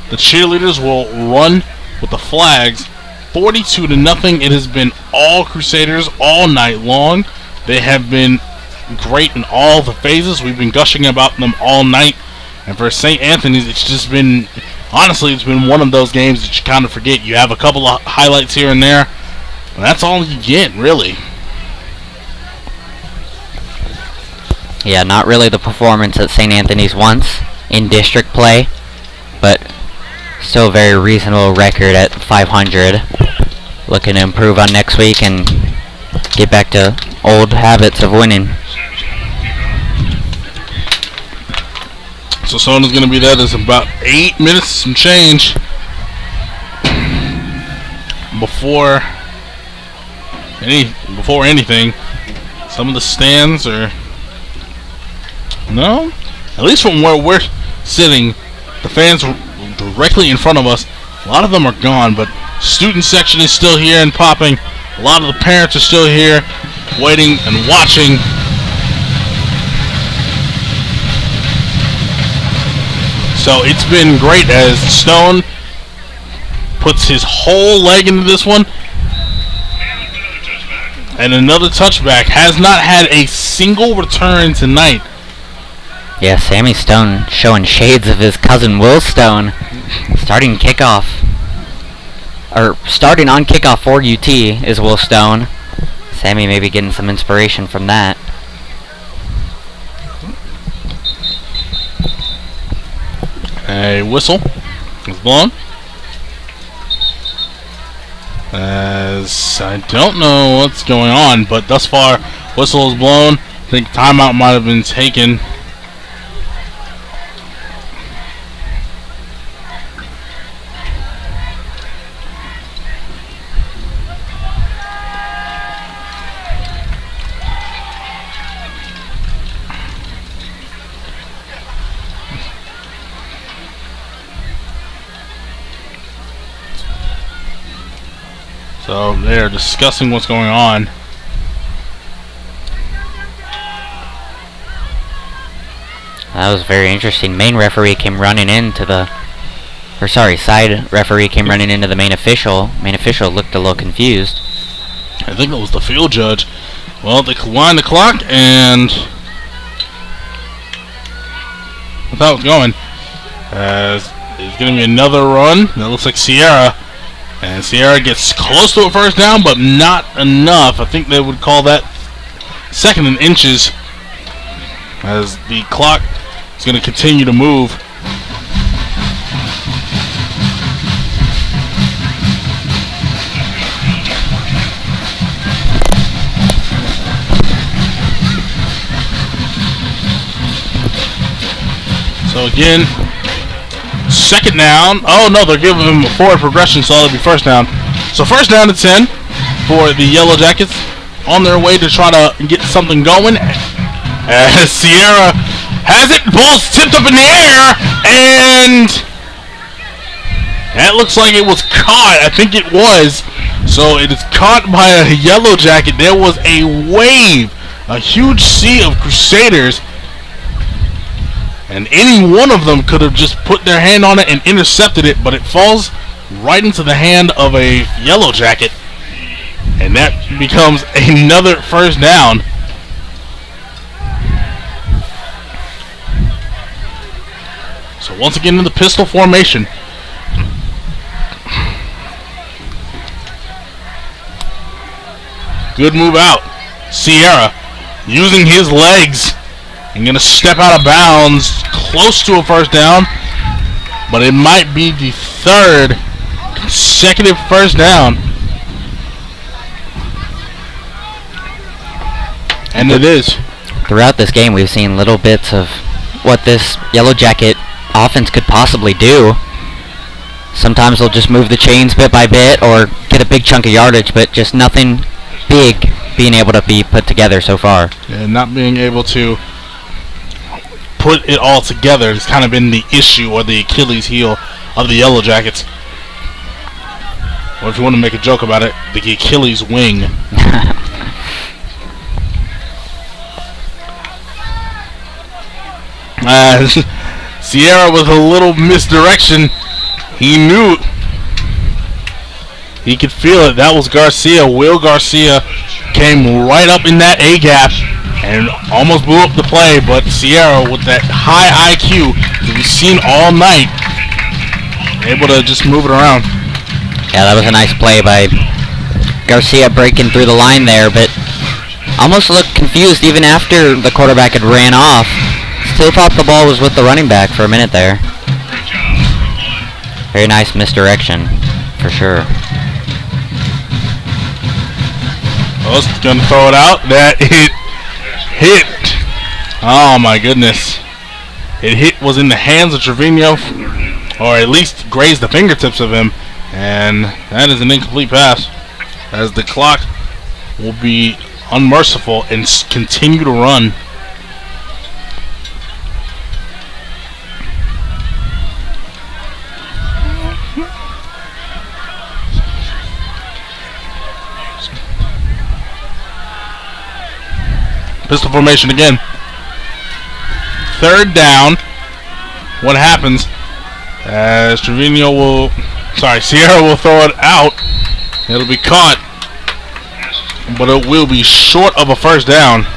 the cheerleaders will run with the flags, 42-0. It has been all Crusaders all night long. They have been great in all the phases. We've been gushing about them all night, and for St. Anthony's, it's just been. Honestly, it's been one of those games that you kind of forget. You have a couple of highlights here and there, but that's all you get, really. Yeah, not really the performance that St. Anthony's wants in district play, but still a very reasonable record at 500. Looking to improve on next week and get back to old habits of winning. So Sona's going to be there. There's about 8 minutes and change before anything. Some of the stands are no, at least from where we're sitting, the fans directly in front of us. A lot of them are gone, but student section is still here and popping. A lot of the parents are still here, waiting and watching. So it's been great as Stone puts his whole leg into this one. And another touchback. Has not had a single return tonight. Yeah, Sammy Stone showing shades of his cousin Will Stone. Starting kickoff. Or starting on kickoff for UT is Will Stone. Sammy may be getting some inspiration from that. A whistle is blown. As I don't know what's going on, but thus far, whistle is blown. I think timeout might have been taken. So they're discussing what's going on. That was very interesting. Main referee came running into the, side referee came running into the main official. Main official looked a little confused. I think it was the field judge. Well, they wind the clock and without it going, as there's going to be another run. That looks like Sierra. And Sierra gets close to a first down, but not enough. I think they would call that second in inches, as the clock is going to continue to move. So again, second down. Oh no, they're giving him a forward progression, so it'll be first down. So first down to 10 for the Yellow Jackets, on their way to try to get something going. As Sierra has it, ball's tipped up in the air, and that looks like it was caught. I think it was. So it is caught by a Yellow Jacket. There was a wave, a huge sea of Crusaders. And any one of them could have just put their hand on it and intercepted it, but it falls right into the hand of a Yellow Jacket. And that becomes another first down. So once again in the pistol formation. Good move out. Sierra using his legs and gonna step out of bounds close to a first down, but it might be the third consecutive first down. And it is. Throughout this game, we've seen little bits of what this Yellow Jacket offense could possibly do. Sometimes they'll just move the chains bit by bit or get a big chunk of yardage, but just nothing big being able to be put together so far. Yeah, not being able to put it all together has kind of been the issue or the Achilles heel of the Yellow Jackets. Or if you want to make a joke about it, the Achilles wing. Sierra with a little misdirection. He knew. He could feel it. That was Garcia. Will Garcia came right up in that A-gap and almost blew up the play, but Sierra with that high IQ that we've seen all night, able to just move it around. Yeah, that was a nice play by Garcia breaking through the line there, but almost looked confused even after the quarterback had ran off. Still thought the ball was with the running back for a minute there. Very nice misdirection, for sure. Well, gonna throw it out. That hit. Oh my goodness. It was in the hands of Trevino, or at least grazed the fingertips of him, and that is an incomplete pass, as the clock will be unmerciful and continue to run. Pistol formation again. Third down. What happens? As Sierra will throw it out. It'll be caught, but it will be short of a first down.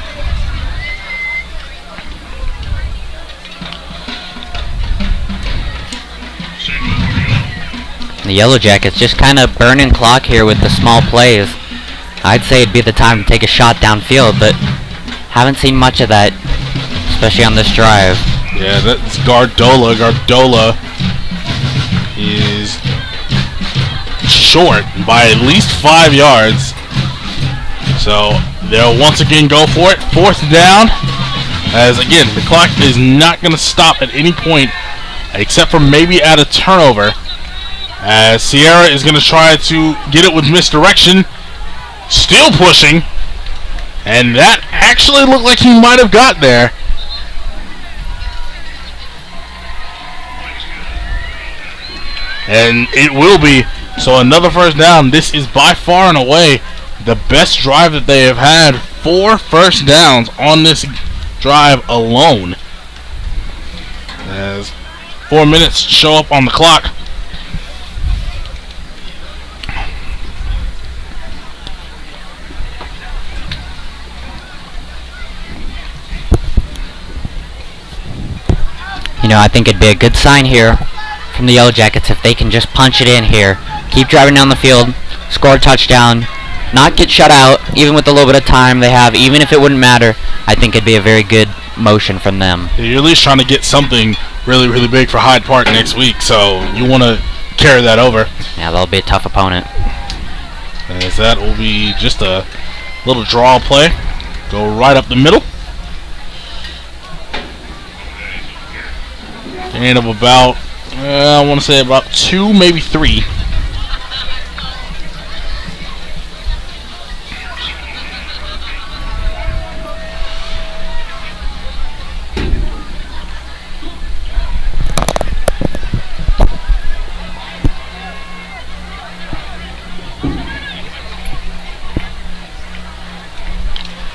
The Yellow Jackets just kind of burning clock here with the small plays. I'd say it'd be the time to take a shot downfield, but haven't seen much of that, especially on this drive. Yeah, that's Gardola. Gardola is short by at least 5 yards. So they'll once again go for it. Fourth down. As again, the clock is not going to stop at any point except for maybe at a turnover. As Sierra is going to try to get it with misdirection. Still pushing. And that actually looked like he might have got there. And it will be. So another first down. This is by far and away the best drive that they have had. 4 first downs on this drive alone. As 4 minutes show up on the clock. You know, I think it'd be a good sign here from the Yellow Jackets if they can just punch it in here. Keep driving down the field, score a touchdown, not get shut out, even with the little bit of time they have, even if it wouldn't matter. I think it'd be a very good motion from them. You're at least trying to get something really, really big for Hyde Park next week, so you want to carry that over. Yeah, that'll be a tough opponent. As that will be just a little draw play. Go right up the middle. Gain of about, I want to say about 2, maybe 3.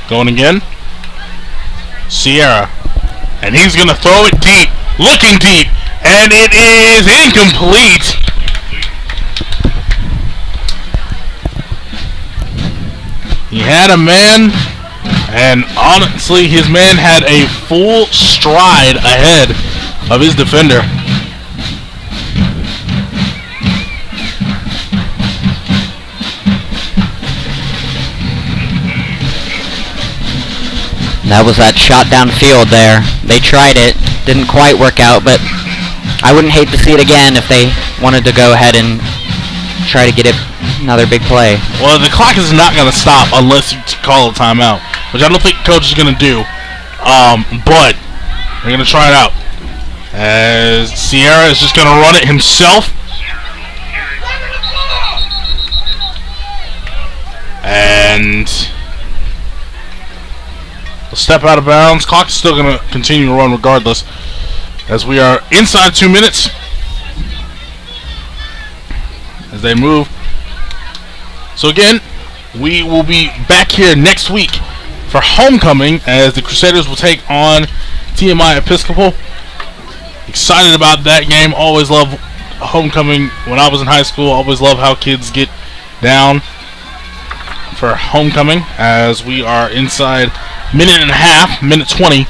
Going again. Sierra. And he's going to throw it deep. Looking deep. And it is incomplete. He had a man. And honestly, his man had a full stride ahead of his defender. That was that shot downfield there. They tried it, didn't quite work out, but I wouldn't hate to see it again if they wanted to go ahead and try to get it another big play. Well, the clock is not going to stop unless you call a timeout, which I don't think the coach is going to do. But they're going to try it out. As Sierra is just going to run it himself. And a step out of bounds. Clock is still going to continue to run regardless, as we are inside 2 minutes. As they move. So again, we will be back here next week for homecoming, as the Crusaders will take on TMI Episcopal. Excited about that game. Always love homecoming. When I was in high school, always love how kids get down for homecoming, as we are inside minute and a half, minute 20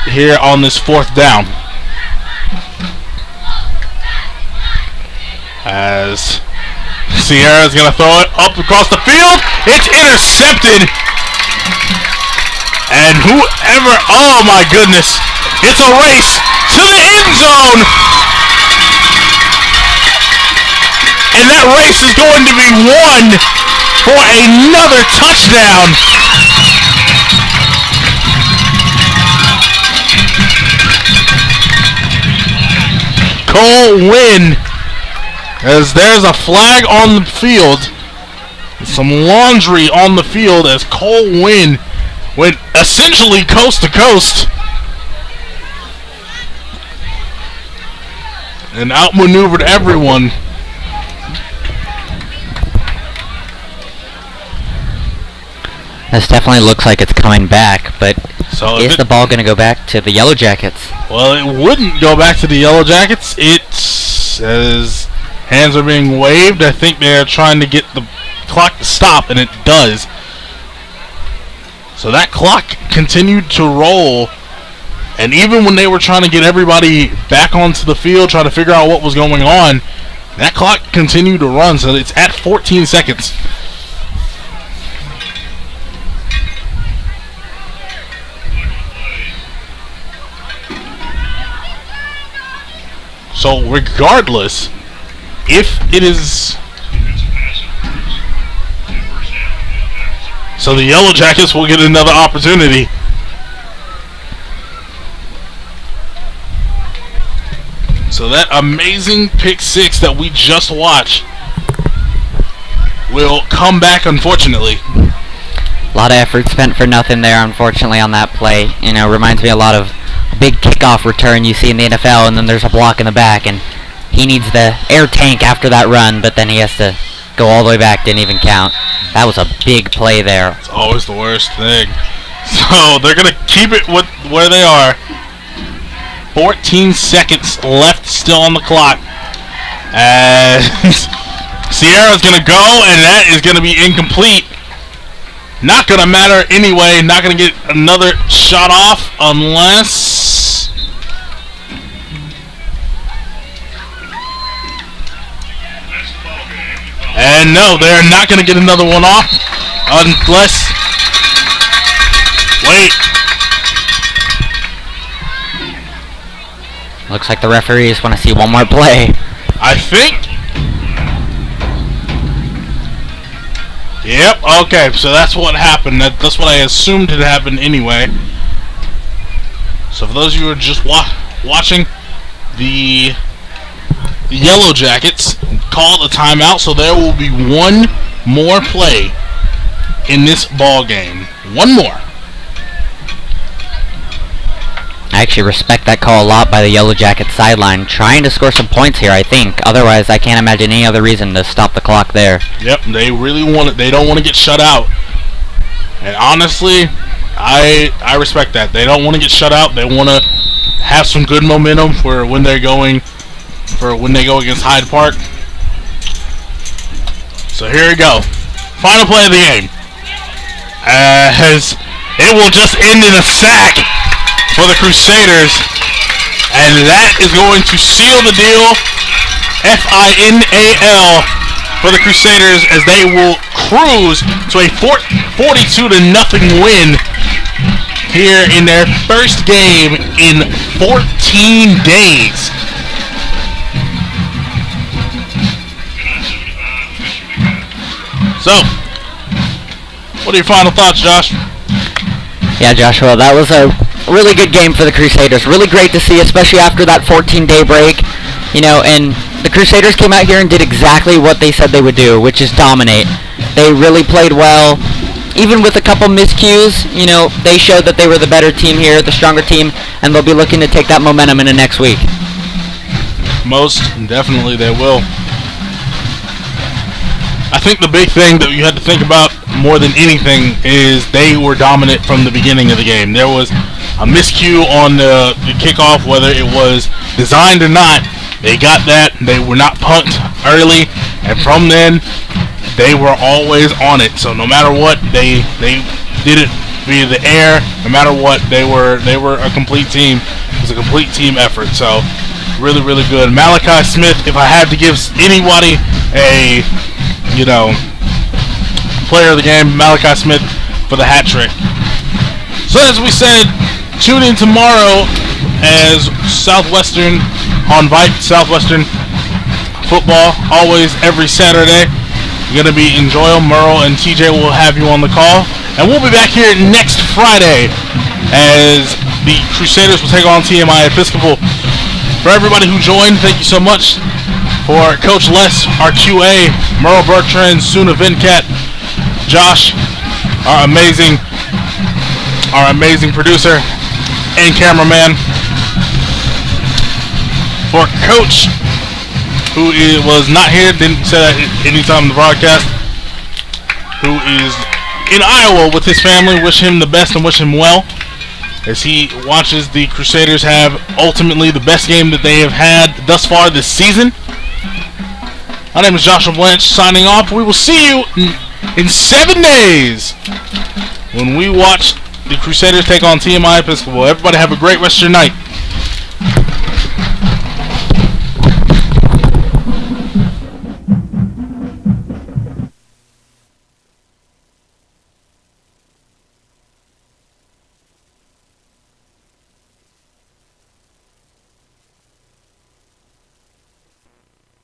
here on this 4th down. As Sierra's going to throw it up across the field. It's intercepted. And whoever, oh my goodness, it's a race to the end zone. And that race is going to be won for another touchdown. Cole Wynn. As there's a flag on the field, some laundry on the field, as Cole Wynn went essentially coast to coast and outmaneuvered everyone. This definitely looks like it's coming back, but So is the ball going to go back to the Yellow Jackets? Well, it wouldn't go back to the Yellow Jackets. It says hands are being waved. I think they're trying to get the clock to stop, and it does. So that clock continued to roll, and even when they were trying to get everybody back onto the field, trying to figure out what was going on, that clock continued to run, so it's at 14 seconds. So regardless, if it is... So the Yellow Jackets will get another opportunity. So that amazing pick six that we just watched will come back, unfortunately. A lot of effort spent for nothing there, unfortunately, on that play. You know, reminds me a lot of a big kickoff return you see in the NFL, and then there's a block in the back, and he needs the air tank after that run, but then he has to go all the way back, didn't even count. That was a big play there. It's always the worst thing. So they're going to keep it with where they are. 14 seconds left still on the clock. And Sierra's going to go, and that is going to be incomplete. Not going to matter anyway. Not going to get another shot off unless... And no, they're not going to get another one off unless... Wait. Looks like the referees want to see one more play. I think... Yep, okay, so that's what happened. That's what I assumed had happened anyway. So for those of you who are just watching, the Yellow Jackets called a timeout, so there will be one more play in this ball game. One more. I actually respect that call a lot by the Yellow Jackets sideline, trying to score some points here, I think. Otherwise, I can't imagine any other reason to stop the clock there. Yep, they really want it. They don't want to get shut out. And honestly, I respect that. They don't want to get shut out. They want to have some good momentum for when they're going, for when they go against Hyde Park. So here we go. Final play of the game. As it will just end in a sack for the Crusaders, and that is going to seal the deal. FINAL for the Crusaders, as they will cruise to a 42-0 win here in their first game in 14 days. So, what are your final thoughts, Josh? Yeah, Joshua, that was a really good game for the Crusaders. Really great to see, especially after that 14-day break. You know, and the Crusaders came out here and did exactly what they said they would do, which is dominate. They really played well. Even with a couple miscues, you know, they showed that they were the better team here, the stronger team, and they'll be looking to take that momentum into next week. Most definitely they will. I think the big thing that you had to think about more than anything is they were dominant from the beginning of the game. There was a miscue on the kickoff, whether it was designed or not. They got that. They were not punked early, and from then, they were always on it. So no matter what, they did it via the air. No matter what, they were a complete team. It was a complete team effort. So really, really good. Malachi Smith, if I had to give anybody a, you know, player of the game, Malachi Smith for the hat trick. So as we said, tune in tomorrow as Southwestern on Vype, Southwestern football, always every Saturday. Going to be enjoyable. Merle and TJ will have you on the call. And we'll be back here next Friday as the Crusaders will take on TMI Episcopal. For everybody who joined, thank you so much. For Coach Les, our QA, Merle Bertrand, Suna Venkat, Josh, our amazing producer and cameraman. For Coach, who was not here, didn't say that any time in the broadcast, who is in Iowa with his family. Wish him the best and wish him well as he watches the Crusaders have ultimately the best game that they have had thus far this season. My name is Joshua Blanche, signing off. We will see you in 7 days when we watch the Crusaders take on TMI Episcopal. Everybody have a great rest of your night.